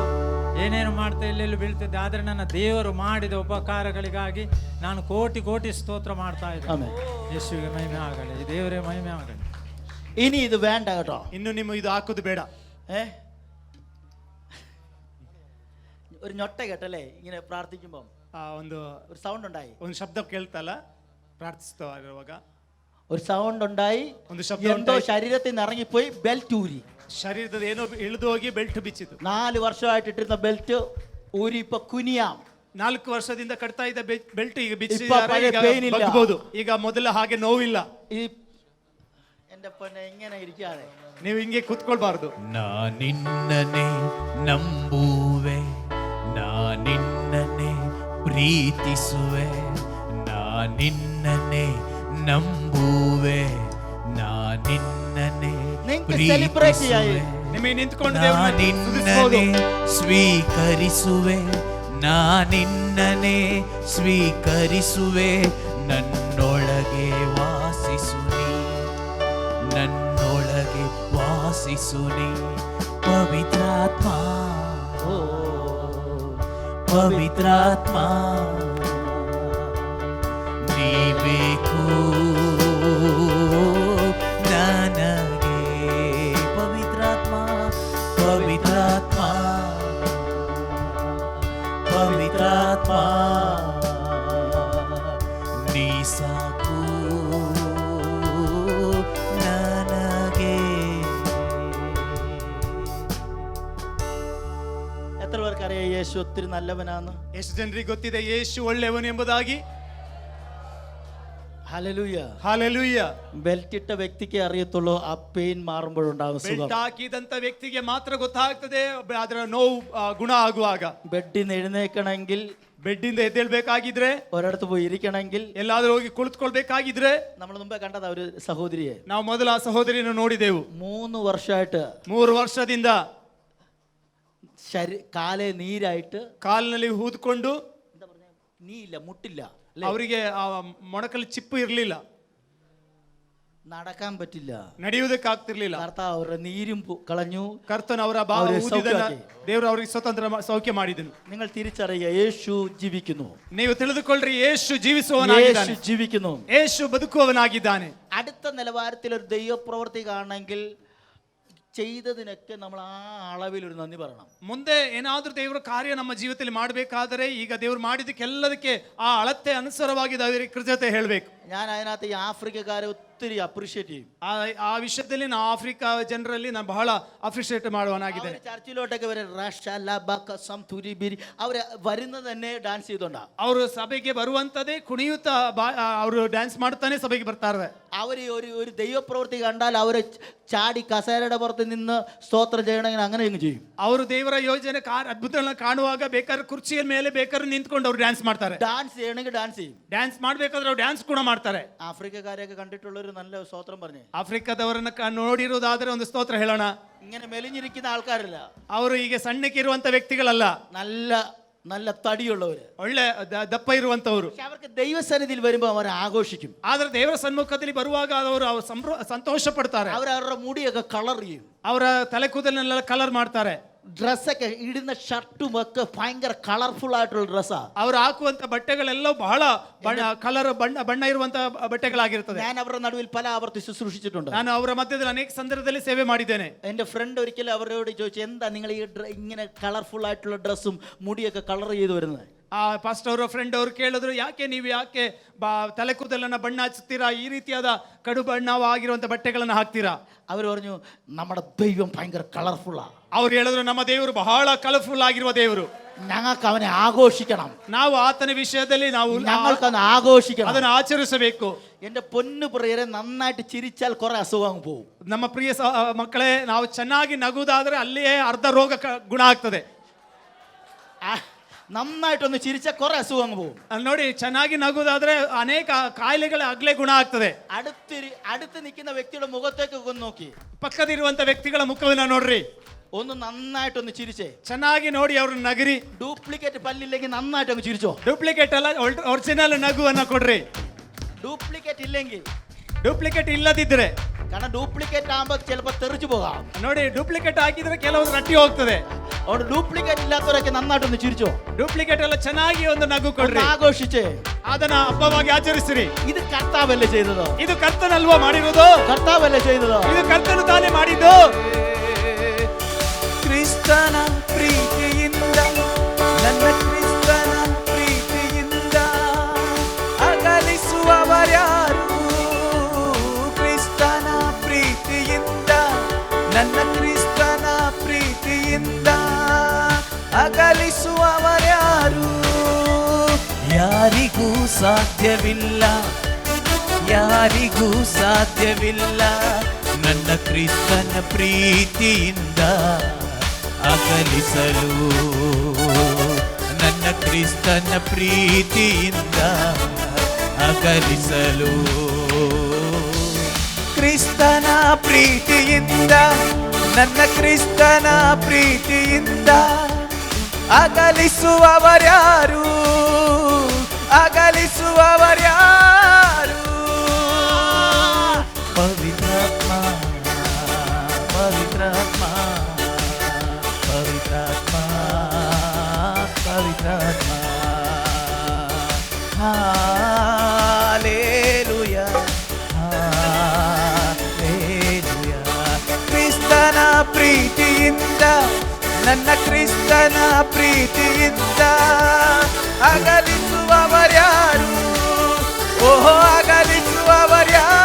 Speaker 7: ಏನೇನು ಮಾಡ್ತಾ ಎಲ್ಲೆಲ್ಲಿ ಬೀಳ್ತಿದ್ದೆ. ಆದರೆ ನನ್ನ ದೇವರು ಮಾಡಿದ ಉಪಕಾರಗಳಿಗಾಗಿ ನಾನು ಕೋಟಿ ಸ್ತೋತ್ರ ಮಾಡ್ತಾ ಇದ್ದೇನೆ.
Speaker 2: ആമേൻ.
Speaker 7: ಯೇಸುವಿಗೆ ಮಹಿಮೆ ಆಗಲಿ, ಈ ದೇವರೇ ಮಹಿಮೆ ಆಗಲಿ.
Speaker 2: ഇനി ഇത് വേണ്ട കേട്ടോ.
Speaker 1: ಇನ್ನು ನಿಮ್ಮ ಇದು ಹಾಕೋದು ಬೇಡ.
Speaker 2: ഒരു ഞൊട്ട കേട്ടല്ലേ ഇങ്ങനെ പ്രാർത്ഥിക്കുമ്പോ
Speaker 1: ಒಂದು
Speaker 2: ഒരു സൗണ്ട് ഉണ്ടായി.
Speaker 1: ಒಂದು ಶಬ್ದ ಕೇಳ್ತಲ್ಲ ಪ್ರಾರ್ಥಿಸ್ತಾ ಇರುವಾಗ
Speaker 2: ഒരു സൗണ്ട് ഉണ്ടായി.
Speaker 1: ಒಂದು ಶಬ್ದ
Speaker 2: എന്തോ
Speaker 1: ಉಂಟಾಯ್ತು.
Speaker 2: ശരീരത്തിൽ നിന്ന് ഇറങ്ങിപ്പോയി. ബെൽറ്റ് ഊരി.
Speaker 1: ಶರೀರದ ಏನೋ ಇಳಿದು ಹೋಗಿ ಬೆಲ್ಟ್ ಬಿಚ್ಚಿತು.
Speaker 2: 4 വർഷമായിട്ട് ഇട്ടിരുന്ന ബെൽറ്റ് ഊരി ഇപ്പൊ കുനിയാം.
Speaker 1: 4 ವರ್ಷದಿಂದ ಕಟ್ತಾ ಇದ್ದ ಬೆಲ್ಟ್ ಈಗ
Speaker 2: ಇಪ್ಪ
Speaker 1: ಬಿಚ್ಚಿದ್ದಾರೆ.
Speaker 2: ಪಳೆ
Speaker 1: ಈಗ
Speaker 2: pain ಇಲ್ಲ.
Speaker 1: ಬಗ್ಬೋದು. ಈಗ ಮೊದಲ ಹಾಗೆ ನೋವಿಲ್ಲ.
Speaker 2: ഈ എന്റെ പൊന്നെ ഇങ്ങനെ ഇരിക്കാതെ
Speaker 1: ನೀವು ಹಿಂಗೆ ಕೂತ್ಕೊಳ್ಬಾರ್ದು.
Speaker 4: ನಾನಿನ್ನನೆ ನಂಬುವೆ, ನಾನಿನ್ನನೆ ಪ್ರೀತಿಸುವೆ, ನಾನಿನ್ನನೆ ನಂಬುವೆ, ನಾನಿನ್ನನೆ
Speaker 2: ನಿಂಗೆ celebrate ചെയ്യായി.
Speaker 4: ಪ್ರೀತಿಸುವೆ,
Speaker 1: ನಿಮಗೆ ನಿಂತ್ಕೊಂಡು ದೇವರನ್ನ ಸ್ತುತಿಸಬಹುದು.
Speaker 4: ನಾನಿನ್ನನೆ ಸ್ವೀಕರಿಸುವೆ, ನಾನಿನ್ನನೆ ಸ್ವೀಕರಿಸುವೆ, ನನ್ನೊಳಗೆ ವಾಸಿಸು ನೀ, ನನ್ನೊಳಗೆ ವಾಸಿಸು ನೀ, ಪವಿತ್ರಾತ್ಮ
Speaker 2: ഓ
Speaker 4: ಪವಿತ್ರಾತ್ಮ ನೀ ಬೇಕು ನನಗೆ, ಪವಿತ್ರಾತ್ಮ ಪವಿತ್ರಾತ್ಮ ಪವಿತ್ರಾತ್ಮ ನೀ ಸಾಕು ನನಗೆ.
Speaker 2: എത്ര പേർക്കറിയാം യേശു ഒത്തിരി നല്ലവനാന്ന്?
Speaker 1: ಎಷ್ಟು ಜನರಿಗೆ ಗೊತ್ತಿದೆ ಯೇಸು ಒಳ್ಳೆಯವನು ಎಂಬುದಾಗಿ?
Speaker 2: ഹല്ലേലൂയ.
Speaker 1: ಹಾಲೆಲೂಯ.
Speaker 2: ബെൽറ്റ് ഇട്ട വ്യക്തിക്ക് അറിയത്തുള്ളൂ ആ പെയിൻ മാറുമ്പോഴുണ്ടാകും സുഖം.
Speaker 1: ಬೆಲ್ಟ್ ಹಾಕಿದಂತ ವ್ಯಕ್ತಿಗೆ ಮಾತ್ರ ಗೊತ್ತಾಗ್ತದೆ ಅದರ ನೋವು ಗುಣ ಆಗುವಾಗ.
Speaker 2: ബെഡിൽ നിന്ന് എഴുന്നേക്കണമെങ്കിൽ,
Speaker 1: ಬೆಡ್ಡಿಂದ ಎದ್ದೇಳ್ಬೇಕಾಗಿದ್ರೆ,
Speaker 2: ഒരിടത്ത് പോയി ഇരിക്കണമെങ്കിൽ,
Speaker 1: ಎಲ್ಲಾದ್ರೂ ಹೋಗಿ ಕುಳಿತುಕೊಳ್ಬೇಕಾಗಿದ್ರೆ,
Speaker 2: നമ്മൾ മുമ്പേ കണ്ടതാ ഒരു സഹോദരിയെ.
Speaker 1: ನಾವು ಮೊದಲ ಆ ಸಹೋದರಿಯನ್ನು ನೋಡಿದೆವು.
Speaker 2: 3 വർഷമായിട്ട്
Speaker 1: 3 ವರ್ಷದಿಂದ
Speaker 2: കാലേ നീരായിട്ട്,
Speaker 1: ಕಾಲಿನಲ್ಲಿ ಊದ್ಕೊಂಡು
Speaker 2: നീ ഇല്ല, മുട്ടില്ല,
Speaker 1: ಅವರಿಗೆ ಆ ಮೊಣಕಲ್ಲಿ ಚಿಪ್ಪು ಇರಲಿಲ್ಲ.
Speaker 2: നടക്കാൻ പറ്റില്ല.
Speaker 1: ನಡೆಯುವುದಕ್ಕಾಗ್ತಿರ್ಲಿಲ್ಲ.
Speaker 2: കർത്താവ് അവരുടെ നീരും കളഞ്ഞു.
Speaker 1: ಕರ್ತನು ಅವರ
Speaker 2: ಅವರಿಗೆ
Speaker 1: ಊದಿದನ್ನ
Speaker 2: ಸೌಖ್ಯ
Speaker 1: ದೇವರು ಅವರಿಗೆ ಸ್ವತಂತ್ರ ಸೌಖ್ಯ ಮಾಡಿದನು.
Speaker 2: നിങ്ങൾ തിരിച്ചറിയുക, യേശു ജീവിക്കുന്നു.
Speaker 1: ನೀವು ತಿಳಿದುಕೊಳ್ಳ್ರಿ, ಯೇಸು ಜೀವಿಸುವವನಾಗಿದ್ದಾನೆ.
Speaker 2: യേശു ജീവിക്കുന്നു.
Speaker 1: ಯೇಸು ಬದುಕುವವನಾಗಿದ್ದಾನೆ.
Speaker 2: അടുത്ത നിലവാരത്തിൽ ഒരു ദൈവപ്രവൃത്തി കാണണമെങ്കിൽ ചെയ്തതിനൊക്കെ നമ്മൾ ആ അളവിൽ ഒരു നന്ദി പറയണം.
Speaker 1: ಮುಂದೆ ಏನಾದ್ರೂ ದೇವರ ಕಾರ್ಯ ನಮ್ಮ ಜೀವಿತದಲ್ಲಿ ಮಾಡಬೇಕಾದರೆ ಈಗ ದೇವರು ಮಾಡಿದಕ್ಕೆಲ್ಲದಕ್ಕೆ ಆ ಅಳತೆ ಅನುಸಾರವಾಗಿ ದೇವರಿಗೆ ಕೃತಜ್ಞತೆ ಹೇಳಬೇಕು.
Speaker 2: ഞാൻ അതിനകത്ത് ഈ ആഫ്രിക്കക്കാരെ ഒത്തിരി അപ്രീഷിയേറ്റ് ചെയ്യും.
Speaker 1: ಆ ವಿಷಯದಲ್ಲಿ ನಾನು ಆಫ್ರಿಕಾ ಜನರಲ್ಲಿ ನಾನು ಬಹಳ ಅಪ್ರಿಷಿಯೇಟ್ ಮಾಡುವನಾಗಿದ್ದೇನೆ.
Speaker 2: ചർച്ചിലോട്ടൊക്കെ അവർ വരുന്നത് തന്നെ ഡാൻസ് ചെയ്തോണ്ടാ.
Speaker 1: ಅವರು ಸಭೆಗೆ ಬರುವಂತದೇ ಕುಣಿಯುತ್ತಾ ಅವರು ಡ್ಯಾನ್ಸ್ ಮಾಡ್ತಾನೆ ಸಭೆಗೆ ಬರ್ತಾರೆ.
Speaker 2: അവർ ഒരു ദൈവപ്രവൃത്തി കണ്ടാൽ അവർ ചാടി കസേരയുടെ പുറത്ത് നിന്ന് സ്തോത്രം ചെയ്യണമെങ്കിൽ അങ്ങനെ ചെയ്യും.
Speaker 1: ಅವರು ದೇವರ ಯೋಜನೆ ಅದ್ಭುತಗಳನ್ನ ಕಾಣುವಾಗ ಬೇಕಾದ್ರೆ ಕುರ್ಚಿಯ ಮೇಲೆ ಬೇಕಾದ್ರೆ ನಿಂತ್ಕೊಂಡು ಅವ್ರು ಡ್ಯಾನ್ಸ್ ಮಾಡ್ತಾರೆ.
Speaker 2: ഡാൻസ് ചെയ്യണമെങ്കിൽ ഡാൻസ് ചെയ്യും.
Speaker 1: ಡ್ಯಾನ್ಸ್ ಮಾಡ್ಬೇಕಾದ್ರೆ ಅವ್ರು ಡ್ಯಾನ್ಸ್ ಕೂಡ ಮಾಡ್ತಾರೆ.
Speaker 2: ആഫ്രിക്കക്കാരെയൊക്കെ കണ്ടിട്ടുള്ളൊരു നല്ല സ്തോത്രം പറഞ്ഞേ.
Speaker 1: ಆಫ್ರಿಕಾದವರನ್ನ ನೋಡಿರುವುದಾದ್ರೆ ಒಂದು ಸ್ತೋತ್ರ ಹೇಳೋಣ.
Speaker 2: ഇങ്ങനെ മെലിഞ്ഞിരിക്കുന്ന ആൾക്കാരല്ല,
Speaker 1: ಅವರು ಈಗ ಸಣ್ಣಕ್ಕೆ ಇರುವಂತ ವ್ಯಕ್ತಿಗಳಲ್ಲ,
Speaker 2: നല്ല നല്ല തടിയുള്ളവര്,
Speaker 1: ಒಳ್ಳೆ ದಪ್ಪ ಇರುವಂತವರು.
Speaker 2: പക്ഷെ അവർക്ക് ദൈവസന്നിധിയിൽ വരുമ്പോൾ അവർ ആഘോഷിക്കും.
Speaker 1: ಆದ್ರೆ ದೇವರ ಸನ್ಮುಖದಲ್ಲಿ ಬರುವಾಗ ಅವರು ಸಂತೋಷ ಪಡ್ತಾರೆ.
Speaker 2: അവരുടെ മുടിയൊക്കെ കളർ ചെയ്യും,
Speaker 1: ಅವರ ತಲೆ ಕೂದಲನ್ನೆಲ್ಲ ಕಲರ್ ಮಾಡ್ತಾರೆ.
Speaker 2: ഡ്രസ്സൊക്കെ ഇടുന്ന ഷർട്ടും ഒക്കെ ഭയങ്കര കളർഫുൾ ആയിട്ടുള്ള ഡ്രസ്സാ.
Speaker 1: ಅವರು ಹಾಕುವಂತ ಬಟ್ಟೆಗಳೆಲ್ಲ ಬಹಳ ಕಲರ್ ಬಣ್ಣ ಇರುವಂತ ಬಟ್ಟೆಗಳಾಗಿರ್ತದೆ.
Speaker 2: ഞാൻ അവരുടെ നടുവിൽ പല ആവർത്തി ശുശ്രൂഷിച്ചിട്ടുണ്ട്.
Speaker 1: ನಾನು ಅವರ ಮಧ್ಯದಲ್ಲಿ ಅನೇಕ ಸಂದರ್ಭದಲ್ಲಿ ಸೇವೆ ಮಾಡಿದ್ದೇನೆ.
Speaker 2: എന്റെ ഫ്രണ്ട് ഒരിക്കലും അവരോട് ചോദിച്ചു, എന്താ നിങ്ങൾ ഈ ഇങ്ങനെ കളർഫുൾ ആയിട്ടുള്ള ഡ്രസ്സും മുടിയൊക്കെ കളർ ചെയ്ത് വരുന്നത്?
Speaker 1: ಆ ಪಾಸ್ಟ್ ಅವರ ಫ್ರೆಂಡ್ ಅವರು ಕೇಳಿದ್ರು, ನೀವು ಯಾಕೆ ತಲೆ ಕೂದಲನ್ನ ಬಣ್ಣ ಹಚ್ಚುತ್ತೀರಾ, ಈ ರೀತಿಯಾದ ಕಡು ಬಣ್ಣವಾಗಿರುವಂತ ಬಟ್ಟೆಗಳನ್ನ ಹಾಕ್ತೀರಾ?
Speaker 2: അവർ പറഞ്ഞു, നമ്മുടെ ദൈവം ഭയങ്കര കളർഫുള്ളാ.
Speaker 1: ಅವ್ರು ಹೇಳಿದ್ರು, ನಮ್ಮ ದೇವರು ಬಹಳ ಕಲರ್ಫುಲ್ ಆಗಿರುವ ದೇವರು,
Speaker 2: ഞങ്ങൾക്ക് അവനെ ആഘോഷിക്കണം.
Speaker 1: ನಾವು ಆತನ ವಿಷಯದಲ್ಲಿ
Speaker 2: ഞങ്ങൾക്ക് അവനെ ആഘോഷിക്കണം,
Speaker 1: ಅದನ್ನು ಆಚರಿಸಬೇಕು.
Speaker 2: എന്റെ പൊന്നു പ്രിയരെ, നന്നായിട്ട് ചിരിച്ചാൽ കുറെ അസുഖം പോകും.
Speaker 1: ನಮ್ಮ ಪ್ರಿಯ ಮಕ್ಕಳೇ, ನಾವು ಚೆನ್ನಾಗಿ ನಗುವುದಾದ್ರೆ ಅಲ್ಲಿಯೇ ಅರ್ಧ ರೋಗ ಗುಣ ಆಗ್ತದೆ.
Speaker 2: നന്നായിട്ടൊന്ന് ചിരിച്ചാൽ കുറെ അസുഖം പോകും.
Speaker 1: ನೋಡಿ, ಚೆನ್ನಾಗಿ ನಗುವುದಾದ್ರೆ ಅನೇಕ ಕಾಯಿಲೆಗಳ ಆಗ್ಲೇ ಗುಣ ಆಗ್ತದೆ.
Speaker 2: അടുത്ത് നിൽക്കുന്ന വ്യക്തിയുടെ മുഖത്തേക്ക് ഒന്ന് നോക്കി,
Speaker 1: ಪಕ್ಕದಿರುವಂತ ವ್ಯಕ್ತಿಗಳ ಮುಖವನ್ನ ನೋಡ್ರಿ,
Speaker 2: ഒന്ന് നന്നായിട്ടൊന്ന് ചിരിച്ചേ.
Speaker 1: ಚೆನ್ನಾಗಿ ನೋಡಿ ಅವ್ರನ್ನ ನಗರಿ.
Speaker 2: ഡ്യൂപ്ലിക്കേറ്റ് പല്ലില്ലെങ്കിൽ നന്നായിട്ട് അങ്ങ് ചിരിച്ചോ.
Speaker 1: ಡೂಪ್ಲಿಕೇಟ್ ಅಲ್ಲ, ಒರಿಜಿನಲ್ ನಗುವನ್ನ ಕೊಡ್ರಿ. ಡೂಪ್ಲಿಕೇಟ್ ಇಲ್ಲದಿದ್ರೆ,
Speaker 2: കാരണം ഡ്യൂപ്ലിക്കേറ്റ് ആകുമ്പോൾ ചിലപ്പോൾ തെറിച്ചു പോകാം.
Speaker 1: ನೋಡಿ, ಡೂಪ್ಲಿಕೇಟ್ ಹಾಕಿದ್ರೆ ಕೆಲವೊಂದು ರಟ್ಟಿ ಹೋಗ್ತದೆ.
Speaker 2: അവിടെ ഡ്യൂപ്ലിക്കേറ്റ് ഇല്ലാത്തവരൊക്കെ നന്നായിട്ടൊന്ന് ചിരിച്ചോ.
Speaker 1: ಡೂಪ್ಲಿಕೇಟ್ ಎಲ್ಲ ಚೆನ್ನಾಗಿ ಒಂದು ನಗು ಕೊಡ್ರಿ,
Speaker 2: ആഘോഷിച്ചേ.
Speaker 1: ಅದನ್ನ ಹಬ್ಬವಾಗಿ ಆಚರಿಸಿರಿ.
Speaker 2: ഇത് കർത്താവല്ലേ ചെയ്തത്?
Speaker 1: ಇದು ಕರ್ತನಲ್ವಾ ಮಾಡಿರೋದು?
Speaker 2: കർത്താവല്ലേ ചെയ്തത്?
Speaker 1: ಇದು ಕರ್ತನು ತಾನೇ ಮಾಡಿದ್ದು.
Speaker 4: ಕ್ರಿಸ್ತನ ಪ್ರೀತಿಯಿಂದ, ನನ್ನ ಕ್ರಿಸ್ತನ ಪ್ರೀತಿಯಿಂದ ಅಗಲಿಸುವವರ್ಯಾರು? ಕ್ರಿಸ್ತನ ಪ್ರೀತಿಯಿಂದ, ನನ್ನ ಕ್ರಿಸ್ತನ ಪ್ರೀತಿಯಿಂದ ಅಗಲಿಸುವವರ್ಯಾರು? ಯಾರಿಗೂ ಸಾಧ್ಯವಿಲ್ಲ, ಯಾರಿಗೂ ಸಾಧ್ಯವಿಲ್ಲ ನನ್ನ ಕ್ರಿಸ್ತನ ಪ್ರೀತಿಯಿಂದ ಅಗಲಿಸಲು. ನನ್ನ ಕ್ರಿಸ್ತನ ಪ್ರೀತಿಯಿಂದ ಅಗಲಿಸಲು. ಕ್ರಿಸ್ತನ ಪ್ರೀತಿಯಿಂದ, ನನ್ನ ಕ್ರಿಸ್ತನ ಪ್ರೀತಿಯಿಂದ ಅಗಲಿಸುವವರ್ಯಾರು? ಅಗಲಿಸುವವರ್ಯಾರು? ಪವಿತ್ರಾತ್ಮ, ಪವಿತ್ರಾತ್ಮ, ಪವಿತ್ರಾತ್ಮ, ಪವಿತ್ರಾತ್ಮ. Hallelujah, hallelujah. ಕ್ರಿಸ್ತನ ಪ್ರೀತಿಯಿಂದ, ನನ್ನ ಕ್ರಿಸ್ತನ ಪ್ರೀತಿಯಿಂದ ಅಗಲಿಸುವವರ್ಯಾರು? ಓಹೋ, ಅಗಲಿಸುವವರ್ಯಾರು?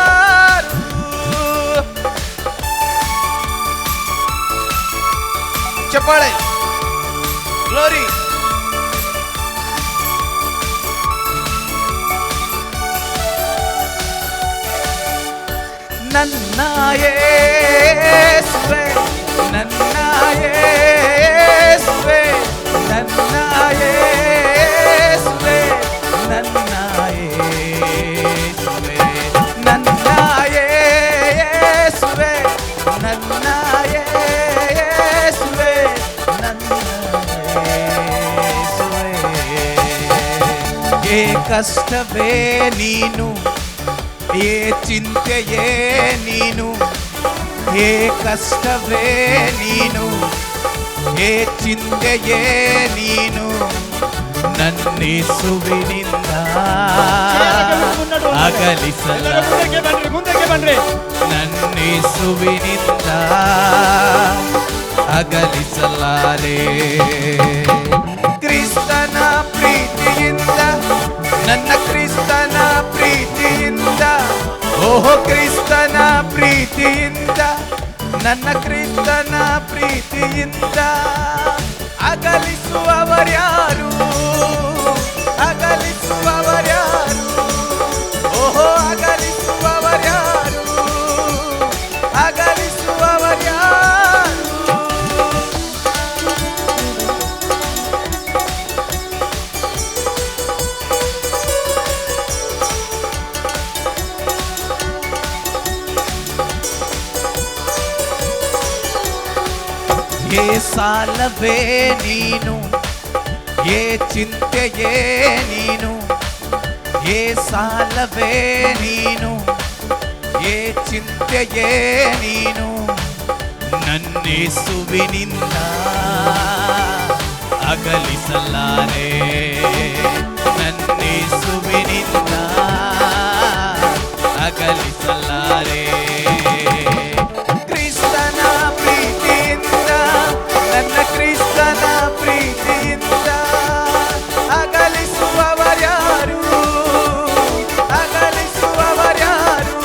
Speaker 4: ಚಪ್ಪಾಳೆ, ಗ್ಲೋರಿ. ನನ್ನ ಯೇಸುವೇ, ನನ್ನ ಯೇಸುವೇ, ನನ್ನ ಯೇಸುವೇ, ನನ್ನ ಯೇಸುವೇ, ನನ್ನ ಯೇಸುವೇ, ನನ್ನ ಯೇಸುವೇ, ನನ್ನ ಯೇಸುವೇ. ಏ ಕಷ್ಟವೇ ನೀನು, ಏ ಚಿಂತೆಯೇ ನೀನು, ಏ ಕಷ್ಟವೇ ನೀನು, ಏ ಚಿಂತೆಯೇ ನೀನು, ನನ್ನೇಸುವಿನಿಂದ ಅಗಲಿಸಲಾರೆ, ನನ್ನೇಸುವಿನಿಂದ ಅಗಲಿಸಲಾರೆ. ಕ್ರಿಸ್ತನ ಪ್ರೀತಿಯಿಂದ, ನನ್ನ ಕ್ರಿಸ್ತನ ಪ್ರೀತಿಯಿಂದ, ಓಹೋ ಕ್ರಿಸ್ತನ ಪ್ರೀತಿಯಿಂದ, ನನ್ನ ಕ್ರಿಸ್ತನ ಪ್ರೀತಿಯಿಂದ ಅಗಲಿಸುವವರ್ಯಾರು, ಅಗಲಿಸುವವರ್ಯಾರು, ಓಹೋ ಅಗಲಿಸುವವರ್ಯಾರು, ಅಗಲಿಸುವವರ್ಯಾರು. ಏ ಸಾಲವೇ ನೀನು, ಏ ಚಿಂತೆಯೇ ನೀನು, ಏ ಸಾಲವೇ ನೀನು, ಏ ಚಿಂತೆಯೇ ನೀನು, ನನ್ನೇಸುವಿನಿಂದ ಅಗಲಿಸಲಾರೆ, ನನ್ನೇಸುವಿನಿಂದ ಅಗಲಿಸಲಾರೆ. ಕ್ರಿಸ್ತನ ಪ್ರೀತಿಯಿಂದ, ನನ್ನ ಕ್ರಿಸ್ತನ ಪ್ರೀತಿಯಿಂದ ಅಗಲಿಸುವವರ್ಯಾರು, ಅಗಲಿಸುವವರ್ಯಾರು,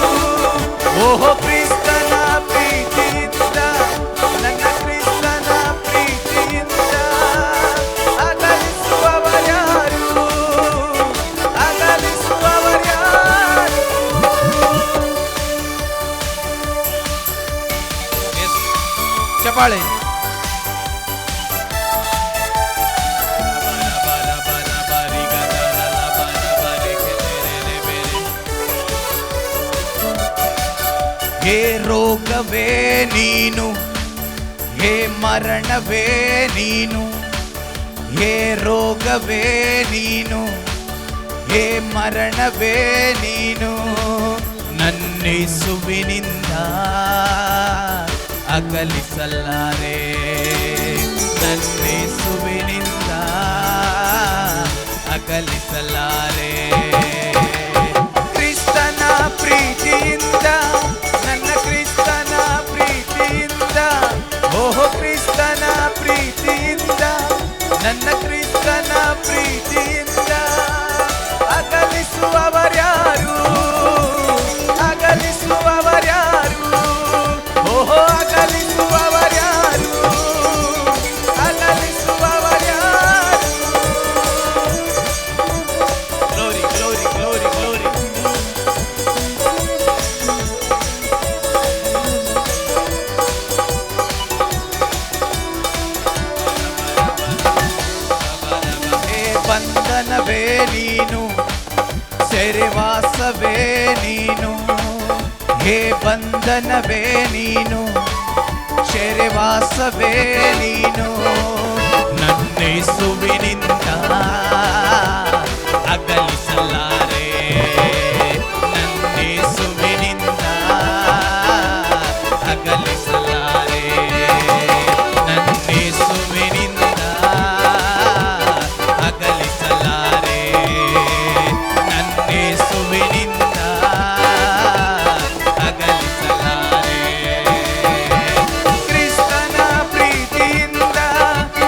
Speaker 4: ಓಹೋ ಕ್ರಿಸ್ತನ ಪ್ರೀತಿಯಿಂದ, ನನ್ನ ಕ್ರಿಸ್ತನ ಪ್ರೀತಿಯಿಂದ ಅಗಲಿಸುವವರ್ಯಾರು, ಅಗಲಿಸುವವರ್ಯಾರು. ಚಪಾಳೆ. ಹೇ ರೋಗವೇ ನೀನು, ಹೇ ಮರಣವೇ ನೀನು, ಹೇ ರೋಗವೇ ನೀನು, ಹೇ ಮರಣವೇ ನೀನು, ನನ್ನೇಸುವಿನಿಂದ ಅಗಲಿಸಲಾರೆ, ನನ್ನೇಸುವಿನಿಂದ ಅಗಲಿಸಲಾರೆ. ಕ್ರಿಸ್ತನ ಪ್ರೀತಿಯಿಂದ, ನನ್ನ ಕ್ರಿಸ್ತನ ಪ್ರೀತಿಯಿಂದ, ಓಹೋ ಕ್ರಿಸ್ತನ ಪ್ರೀತಿಯಿಂದ, ನನ್ನ ಕ್ರಿಸ್ತನ ಪ್ರೀತಿಯಿಂದ ಅಗಲಿಸುವವರ್ಯಾರು, ಅಗಲಿಸುವವರ್ಯಾರು, ಓಹೋ ಅಗಲಿಸುವವರ್ಯಾರು, ಅಗಲಿಸುವವರ್ಯಾರು. Glory glory glory glory. ಹೇ ಬಂಧನವೇ ನೀನು, ಸೆರೆವಾಸವೇ ನೀನು, ಹೇ ಬಂಧನವೇ ನೀನು, ಸೆರೆವಾಸವೇ ನೀನು, ನನ್ನೇಸುವಿನಿಂದ ಅಗಲಿಸಲಾರೆ, ನನ್ನೇಸುವಿನಿಂದ ಅಗಲಿಸಲಾರೆ, ನನ್ನೇಸುವಿನಿಂದ ಅಗಲಿಸಲಾರೆ, ನನ್ನೇಸುವಿನಿಂದ ಅಗಲಿಸಲಾರೆ. ಕ್ರಿಸ್ತನ ಪ್ರೀತಿಯಿಂದ,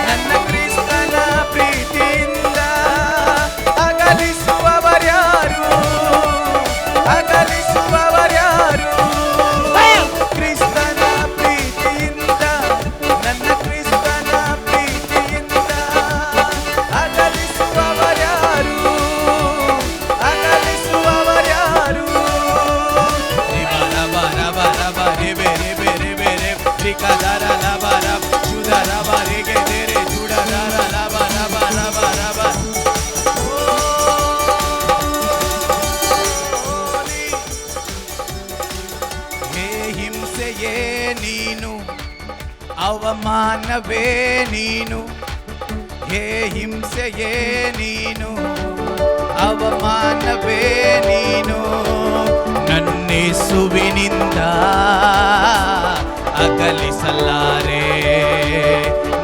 Speaker 4: ನನ್ನ ಕ್ರಿಸ್ತನ ಪ್ರೀತಿಯಿಂದ ಅಗಲಿಸುವವರ್ಯಾರು, ಅಗಲಿಸುವವರ್ಯಾರು. ಕ್ರಿಸ್ತನ ಪ್ರೀತಿಯಿಂದ, ನನ್ನ ಕ್ರಿಸ್ತನ ಪ್ರೀತಿಯಿಂದ ಅಗಲಿಸುವವರ್ಯಾರು, ಅಗಲಿಸುವವರ್ಯಾರು. ಬರ ಬರ ಬರ ಬರೆ ಬೇರೆ ಬೇರೆ ಬೇರೆ ತ್ರಿಕದರ ಲಬರ ಶುಧರ ಬರೆಗೆ ಬೇರೆ ಜುಡದರ ಲಬರ ಬರ ಬರ ಬರ. ಹೇ ಹಿಂಸೆಯೇ ನೀನು, ಅವಮಾನವೇ ನೀನು, ಹೇ ಹಿಂಸೆಯೇ ನೀನು, ಅವಮಾನವೇ ನೀನು ನನ್ನೇಸುವಿನಿಂದ ಅಗಲಿಸಲಾರೆ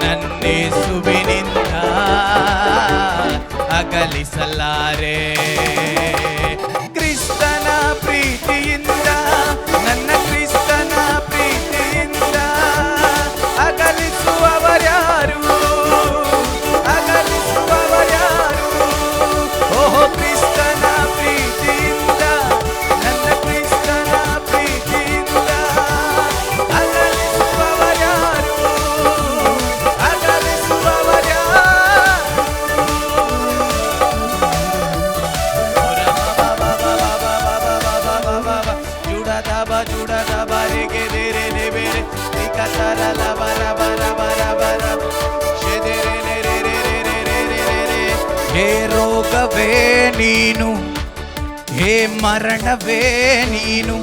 Speaker 4: ನನ್ನೇಸುವಿನಿಂದ ಅಗಲಿಸಲಾರೆ ಕ್ರಿಸ್ತನ ಪ್ರೀತಿಯಿಂದ ನನ್ನ ಕ್ರಿಸ್ತನ ಪ್ರೀತಿಯಿಂದ ಅಗಲಿಸುವವರ್ಯಾರು ಅಗಲಿಸುವವರ್ಯಾರು ಓಹೋ ಕ್ರಿಸ್ತನ ಪ್ರೀತಿಯಿಂದ ನನ್ನ ಕ್ರಿಸ್ತನ ಪ್ರೀತಿಯಿಂದ ಅಗಲಿಸುವವರ್ಯಾರು ಅಗಲಿಸುವವರ್ಯಾರು ಜುಡದಬ ರೆಗೆ ಬೇರೆ ಬೇರೆ ಕಸರಲ ಬರ ಬರ ಬರ ಬರ ಹೇ ರೋಗವೇ ನೀನು ಹೇ ಮರಣವೇ ನೀನು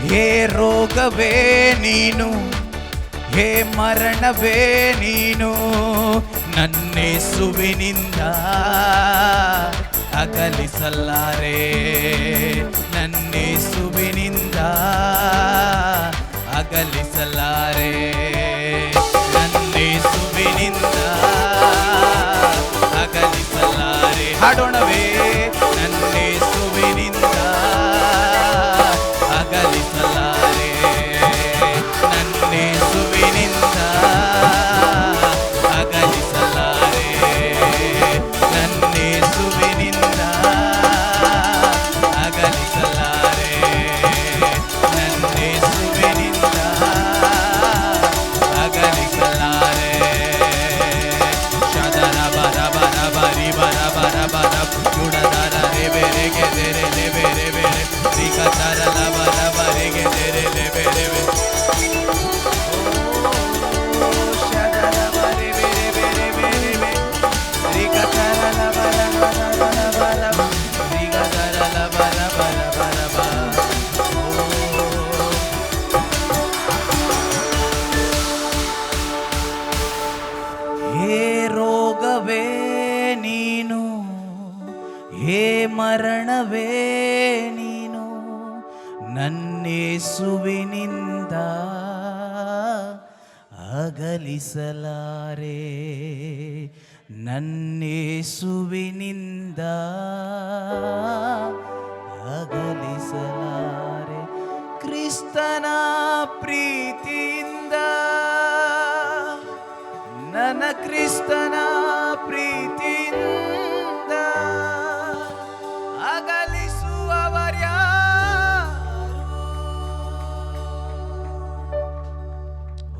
Speaker 4: ಹೇ ರೋಗವೇ ನೀನು ಹೇ ಮರಣವೇ ನೀನು ನನ್ನೇಸುವಿನಿಂದ ಅಗಲಿಸಲಾರೆ ನನ್ನೇಸುವಿನಿಂದ ಅಗಲಿಸಲಾರೆ ನನ್ನೇಸುವಿನಿಂದ ಅಗಲಿಸಲಾರೆ ಹಾಡೋಣವೇ ನನ್ನೇಸುವಿನಿಂದ ಅಗಲಿಸಲಾರೆ ನನ್ನೇಸುವಿನಿಂದ ಅಗಲಿಸಲಾರೆ ನನ್ನೇಸುವಿನಿಂದ ಅಗಲಿಸಲಾರೆ ನನ್ನೇಸುವಿನಿಂದ ಅಗಲಿಸಲಾರೆ ಶದರ ಬರ ಬರ ಬರಿ ಬರ ಬರ ಬರ ಜುಡದರ ರೆಬೆ ರೆಗೆ ತೆರೆ ರೆಬೆ ರೆಬೆ ಶ್ರೀಕತರ ಬರ ಬರೆಗೆ ತೆರೆ ರೆಬೆ ರೆಬೆ ಶದರ ಬರೆ ಬೆರೆ ಬೆರೆ ಬೆರೆ ಬೆ ಶ್ರೀಕತರ ಬರ ಬರ ಬರ ಬರ ಶ್ರೀಕತರ ಬರ ಬರ ಬರ ಬರ ಹೇ ರೋಗವೇ ನೀನು ಹೇ ಮರಣವೇ ನೀನು ನನ್ನೇಸುವಿನಿಂದ ಅಗಲಿಸಲಾರೆ ನನ್ನೇಸುವಿನಿಂದ ಅಗಲಿಸಲಾರೆ ಕ್ರಿಸ್ತನ ಪ್ರೀತಿಯಿಂದ ನನ್ನ ಕ್ರಿಸ್ತನ ಪ್ರೀತಿಯಿಂದ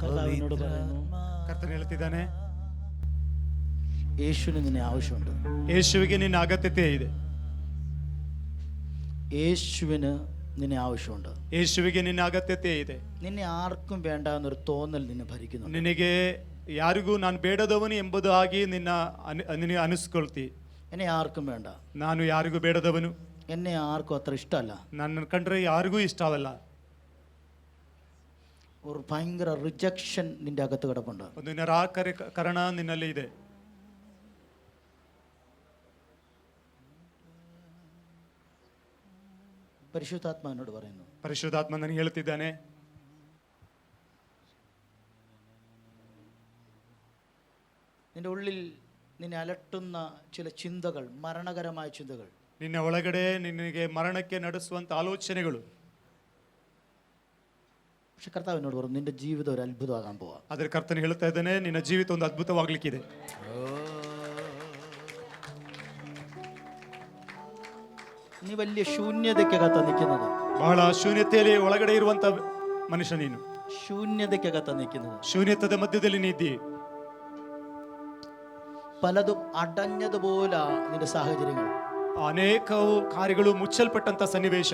Speaker 2: കർത്താവിനോട് പറയുന്നു,
Speaker 1: ಕರ್ತನು ಹೇಳ್ತಿದ್ದಾನೆ,
Speaker 2: യേശുവിന് നിന്നെ ആവശ്യമുണ്ട്.
Speaker 1: ಯೇಸುವಿಗೆ ನಿನ್ನ ಅಗತ್ಯತೆ ಇದೆ.
Speaker 2: യേശുവിന് നിന്നെ ആവശ്യമുണ്ട്.
Speaker 1: ಯೇಸುವಿಗೆ ನಿನ್ನ ಅಗತ್ಯತೆ ಇದೆ.
Speaker 2: നിന്നെ ആർക്കും വേണ്ട എന്നൊരു തോന്നൽ നിന്നെ ഭരിക്കുന്നു.
Speaker 1: ನಿನಗೆ ಯಾರಿಗೂ ನಾನು ಬೇಡದವನು ಎಂಬುದು ಆಗಿ ನಿನಗೆ ಅನಿಸ್ಕೊಳ್ತಿ.
Speaker 2: എന്നെ ആർക്കും വേണ്ട,
Speaker 1: ನಾನು ಯಾರಿಗೂ ಬೇಡದವನು,
Speaker 2: എന്നെ ആർക്കും അത്ര ഇഷ്ടമല്ല,
Speaker 1: ನನ್ನ ಕಂಡ್ರೆ ಯಾರಿಗೂ ಇಷ್ಟವಲ್ಲ.
Speaker 2: ഒരു ഭയങ്കര റിജക്ഷൻ നിന്റെ അകത്ത് കിടപ്പുണ്ട്.
Speaker 1: ಒಂದು ನಿರಾಕರಣೆ ನಿನ್ನಲ್ಲಿ ಇದೆ.
Speaker 2: പരിശുദ്ധാത്മാവിനോട് പറയുന്നു,
Speaker 1: ಪರಿಶುದ್ಧಾತ್ಮ ನನಗೆ ಹೇಳ್ತಿದ್ದಾನೆ,
Speaker 2: നിന്റെ ഉള്ളിൽ നിന്നെ അലട്ടുന്ന ചില ചിന്തകൾ, മരണകരമായ ചിന്തകൾ,
Speaker 1: ನಿನ್ನ ಒಳಗಡೆ ನಿನಗೆ ಮರಣಕ್ಕೆ ನಡೆಸುವಂತ ಆಲೋಚನೆಗಳು.
Speaker 2: പക്ഷെ കർത്താവിനോട് പറഞ്ഞു, നിന്റെ ജീവിതം ഒരു അത്ഭുതമാകാൻ പോവാ.
Speaker 1: ಆದ್ರೆ ಕರ್ತನು ಹೇಳ್ತಾ ಇದ್ದಾನೆ, ನಿನ್ನ ಜೀವಿತ ಒಂದು ಅದ್ಭುತವಾಗ್ಲಿಕ್ಕಿದೆ.
Speaker 2: നീ വലിയ ശൂന്യതയ്ക്കകത്ത നിൽക്കുന്നത്,
Speaker 1: ಬಹಳ ಶೂನ್ಯತೆಯಲ್ಲಿ ಒಳಗಡೆ ಇರುವಂತ ಮನುಷ್ಯ ನೀನು.
Speaker 2: ശൂന്യതയ്ക്കകത്ത നിൽക്കുന്നത്,
Speaker 1: ಶೂನ್ಯತದ ಮಧ್ಯದಲ್ಲಿ ನೀದ್ದಿ.
Speaker 2: പലതും അടഞ്ഞതുപോലെ നിന്റെ സാഹചര്യങ്ങൾ,
Speaker 1: ಅನೇಕ ಕಾರ್ಯಗಳು ಮುಚ್ಚಲ್ಪಟ್ಟಂತ ಸನ್ನಿವೇಶ.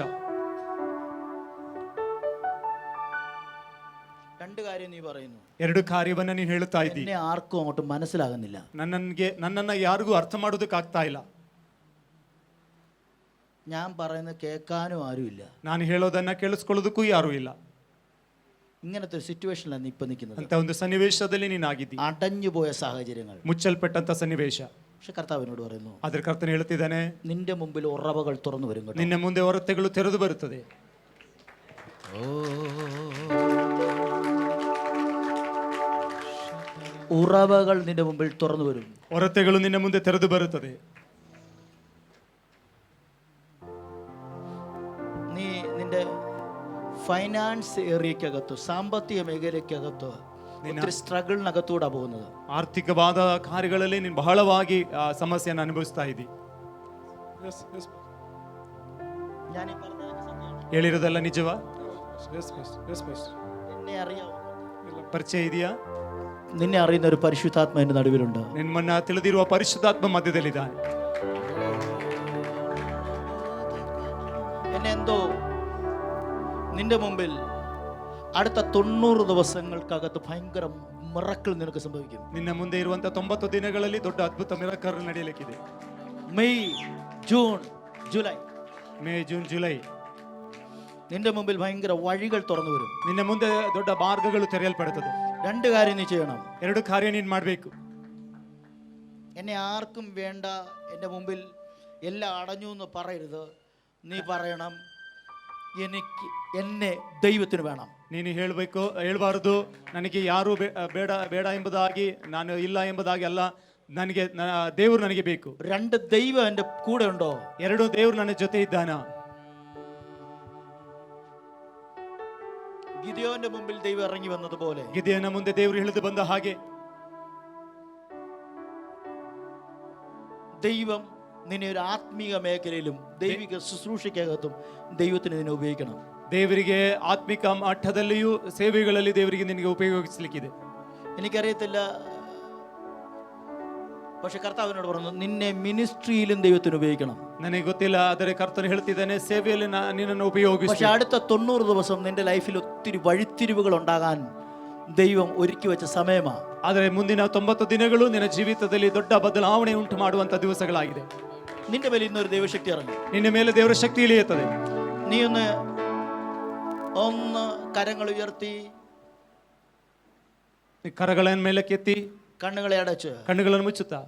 Speaker 2: രണ്ട് കാര്യം നീ പറയുന്നു,
Speaker 1: ಎರಡು ಕಾರ್ಯವನ್ನ ನೀನು ಹೇಳ್ತಾ ಇದ್ದಿ.
Speaker 2: എന്നെ ആർക്കും അങ്ങോട്ട് മനസ്സിലാകുന്നില്ല.
Speaker 1: ನನ್ನನ್ನ ಯಾರಿಗೂ ಅರ್ಥ ಮಾಡೋದಕ್ಕಾಗ್ತಾ ಇಲ್ಲ.
Speaker 2: ഞാൻ പറയുന്നത് കേൾക്കാനും ആരുമില്ല.
Speaker 1: ನಾನು ಹೇಳೋದನ್ನ ಕೇಳಿಸ್ಕೊಳ್ಳೋದಕ್ಕೂ ಯಾರೂ ಇಲ್ಲ.
Speaker 2: ഇങ്ങനത്തെ ഒരു സിറ്റുവേഷനിലാണ് നീ ഇപ്പൊ നിൽക്കുന്നത്.
Speaker 1: ಅಂತ ಒಂದು ಸನ್ನಿವೇಶದಲ್ಲಿ ನೀನಾಗಿದ್ದಿ.
Speaker 2: അടഞ്ഞു പോയ സാഹചര്യങ്ങൾ,
Speaker 1: ಮುಚ್ಚಲ್ಪಟ್ಟಂತ ಸನ್ನಿವೇಶ.
Speaker 2: പക്ഷെ കർത്താവിനോട് പറയുന്നു,
Speaker 1: ಆದ್ರೆ ಕರ್ತನು ಹೇಳ್ತಿದ್ದಾನೆ,
Speaker 2: നിന്റെ മുമ്പിൽ ഉറവകൾ തുറന്നു വരും കേട്ടോ.
Speaker 1: ನಿನ್ನ ಮುಂದೆ ಹೊರತೆಗಳು ತೆರೆದು ಬರುತ್ತದೆ.
Speaker 2: ഉറവകൾ നിന്റെ മുമ്പിൽ തുറന്നു വരും.
Speaker 1: ಹೊರತೆಗಳು ನಿನ್ನ ಮುಂದೆ ತೆರೆದು ಬರುತ್ತದೆ.
Speaker 2: നീ നിന്റെ ഫൈനാൻസ് ഏരിയക്കകത്ത്, സാമ്പത്തിക മേഖലയ്ക്കകത്ത് ഒത്തിരി സ്ട്രഗിളിനകത്തൂടാ പോകുന്നത്.
Speaker 1: ಆರ್ಥಿಕವಾದ ಕಾರ್ಯಗಳಲ್ಲಿ ನೀನು ಬಹಳವಾಗಿ ಸಮಸ್ಯೆಯನ್ನು ಅನುಭವಿಸ್ತಾ ಇದ್ದಿ.
Speaker 2: ഞാൻ ഈ പറഞ്ഞതൊക്കെ സത്യമാണ്.
Speaker 1: ಹೇಳಿರೋದೆಲ್ಲ ನಿಜವಾ?
Speaker 2: എന്നെ അറിയാമോ?
Speaker 1: ಪರಿಚಯ ಇದೆಯಾ?
Speaker 2: നിന്നെ അറിയുന്ന ഒരു പരിശുദ്ധാത്മ എന്റെ നടുവിലുണ്ട്.
Speaker 1: ನಿಮ್ಮನ್ನ ತಿಳಿದಿರುವ ಪರಿಶುದ್ಧಾತ್ಮ ಮಧ್ಯದಲ್ಲಿದ್ದಾನೆ.
Speaker 2: എന്നെ എന്തോ നിന്റെ മുമ്പിൽ അടുത്ത 90 ദിവസങ്ങൾക്കകത്ത് ഭയങ്കര മിറക്കിൾ നിനക്ക് സംഭവിക്കും.
Speaker 1: ನಿನ್ನ ಮುಂದೆ ಇರುವಂತ 90 ದಿನಗಳಲ್ಲಿ ದೊಡ್ಡ ಅದ್ಭುತ ಮಿರಕಲ್ ನಡೆಯಲಿಕ್ಕಿದೆ.
Speaker 2: May, June, July,
Speaker 1: May, June, July
Speaker 2: നിന്റെ മുമ്പിൽ ഭയങ്കര വഴികൾ തുറന്നു വരും.
Speaker 1: ನಿನ್ನ ಮುಂದೆ ದೊಡ್ಡ ಮಾರ್ಗಗಳು ತೆರೆಯಲ್ಪಡುತ್ತದೆ.
Speaker 2: 2 കാര്യം നീ ചെയ്യണം.
Speaker 1: 2 ಕಾರ್ಯ ನೀನು ಮಾಡಬೇಕು.
Speaker 2: എന്നെ ആർക്കും വേണ്ട, എൻ്റെ മുമ്പിൽ എല്ലാം അടഞ്ഞു എന്ന് പറയരുത്. നീ പറയണം, എനിക്ക് എന്നെ ദൈവത്തിന് വേണം.
Speaker 1: ನೀನು ಹೇಳ್ಬಾರದು ನನಗೆ ಯಾರು ಬೇಡ ಬೇಡ ಎಂಬುದಾಗಿ, ನಾನು ಇಲ್ಲ ಎಂಬುದಾಗಿ ಅಲ್ಲ, ನನಗೆ ದೇವರು ನನಗೆ ಬೇಕು.
Speaker 2: 2 ദൈവം എൻ്റെ കൂടെ ഉണ്ടോ?
Speaker 1: 2 ದೇವರು ನನ್ನ ಜೊತೆ ಇದ್ದಾನ.
Speaker 2: ഗിദെയോന്റെ മുമ്പിൽ ദൈവം ഇറങ്ങി വന്നതുപോലെ
Speaker 1: ಗಿದೆಯನ ಮುಂದೆ ದೇವರು ಇಳಿದು ಬಂದ ಹಾಗೆ
Speaker 2: ദൈവം നിന്നെ ഒരു ആത്മീക മേഖലയിലും ദൈവിക ശുശ്രൂഷയ്ക്കകത്തും ദൈവത്തിന് നിന്നെ ഉപയോഗിക്കണം.
Speaker 1: ದೇವರಿಗೆ ಆತ್ಮಿಕ ಮಟ್ಟದಲ್ಲಿಯೂ ಸೇವೆಗಳಲ್ಲಿ ದೇವರಿಗೆ ನಿನಗೆ ಉಪಯೋಗಿಸಲಿಕ್ಕಿದೆ.
Speaker 2: എനിക്കറിയത്തില്ല, പക്ഷെ കർത്താവിനോട് പറഞ്ഞു, നിന്നെ മിനിസ്ട്രിയിലും ദൈവത്തിന് ഉപയോഗിക്കണം.
Speaker 1: ನನಗೆ ಗೊತ್ತಿಲ್ಲ, ಆದರೆ ಕರ್ತನು ಹೇಳ್ತಿದ್ದಾನೆ, ಸೇವೆಯಲ್ಲಿ ನಿನ್ನನ್ನು
Speaker 2: പക്ഷെ
Speaker 1: ಉಪಯೋಗಿಸಿ.
Speaker 2: അടുത്ത 90 ദിവസം നിന്റെ ലൈഫിൽ ഒത്തിരി വഴിത്തിരിവുകൾ ഉണ്ടാകാൻ ദൈവം ഒരുക്കി വെച്ച സമയമാണ്.
Speaker 1: ಆದರೆ ಮುಂದಿನ 90 ದಿನಗಳು ನಿನ್ನ ಜೀವಿತದಲ್ಲಿ ದೊಡ್ಡ ಬದಲಾವಣೆ ಉಂಟು ಮಾಡುವಂತ ದಿವಸಗಳಾಗಿದೆ.
Speaker 2: നിന്റെ മേലെ ഇന്നൊരു ദൈവശക്തി ഇറങ്ങും.
Speaker 1: ನಿನ್ನ ಮೇಲೆ ದೇವರ ಶಕ್ತಿ ಇಳಿಯುತ್ತದೆ.
Speaker 2: നീ ഒന്ന് കരങ്ങൾ ഉയർത്തി,
Speaker 1: ಕರಗಳನ್ನು ಮೇಲೆ ಕೆತ್ತಿ,
Speaker 2: കണ്ണുകളെ അടച്ച്
Speaker 1: ಕಣ್ಣುಗಳನ್ನು ಮುಚ್ಚುತ್ತಾ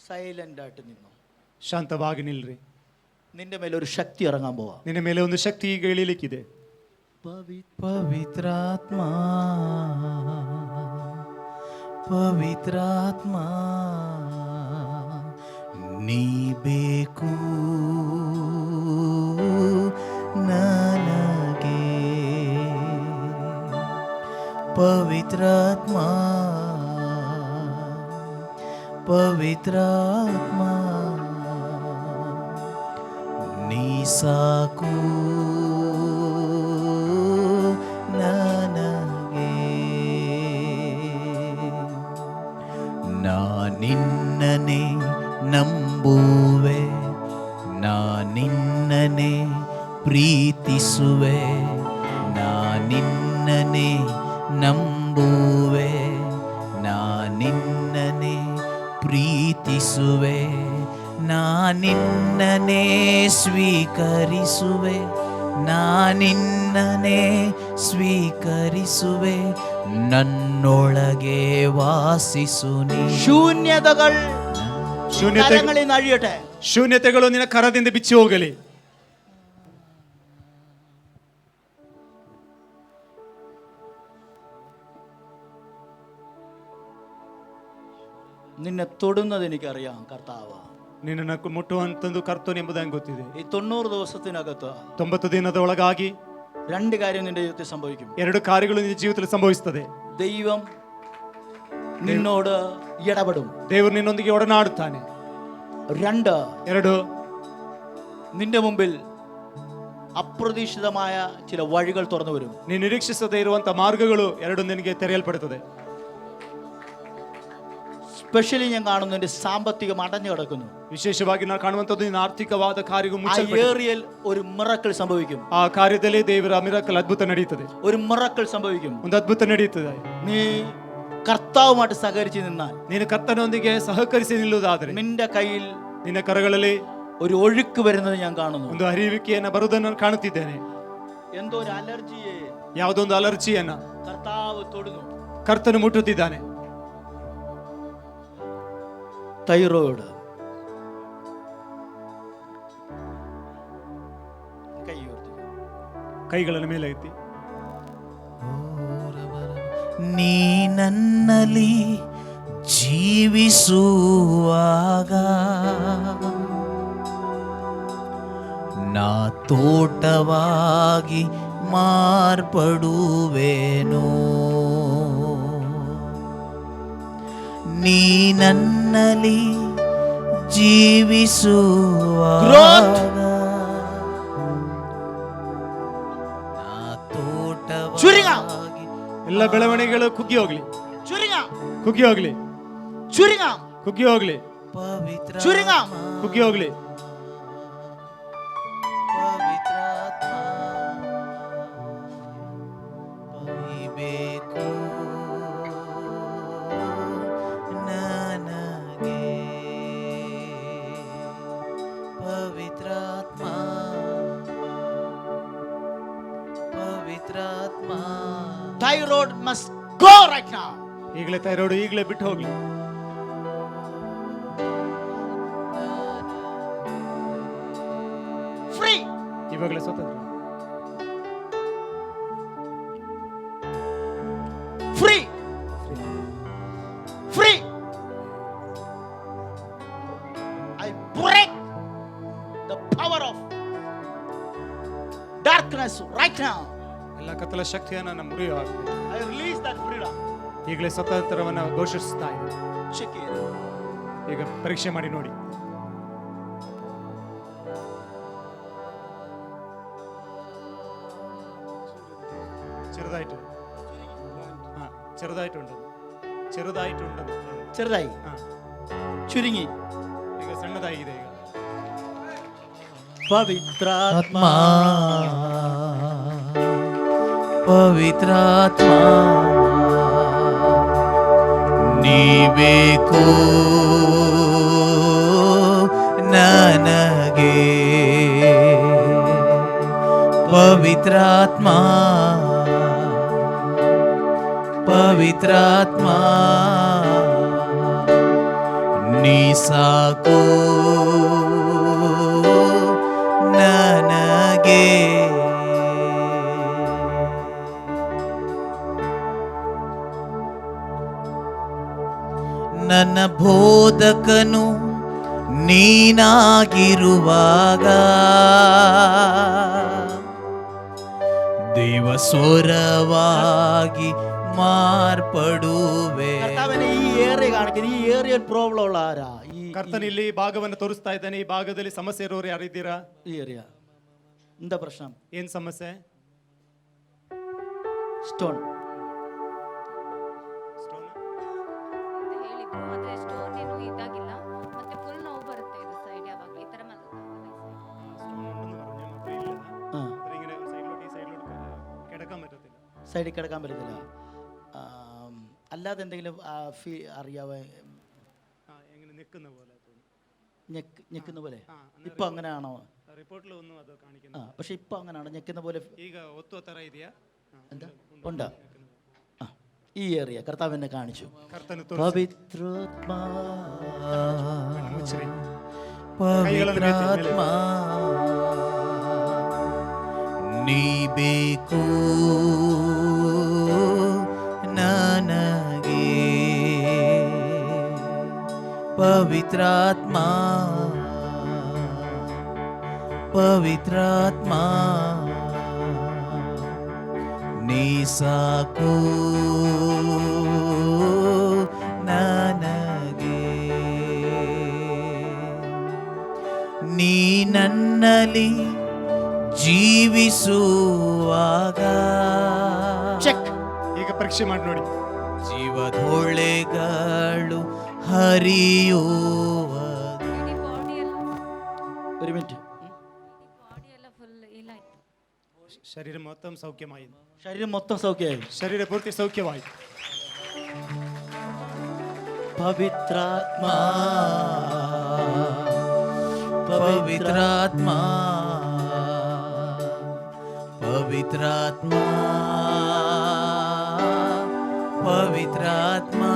Speaker 2: സൈലന്റ് ആയിട്ട് നിന്നു.
Speaker 1: ಶಾಂತವಾಗಿ ನಿಲ್ರಿ.
Speaker 2: നിന്റെ മേലെ ഒരു ശക്തി ഇറങ്ങാൻ പോവാ.
Speaker 1: ನಿನ್ನ ಮೇಲೆ ಒಂದು ಶಕ್ತಿ ಈಗ ಇಳಿಲಿಕ್ಕಿದೆ.
Speaker 4: ಪವಿತ್ರಾತ್ಮ ಪವಿತ್ರಾತ್ಮ ನೀ ಬೇಕು ನನಗೆ, ಪವಿತ್ರಾತ್ಮ ಪವಿತ್ರಾತ್ಮ ನೀ ಸಾಕು ನನಗೆ. ನಾ ನಿನ್ನನೆ ನಂಬುವೆ, ನಾ ನಿನ್ನನೆ ಪ್ರೀತಿಸುವೆ, ನಾ ನಿನ್ನನೆ ನಂಬುವೆ, ನಾ ನಿನ್ನನೆ ಪ್ರೀತಿಸುವೆ, ನಾ ನಿನ್ನನೆ ಸ್ವೀಕರಿಸುವೆ, ನಾ ನಿನ್ನನೆ ಸ್ವೀಕರಿಸುವೆ, ನನ್ನೊಳಗೆ ವಾಸಿಸು ನೀ.
Speaker 2: ശൂന്യതകൾ കരങ്ങളിൽ നിന്ന് അഴിയട്ടെ.
Speaker 1: ಶೂನ್ಯತೆಗಳು ನಿನ್ನ ಕರದಿಂದ ಬಿಚ್ಚಿ ಹೋಗಲಿ.
Speaker 2: നിന്നെ തൊടുന്നത് എനിക്കറിയാം കർത്താവ്.
Speaker 1: ನಿನ್ನನ್ನು ಮುಟ್ಟುವಂತಂದು ಕರ್ತನು ಎಂಬುದಾಗಿ ಗೊತ್ತಿದೆ.
Speaker 2: ഈ 90 ദിവസത്തിനകത്ത്
Speaker 1: 90 ದಿನದ ಒಳಗಾಗಿ
Speaker 2: 2 കാര്യം നിന്റെ ജീവിതത്തിൽ സംഭവിക്കും.
Speaker 1: 2 ಕಾರ್ಯಗಳು ನಿನ್ನ ಜೀವಿತದಲ್ಲಿ ಸಂಭವಿಸುತ್ತದೆ.
Speaker 2: ദൈവം നിന്നോട് ഇടപെടും.
Speaker 1: ದೇವರು ನಿನ್ನೊಂದಿಗೆ ಒಡನಾಡುತ್ತಾನೆ.
Speaker 2: 2 നിന്റെ മുമ്പിൽ അപ്രതീക്ഷിതമായ ചില വഴികൾ തുറന്നു വരും.
Speaker 1: ನೀನು ನಿರೀಕ್ಷಿಸದೇ ಇರುವಂತ ಮಾರ್ಗಗಳು 2 ನಿನಗೆ ತೆರೆಯಲ್ಪಡುತ್ತದೆ.
Speaker 2: സ്പെഷ്യലി ഞാൻ കാണുന്നു നിന്റെ സാമ്പത്തികം അടഞ്ഞു കിടക്കുന്നു.
Speaker 1: ವಿಶೇಷವಾಗಿ ನಾವು ಕಾಣುವಂತದ್ದು ನಿನ್ನ ಆರ್ಥಿಕವಾದ ಕಾರ್ಯವು
Speaker 2: ആ
Speaker 1: ಮುಚ್ಚಲ್ಪಟ್ಟಿದೆ.
Speaker 2: ഏരിയയിൽ ഒരു മിറക്കിൾ സംഭവിക്കും.
Speaker 1: ಆ ಕಾರ್ಯದಲ್ಲಿ ದೇವರ ಮಿರಕಲ್ ಅದ್ಭುತ ನಡೆಯುತ್ತದೆ.
Speaker 2: ഒരു മിറക്കിൾ സംഭവിക്കും.
Speaker 1: ಒಂದು ಅದ್ಭುತ ನಡೆಯುತ್ತದೆ.
Speaker 2: നീ കർത്താവുമായിട്ട് സഹകരിച്ച് നിന്നാൽ,
Speaker 1: ನೀನು ಕರ್ತನೊಂದಿಗೆ ಸಹಕರಿಸಿ ನಿಲ್ಲುವುದಾದರೆ,
Speaker 2: നിന്റെ കയ്യിൽ
Speaker 1: ನಿನ್ನ ಕರಗಳಲ್ಲಿ
Speaker 2: ഒരു ഒഴുക്ക് വരുന്നത് ഞാൻ കാണുന്നു.
Speaker 1: ಒಂದು ಹರಿವಿಕೆಯನ್ನು ಬರುವುದನ್ನು ಕಾಣುತ್ತಿದ್ದೇನೆ.
Speaker 2: എന്തോ ഒരു അലർജിയെ
Speaker 1: ಯಾವುದೋ ಒಂದು ಅಲರ್ಜಿಯನ್ನ
Speaker 2: കർത്താവ് തൊടുന്നു.
Speaker 1: ಕರ್ತನು ಮುಟ್ಟುತ್ತಿದ್ದಾನೆ.
Speaker 2: തൈറോയിഡ്, ಕೈ ಉಯರ್ತಿ,
Speaker 1: ಕೈಗಳನ್ನು ಮೇಲೆ ಎತ್ತಿ.
Speaker 4: ನೀ ನನ್ನಲ್ಲಿ ಜೀವಿಸುವಾಗ ನಾ ತೋಟವಾಗಿ ಮಾರ್ಪಡುವೆನು. ನೀ ನನ್ನಲ್ಲಿ ಜೀವಿಸುವಾಗ ನಾ ತೋಟವಾಗಿ
Speaker 1: ಎಲ್ಲ ಬೆಳವಣಿಗೆಗಳು ಕುಗ್ಗಿ ಹೋಗ್ಲಿ,
Speaker 2: ചുരുങ്ങാം,
Speaker 1: ಕುಗ್ಗಿ ಹೋಗ್ಲಿ,
Speaker 2: ചുരുങ്ങാം,
Speaker 1: ಕುಗ್ಗಿ ಹೋಗ್ಲಿ,
Speaker 4: ಪವಿತ್ರ
Speaker 2: ചുരുങ്ങാം,
Speaker 1: ಕುಗ್ಗಿ ಹೋಗ್ಲಿ.
Speaker 4: ಪವಿತ್ರಾತ್ಮ ಪವಿಬೇಕು ನನಗೆ. ಪವಿತ್ರಾತ್ಮ ಪವಿತ್ರಾತ್ಮ
Speaker 2: thyroid must go right now.
Speaker 1: ಈಗಲೇ ಥೈರಾಯ್ಡ್ ಈಗಲೇ ಬಿಟ್ಟು ಹೋಗ್ಲಿ.
Speaker 2: Free.
Speaker 1: ಇವಾಗಲೇ ಸ್ವತಂತ್ರ.
Speaker 2: Free. Free. I break the power of darkness right now.
Speaker 1: ಎಲ್ಲ ಕತ್ತಲ ಶಕ್ತಿಯನ್ನು ನಮ್ಮ ಮುರಿಯುವಾಗಲಿ.
Speaker 2: I release that freedom.
Speaker 1: ಈಗಲೇ ಸ್ವತಂತ್ರವನ್ನು ಘೋಷಿಸ್ತಾ ಇದೆ.
Speaker 2: Check it.
Speaker 1: ಈಗ ಪರೀಕ್ಷೆ ಮಾಡಿ ನೋಡಿ. ചെറുതായിട്ട് ആ ചെറുതായിട്ടുണ്ട്, ചെറുതായിട്ടുണ്ട്.
Speaker 2: ചെറുതായി,
Speaker 1: ആ
Speaker 2: ചുരുങ്ങി.
Speaker 1: ಈಗ ಸಣ್ಣದಾಗಿದೆ. ಈಗ
Speaker 2: പവിത്രാത്മ
Speaker 4: ಪವಿತ್ರಾತ್ಮ ನೀಬೇಕು ನನಗೆ. ಪವಿತ್ರಾತ್ಮ ಪವಿತ್ರಾತ್ಮ ನೀ ಸಾಕು ನನಗೆ. ನನ್ನ ಬೋಧಕನು ನೀನಾಗಿರುವಾಗ ದೇವ ಸ್ವರವಾಗಿ ಮಾರ್ಪಡುವೆ.
Speaker 2: കർത്താവിനെ ഈ ഏരിയ കാണിക്കുന്നത്. ഈ ഏരിയയിൽ പ്രോബ്ലം ഉള്ള ആരാ? ഈ
Speaker 1: ಕರ್ತನ ಇಲ್ಲಿ ಈ ಭಾಗವನ್ನು ತೋರಿಸ್ತಾ ಇದ್ದಾನೆ. ಈ ಭಾಗದಲ್ಲಿ ಸಮಸ್ಯೆ ಇರೋರು ಯಾರಿದ್ದೀರಾ?
Speaker 2: ഈ ഏരിയ എന്താ പ്രശ്നം?
Speaker 1: ಏನ್ ಸಮಸ್ಯೆ?
Speaker 2: സ്റ്റോൺ.
Speaker 8: ಅಂತ ಹೇಳಿದ್ರು. ಆದ್ರೆ ಸ್ಟೋನ್ ಏನು ಇದಾಗಿಲ್ಲ, ಮತ್ತೆ ಫುಲ್ ನೋವು ಬರುತ್ತೆ ಇದು ಸೈಡ್ ಯಾವಾಗಲೂ ಈ ತರ
Speaker 2: ആ,
Speaker 1: കിടക്കാൻ പറ്റത്തില്ല.
Speaker 2: സൈഡിൽ കിടക്കാൻ പറ്റത്തില്ല. അല്ലാതെ എന്തെങ്കിലും അറിയാവോ?
Speaker 1: എങ്ങനെ നിൽക്കുന്ന പോലെ തോന്നുന്നു.
Speaker 2: ഞെക്കുന്ന പോലെ.
Speaker 1: ആ,
Speaker 2: ഇപ്പൊ അങ്ങനെയാണോ?
Speaker 1: റിപ്പോർട്ടിൽ ഒന്നും അത്
Speaker 2: ആ,
Speaker 1: കാണിക്കുന്നു.
Speaker 2: പക്ഷെ ഇപ്പൊ അങ്ങനെയാണോ? ഞെക്കുന്ന പോലെ
Speaker 1: ಈಗ ಒತ್ತುವ ತರ ಇದೆಯಾ?
Speaker 2: എന്താ ഉണ്ട്? ആ, ഈ ഏരിയ കർത്താവിനെ കാണിച്ചു.
Speaker 1: ಕರ್ತನು
Speaker 2: പവിത്രാത്മാ
Speaker 1: ಮುಚ್ಚ್ರಿ.
Speaker 4: ಪವಿತ್ರಾತ್ಮ ನೀಬೇಕು ನನಗೆ. ಪವಿತ್ರಾತ್ಮ ಪವಿತ್ರಾತ್ಮ ನೀ ಸಾಕು ನನಗೆ. ನೀ ನನ್ನಲ್ಲಿ ಜೀವಿಸುವಾಗ
Speaker 2: ಚೆಕ್.
Speaker 1: ಈಗ ಪರೀಕ್ಷೆ ಮಾಡಿ ನೋಡಿ.
Speaker 4: ಜೀವದೊಳೆಗಳು ಹರಿಯುವ.
Speaker 8: ಇಡೀ ಬಾಡಿ ಎಲ್ಲ
Speaker 2: ഒരു മിനിറ്റ്.
Speaker 8: ಬಾಡಿ ಎಲ್ಲ ಫುಲ್ ಇಲ್ಲ ಆಯ್ತು.
Speaker 1: ಶರೀರ ಮೊತ್ತ ಸೌಖ್ಯವಾಯಿತು.
Speaker 2: ശരീരം മൊത്തം സൗഖ്യമായി.
Speaker 1: ಶರೀರ ಪೂರ್ತಿ ಸೌಖ್ಯವಾಯಿತು.
Speaker 2: പവിത്രാത്മാ
Speaker 4: पवित्रात्मा पवित्रात्मा पवित्रात्मा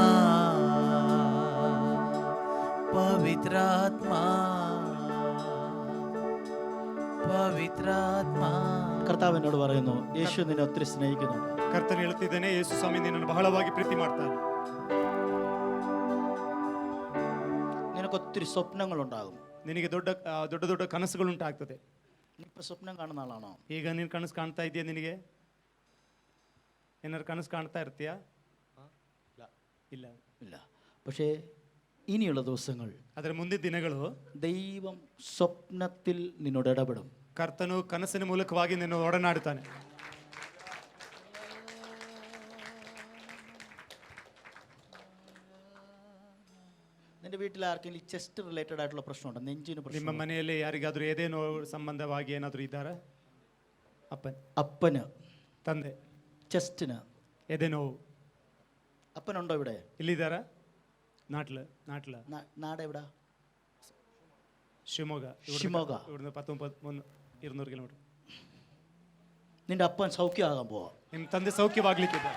Speaker 4: पवित्रात्मा पवित्रात्मा
Speaker 2: കർത്താവ് എന്നോട് പറയുന്നു, യേശു നിന്നെ ഒത്തിരി സ്നേഹിക്കുന്നുണ്ട്.
Speaker 1: ಕರ್ತನು ಹೇಳ್ತಿದ್ದೇನೆ, ಯೇಸು ಸ್ವಾಮಿ ನಿನ್ನನ್ನು ಬಹಳವಾಗಿ ಪ್ರೀತಿ ಮಾಡ್ತಾನೆ.
Speaker 2: നിനക്ക് ഒത്തിരി സ്വപ്നങ്ങളുണ്ടാകും.
Speaker 1: ನಿನಗೆ ದೊಡ್ಡ ದೊಡ್ಡ ಕನಸುಗಳುಂಟಾಗ್ತದೆ.
Speaker 2: ഇപ്പൊ സ്വപ്നം കാണുന്ന ആളാണോ?
Speaker 1: ಈಗ ನೀನು ಕನಸು ಕಾಣ್ತಾ ಇದೆಯಾ? ನಿನಗೆ ಏನಾದ್ರು ಕನಸು ಕಾಣ್ತಾ ಇರ್ತೀಯಾ? ಇಲ್ಲ
Speaker 2: ഇല്ല. പക്ഷേ ഇനിയുള്ള ദിവസങ്ങൾ
Speaker 1: ಅದರ ಮುಂದಿನ ದಿನಗಳು
Speaker 2: ദൈവം സ്വപ്നത്തിൽ നിന്നോട് ഇടപെടും.
Speaker 1: ಕರ್ತನು ಕನಸಿನ ಮೂಲಕವಾಗಿ ನಿನ್ನ ಒಡನಾಡುತ್ತಾನೆ.
Speaker 2: നിന്റെ വീട്ടിൽ ആർക്കെങ്കിലും ചെസ്റ്റ് റിലേറ്റഡ് ആയിട്ടുള്ള പ്രശ്നമുണ്ടോ? നെഞ്ചിന്
Speaker 1: ನಿಮ್ಮ
Speaker 2: പ്രശ്നം?
Speaker 1: ಮನೆಯಲ್ಲಿ ಯಾರಿಗಾದ್ರೂ ಏದೇನೋ ಸಂಬಂಧವಾಗಿ ಏನಾದರೂ ಇದ್ದಾರಾ?
Speaker 2: അപ്പന്
Speaker 1: ತಂದೆ
Speaker 2: ചെസ്റ്റിന്
Speaker 1: ಎದೆ ನೋವು
Speaker 2: അപ്പനുണ്ടോ ഇവിടെ?
Speaker 1: ಇಲ್ಲಿದ್ದಾರಾ? ನಾಟ್ಲ
Speaker 2: നാട് എവിടാ?
Speaker 1: ಶಿವಮೊಗ್ಗ.
Speaker 2: ಶಿವಮೊಗ್ಗ.
Speaker 1: ಇവിടുന്ന് 200 കിലോമീറ്റർ.
Speaker 2: നിന്റെ അപ്പൻ സൗഖ്യമാകാൻ പോവാ.
Speaker 1: ನಿಮ್ಮ ತಂದೆ ಸೌಖ್ಯವಾಗ್ಲಿಕ್ಕಿದೆ.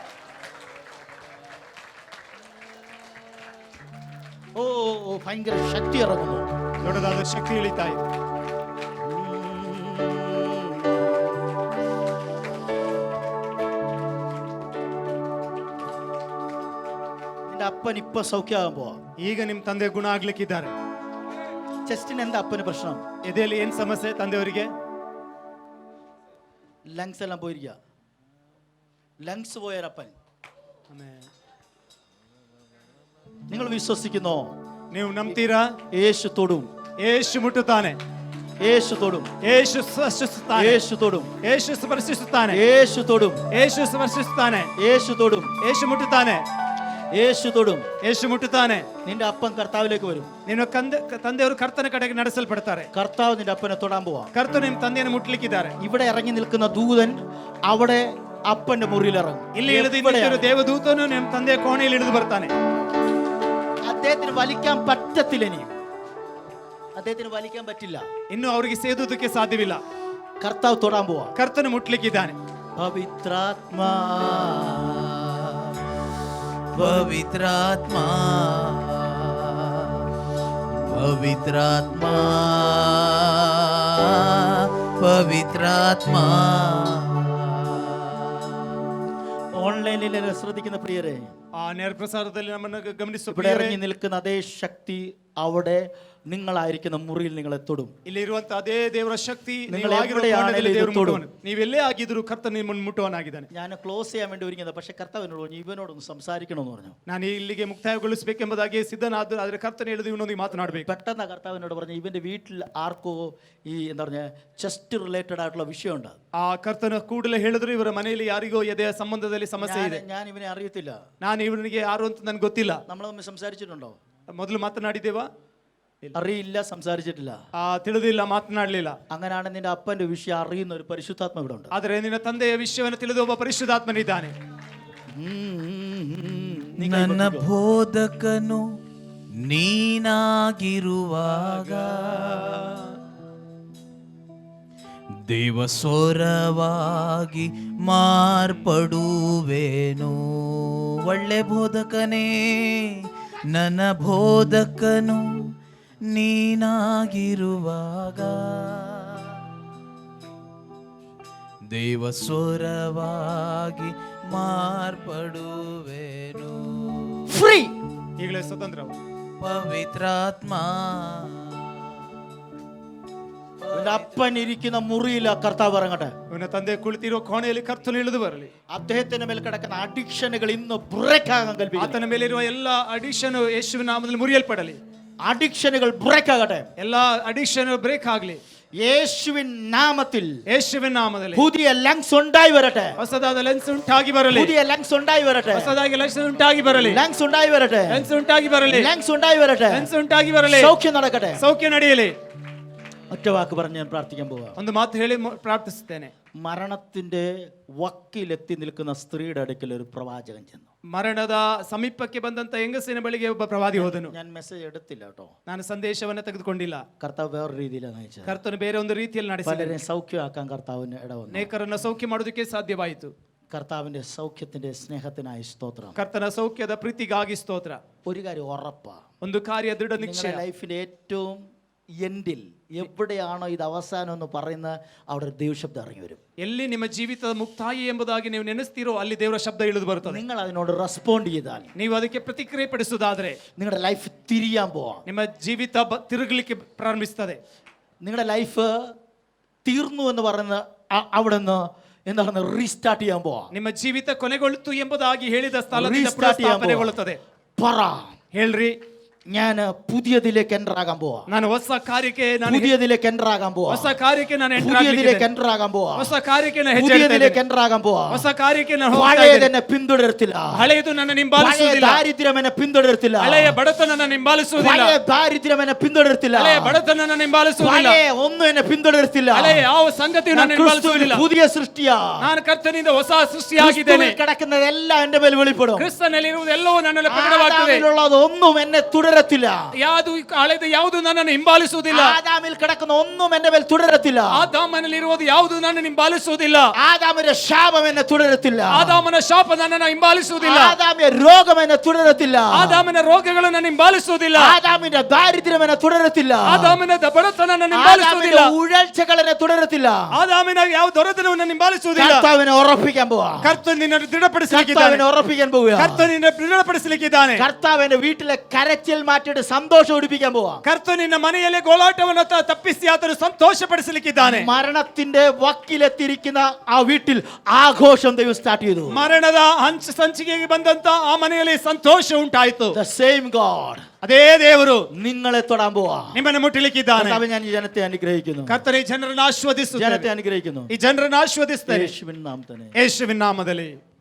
Speaker 2: ഓ ഭയങ്കര ശക്തി ഇറങ്ങുന്നു.
Speaker 1: ದೊಡ್ಡದಾದ ಶಕ್ತಿ ಇಳಿತಾ ಇದೆ.
Speaker 2: നിന്റെ അപ്പൻ ഇപ്പൊ സൗഖ്യമാകാൻ പോവാ.
Speaker 1: ಈಗ ನಿಮ್ಮ ತಂದೆ ಗುಣ ಆಗ್ಲಿಕ್ಕಿದ್ದಾರೆ.
Speaker 2: ചെസ്റ്റിന് എന്താ അപ്പന് പ്രശ്നം?
Speaker 1: ಎದೆಯಲ್ಲಿ ಏನ್ ಸಮಸ್ಯೆ ತಂದೆಯವರಿಗೆ?
Speaker 2: ലങ്സ് എല്ലാം പോയിരിക്കുക. ലങ്സ് പോയൊരപ്പൻ. നിങ്ങൾ വിശ്വസിക്കുന്നോ?
Speaker 1: ನೀವು ನಂಬ್ತೀರಾ?
Speaker 2: യേശു തൊടും.
Speaker 1: ಯೇಸು ಮುಟ್ಟುತ್ತಾನೆ.
Speaker 2: യേശു തൊടും.
Speaker 1: ಯೇಸು ಸ್ಪರ್ಶಿಸುತ್ತಾನೆ.
Speaker 2: യേശು തൊടും.
Speaker 1: ಯೇಸು ಸ್ಪರ್ಶಿಸುತ್ತಾನೆ.
Speaker 2: യേശು തൊടും.
Speaker 1: ಯೇಸು ಸ್ಪರ್ಶಿಸುತ್ತಾನೆ.
Speaker 2: യേശു തൊടും.
Speaker 1: ಯೇಸು ಮುಟ್ಟುತ್ತಾನೆ.
Speaker 2: യേശു തൊടും.
Speaker 1: ಯೇಸು ಮುಟ್ಟುತ್ತಾನೆ.
Speaker 2: നിന്റെ അപ്പൻ കർത്താവിലേക്ക് വരും.
Speaker 1: ನಿನ್ನ ತಂದೆಯವರು ಕರ್ತನ ಕಡೆಗೆ ನಡೆಸಲ್ಪಡ್ತಾರೆ.
Speaker 2: കർത്താവ് നിന്റെ അപ്പനെ തൊടാൻ പോവാ.
Speaker 1: ಕರ್ತನು ನಿಮ್ಮ ತಂದೆಯನ್ನು ಮುಟ್ಲಿಕ್ಕಿದ್ದಾರೆ.
Speaker 2: ഇവിടെ ഇറങ്ങി നിൽക്കുന്ന ദൂതൻ അവിടെ അപ്പന്റെ മുറിയിൽ ഇറങ്ങും.
Speaker 1: ಇಲ್ಲಿ ಇಳಿದು ನಿಂತಿರುವ ದೇವದೂತನು ನಿಮ್ಮ ತಂದೆಯ ಕೋಣೆಯಲ್ಲಿ ಇಳಿದು ಬರ್ತಾನೆ.
Speaker 2: അദ്ദേഹത്തിന് വലിക്കാൻ പറ്റത്തില്ല. ഇനി അദ്ദേഹത്തിന് വലിക്കാൻ പറ്റില്ല.
Speaker 1: ಇನ್ನು ಅವರಿಗೆ ಸೇದುವುದಕ್ಕೆ ಸಾಧ್ಯವಿಲ್ಲ.
Speaker 2: കർത്താവ് തൊടാൻ പോവാ.
Speaker 1: ಕರ್ತನು ಮುಟ್ಲಿಕ್ಕಿದ್ದಾನೆ.
Speaker 2: പവിത്രാത്മാ
Speaker 4: पवित्रात्मा पवित्रात्मा पवित्रात्मा
Speaker 2: ഓൺലൈനിൽ ശ്രദ്ധിക്കുന്ന പ്രിയരെ,
Speaker 1: ಆ ನೇರ ಪ್ರಸಾರದಲ್ಲಿ ನಮ್ಮನ್ನು ಗಮನಿಸುವ
Speaker 2: ഇവിടെ ഇറങ്ങി നിൽക്കുന്ന അതേ ശക്തി അവിടെ നിങ്ങളായിരിക്കുന്ന മുറിയിൽ നിങ്ങളെ തൊടും.
Speaker 1: ಇಲ್ಲಿ ಇರುವಂತ ಅದೇ ದೇವರ ಶಕ್ತಿ
Speaker 2: നിങ്ങൾ
Speaker 1: ನೀವಾಗಿರುವ
Speaker 2: എവിടെയാണേലും
Speaker 1: ಕೋಣೆಯಲ್ಲಿ
Speaker 2: ഇത്
Speaker 1: ದೇವರು
Speaker 2: തൊടും.
Speaker 1: ಮುಟ್ಟುವನು. ನೀವೆಲ್ಲೇ ಆಗಿದ್ರು ಕರ್ತನು ನಿಮ್ಮನ್ನು ಮುಟ್ಟುವನಾಗಿದ್ದಾನೆ.
Speaker 2: ഞാൻ ക്ലോസ് ചെയ്യാൻ വേണ്ടി ഒരുങ്ങിയത്, പക്ഷെ കർത്താവ് എന്നോട് പറഞ്ഞു ഇവനോടൊന്ന് സംസാരിക്കണമെന്ന് പറഞ്ഞു.
Speaker 1: ನಾನು ಇಲ್ಲಿಗೆ ಮುಕ್ತಾಯಗೊಳಿಸಬೇಕೆಂಬುದಾಗಿ ಸಿದ್ಧನಾದ, ಆದರೆ ಕರ್ತನು ಹೇಳಿದ ಇವನೊಂದಿಗೆ ಮಾತನಾಡಬೇಕು.
Speaker 2: പെട്ടെന്ന് കർത്താവ് എന്നോട് പറഞ്ഞു ഇവന്റെ വീട്ടിൽ ആർക്കോ ഈ എന്താ പറഞ്ഞ ചെസ്റ്റ് റിലേറ്റഡ് ആയിട്ടുള്ള വിഷയമുണ്ട്.
Speaker 1: ಆ ಕರ್ತನ ಕೂಡಲೇ ಹೇಳಿದ್ರು ಇವರ ಮನೆಯಲ್ಲಿ ಯಾರಿಗೋ ಎದೆಯ ಸಂಬಂಧದಲ್ಲಿ ಸಮಸ್ಯೆ ಇದೆ.
Speaker 2: ഞാൻ ಇവനെ അറിയത്തില്ല.
Speaker 1: ನಾನು ಇವನಿಗೆ ಯಾರು ಅಂತ ನನಗೆ ಗೊತ್ತಿಲ್ಲ.
Speaker 2: നമ്മൾ തമ്മിൽ സംസാരിച്ചിട്ടുണ്ടോ?
Speaker 1: ಮೊದಲು ಮಾತನಾಡಿದ್ದೇವಾ?
Speaker 2: അറിയില്ല, സംസാരിച്ചിട്ടില്ല.
Speaker 1: ತಿಳಿದಿಲ್ಲ, ಮಾತನಾಡಲಿಲ್ಲ.
Speaker 2: അങ്ങനെയാണ് നിന്റെ അപ്പന്റെ വിഷയം അറിയുന്ന ഒരു പരിശുദ്ധാത്മ ഇവിടെ ഉണ്ട്.
Speaker 1: ಆದರೆ ನಿನ್ನ ತಂದೆಯ ವಿಷಯವನ್ನು ತಿಳಿದು ಒಬ್ಬ ಪರಿಶುದ್ಧಾತ್ಮನಿದ್ದಾನೆ.
Speaker 4: ನನ್ನ ಬೋಧಕನು ನೀನಾಗಿರುವಾಗ ದೇವಸ್ವರವಾಗಿ ಮಾರ್ಪಡುವೇನು. ಒಳ್ಳೆ ಬೋಧಕನೇ, ನನ್ನ ಬೋಧಕನು ನೀನಾಗಿರುವಾಗ ದೇವಸ್ವರವಾಗಿ ಮಾರ್ಪಡುವೇನು.
Speaker 2: ഫ്രീ.
Speaker 1: ಈಗಲೇ ಸ್ವತಂತ್ರ.
Speaker 4: പവിത്രാത്മ
Speaker 2: നിന്റെ അപ്പൻ ഇരിക്കുന്ന മുറിയിൽ കർത്താവ് ഇറങ്ങട്ടെ.
Speaker 1: ಇವನ ತಂದೆ ಕುಳಿತಿರುವ ಕೋಣೆಯಲ್ಲಿ ಕರ್ತನು ಇಳಿದು ಬರಲಿ.
Speaker 2: അദ്ദേഹത്തിന്റെ മേൽ കിടക്കുന്ന അഡിക്ഷനുകൾ ഇന്ന് ബ്രേക്ക് ആകാൻ കൽപ്പിക്കുന്നു.
Speaker 1: ಆತನ ಮೇಲಿರುವ ಎಲ್ಲ ಅಡಿಕ್ಷನ್ ಯೇಸುವಿನ ನಾಮದಲ್ಲಿ ಮುರಿಯಲ್ಪಡಲಿ.
Speaker 2: അഡിക്ഷനുകൾ ബ്രേക്ക് ആകട്ടെ.
Speaker 1: ಎಲ್ಲ ಅಡಿಕ್ಷನ್ ಬ್ರೇಕ್ ಆಗಲಿ.
Speaker 2: യേശുവിൻ നാമത്തിൽ
Speaker 1: ಯೇಸುವಿನ ನಾಮದಲ್ಲಿ
Speaker 2: പുതിയ ലങ്സ് ഉണ്ടായി വരട്ടെ.
Speaker 1: ಹೊಸದಾದ ಲೆನ್ಸ್ ಉಂಟಾಗಿ ಬರಲಿ.
Speaker 2: പുതിയ ലങ്സ് ഉണ്ടായി വരട്ടെ.
Speaker 1: ಹೊಸದಾಗಿ ಲೆನ್ಸ್ ಉಂಟಾಗಿ ಬರಲಿ.
Speaker 2: ലങ്സ് ഉണ്ടായി വരട്ടെ.
Speaker 1: ಲೆನ್ಸ್ ಉಂಟಾಗಿ ಬರಲಿ.
Speaker 2: ലങ്സ് ഉണ്ടായി വരട്ടെ.
Speaker 1: ಲೆನ್ಸ್ ಉಂಟಾಗಿ ಬರಲಿ.
Speaker 2: സൗഖ്യം നടക്കട്ടെ.
Speaker 1: ಸೌಖ್ಯ ನಡೆಯಲಿ.
Speaker 2: ഒറ്റ വാക്ക് പറഞ്ഞ് ഞാൻ പ്രാർത്ഥിക്കാൻ പോവാ.
Speaker 1: ಒಂದು ಮಾತು ಹೇಳಿ ಪ್ರಾರ್ಥಿಸುತ್ತೇನೆ.
Speaker 2: മരണത്തിന്റെ വക്കിലെത്തി നിൽക്കുന്ന സ്ത്രീയുടെ അടുക്കൽ ഒരു പ്രവാചകൻ ചെന്നു.
Speaker 1: ಮರಣದ ಸಮೀಪಕ್ಕೆ ಬಂದಂತ ಹೆಂಗಸಿನ ಬಳಿಗೆ ಒಬ್ಬ ಪ್ರವಾದಿ ಹೋದನು.
Speaker 2: ഞാൻ മെസ്സേജ് എടുത്തില്ല കേട്ടോ,
Speaker 1: ನಾನು ಸಂದೇಶವನ್ನ ತೆಗೆದುಕೊಂಡಿಲ್ಲ.
Speaker 2: കർത്താവ് വേറെ രീതിയിലാണ് നയിച്ചത്.
Speaker 1: ಕರ್ತನು ಬೇರೆ ಒಂದು ರೀತಿಯಲ್ಲಿ ನಡೆಸಿದ.
Speaker 2: പലരെയും സൗഖ്യമാക്കാൻ കർത്താവിന് ഇടവന്നു.
Speaker 1: ಅನೇಕರನ್ನ ಸೌಖ್ಯ ಮಾಡೋದಕ್ಕೆ ಸಾಧ್ಯವಾಯಿತು.
Speaker 2: കർത്താവിന്റെ സൗഖ്യത്തിന്റെ സ്നേഹത്തിനായി സ്തോത്രം.
Speaker 1: ಕರ್ತನ ಸೌಖ್ಯದ ಪ್ರೀತಿಗಾಗಿ ಸ್ತೋತ್ರ.
Speaker 2: ഒരു കാര്യം ഉറപ്പാ,
Speaker 1: ಒಂದು ಕಾರ್ಯ ದೃಢ
Speaker 2: നിങ്ങളുടെ
Speaker 1: ನಿಶ್ಚಯ.
Speaker 2: ലൈഫിലെ ഏറ്റവും എൻഡിൽ എവിടെയാണോ ഇത് അവസാനം എന്ന് പറയുന്നത് അവിടെ ഒരു ദൈവശബ്ദം ഇറങ്ങി വരും.
Speaker 1: ಎಲ್ಲಿ ನಿಮ್ಮ ಜೀವಿತದ ಮುಕ್ತಾಯಿ ಎಂಬುದಾಗಿ ನೀವು ನೆನೆಸ್ತೀರೋ ಅಲ್ಲಿ ದೇವರ ಶಬ್ದ ಇಳಿದು ಬರುತ್ತದೆ.
Speaker 2: നിങ്ങൾ അതിനോട് റെസ്പോണ്ട് ചെയ്താൽ
Speaker 1: ನೀವು ಅದಕ್ಕೆ ಪ್ರತಿಕ್ರಿಯೆ ಪಡಿಸುವುದಾದ್ರೆ
Speaker 2: നിങ്ങളുടെ ലൈഫ് തിരിയാൻ പോവാം.
Speaker 1: ನಿಮ್ಮ ಜೀವಿತ ತಿರುಗಲಿಕ್ಕೆ ಪ್ರಾರಂಭಿಸ್ತದೆ.
Speaker 2: നിങ്ങളുടെ ലൈഫ് തീർന്നു എന്ന് പറയുന്ന അവിടെ നിന്ന് എന്താണ് റീസ്റ്റാർട്ട് ചെയ്യാൻ പോവാം.
Speaker 1: ನಿಮ್ಮ ಜೀವಿತ ಕೊನೆಗೊಳ್ತು ಎಂಬುದಾಗಿ ಹೇಳಿದ ಸ್ಥಳದಿಂದ
Speaker 2: Restart ചെയ്യാൻ
Speaker 1: ಪುನಃಸ್ಥಾಪನೆಗೊಳ್ಳುತ್ತದೆ.
Speaker 2: പറ,
Speaker 1: ಹೇಳ್ರಿ,
Speaker 2: ഞാൻ പുതിയതിലേക്ക് എൻ്റർ ആകാൻ പോവാ.
Speaker 1: ನಾನು ಹೊಸ ಕಾರ್ಯಕ್ಕೆ
Speaker 2: പുതിയതിലേക്ക് എൻ്റർ ആകാൻ പോവാ.
Speaker 1: ಹೊಸ ಕಾರ್ಯಕ್ಕೆ ನಾನು enter
Speaker 2: പുതിയതിലേക്ക്
Speaker 1: ಆಗ್ಲಿಕ್ಕಿದ್ದೇನೆ.
Speaker 2: എൻ്റർ ആകാൻ പോവാ.
Speaker 1: ಹೊಸ ಕಾರ್ಯಕ್ಕೆ ನಾನು ಹೆಜ್ಜೆ ಇಡ್ತಾ
Speaker 2: പുതിയതിലേക്ക്
Speaker 1: ಇದ್ದೇನೆ.
Speaker 2: എൻ്റർ ആകാൻ പോവാ.
Speaker 1: ಹೊಸ ಕಾರ್ಯಕ್ಕೆ ನಾನು ಹೋಗ್ತಾ
Speaker 2: പഴയത്
Speaker 1: ಇದ್ದೇನೆ.
Speaker 2: എന്നെ പിന്തുടരത്തില്ല.
Speaker 1: ಹಳೆಯದು ನನ್ನ
Speaker 2: പഴയ
Speaker 1: ಹಿಂಬಾಲಿಸುವುದಿಲ್ಲ.
Speaker 2: ദാരിദ്ര്യം എന്നെ പിന്തുടരത്തില്ല.
Speaker 1: ಹಳೆಯ ಬಡತನ ನನ್ನ ಹಿಂಬಾಲಿಸುವುದಿಲ್ಲ.
Speaker 2: പഴയ ദാരിദ്ര്യം എന്നെ പിന്തുടരത്തില്ല.
Speaker 1: ಹಳೆಯ ಬಡತನ ನನ್ನ ಹಿಂಬಾಲಿಸುವುದಿಲ್ಲ.
Speaker 2: പഴയ ഒന്നും എന്നെ പിന്തുടരത്തില്ല.
Speaker 1: ಹಳೆಯ ಯಾವ ಸಂಗತಿಯು
Speaker 2: ഞാൻ
Speaker 1: ನನ್ನ
Speaker 2: ക്രിസ്തുവിൽ
Speaker 1: ಹಿಂಬಾಲಿಸುವುದಿಲ್ಲ.
Speaker 2: പുതിയ സൃഷ്ടിയാ.
Speaker 1: ನಾನು ಕರ್ತನಿಂದ ಹೊಸ ಸೃಷ್ಟಿಯಾಗಿದ್ದೇನೆ.
Speaker 2: ക്രിസ്തുവിൽ കിടക്കുന്നതെല്ലാം എന്റെ മേൽ വെളിപ്പെടും.
Speaker 1: ಕ್ರಿಸ್ತನಲ್ಲಿರುವುದೆಲ್ಲವೂ ನನ್ನಲ್ಲಿ ಪ್ರಕಟವಾಗ್ತದೆ.
Speaker 2: ആദാമിലുള്ളതൊന്നും എന്നെ തുടരത്തില്ല.
Speaker 1: ಯಾವುದು ನನ್ನನ್ನು ಹಿಂಬಾಲಿಸುವುದಿಲ್ಲ.
Speaker 2: ആദാമിൽ കിടക്കുന്ന ഒന്നും എന്റെ മേൽ തുടരത്തില്ല.
Speaker 1: ಆದಾಮನಲ್ಲಿರುವುದು ಯಾವುದು ನನ್ನನ್ನು ಹಿಂಬಾಲಿಸುವುದಿಲ್ಲ.
Speaker 2: ആദാമിന്റെ ശാപം എന്നെ തുടരത്തില്ല.
Speaker 1: ಆದಾಮನ ಶಾಪ ನನ್ನನ್ನು ಹಿಂಬಾಲಿಸುವುದಿಲ್ಲ.
Speaker 2: ആദാമിന്റെ രോഗം എന്നെ തുടരത്തില്ല.
Speaker 1: ಆದಾಮನ ರೋಗಗಳು ನನ್ನ ಹಿಂಬಾಲಿಸುವುದಿಲ್ಲ.
Speaker 2: ആദാമിന്റെ ദാരിദ്ര്യം എന്നെ തുടരത്തില്ല.
Speaker 1: ಆದಾಮನ ಬಡತನ ನನ್ನ ಹಿಂಬಾಲಿಸುವುದಿಲ್ಲ.
Speaker 2: ആദാമിന്റെ ഉഴൽച്ചകൾ എന്നെ തുടരത്തില്ല.
Speaker 1: ಆದಾಮನ ಯಾವ ದೊರೆತನವು ನನ್ನ ಹಿಂಬಾಲಿಸುವುದಿಲ್ಲ.
Speaker 2: കർത്താവിനെ ഉറപ്പിക്കാൻ പോവാ.
Speaker 1: ಕರ್ತನು ನಿನ್ನನ್ನು ದೃಢಪಡಿಸಲಿಕ್ಕಿದ್ದಾನೆ.
Speaker 2: കർത്താവിനെ ഉറപ്പിക്കാൻ പോവുക.
Speaker 1: ಕರ್ತನು ನಿನ್ನ ದೃಢಪಡಿಸಲಿಕ್ಕಿದ್ದಾನೆ.
Speaker 2: കർത്താവിന്റെ വീട്ടിലെ കരച്ചിൽ മാറ്റിയിട്ട് സന്തോഷം ഒടിപ്പിക്കാൻ പോവാ.
Speaker 1: ಕರ್ತನು ನಿನ್ನ ಮನೆಯಲ್ಲಿ ಗೋಳಾಟವನ್ನು ತಪ್ಪಿಸಿ ಆತನು ಸಂತೋಷಪಡಿಸಲಿಕ್ಕಿದ್ದಾನೆ.
Speaker 2: മരണത്തിന്റെ വക്കിലെത്തിയിരിക്കുന്ന ആ വീട്ടിൽ ആഘോഷം ദൈവം സ്റ്റാർട്ട് ചെയ്തു.
Speaker 1: ಮರಣದ ಸಂಚಿಕೆಗೆ ಬಂದಂತ ಆ ಮನೆಯಲ್ಲಿ ಸಂತೋಷ ಉಂಟಾಯಿತು.
Speaker 2: The same God
Speaker 1: ಅದೇ ದೇವರು
Speaker 2: നിങ്ങളെ തൊടാൻ പോവാ.
Speaker 1: ನಿಮ್ಮನ್ನು ಮುಟ್ಟಲಿಕ್ಕಿದ್ದಾನೆ.
Speaker 2: കർത്താവേ, ഞാൻ ഈ ജനത്തെ അനുഗ്രഹിക്കുന്നു.
Speaker 1: ಕರ್ತನೇ ಜನರನ್ನು ಆಶೀರ್ವದಿಸುತ್ತೇನೆ.
Speaker 2: ജനത്തെ അനുഗ്രഹിക്കുന്നു.
Speaker 1: ಈ ಜನರನ್ನು ಆಶೀರ್ವದಿಸ್ತೇನೆ
Speaker 2: യേശുവിൻ നാമത്തിൽ.
Speaker 1: ಯೇಸುವಿನ ನಾಮದಲ್ಲಿ.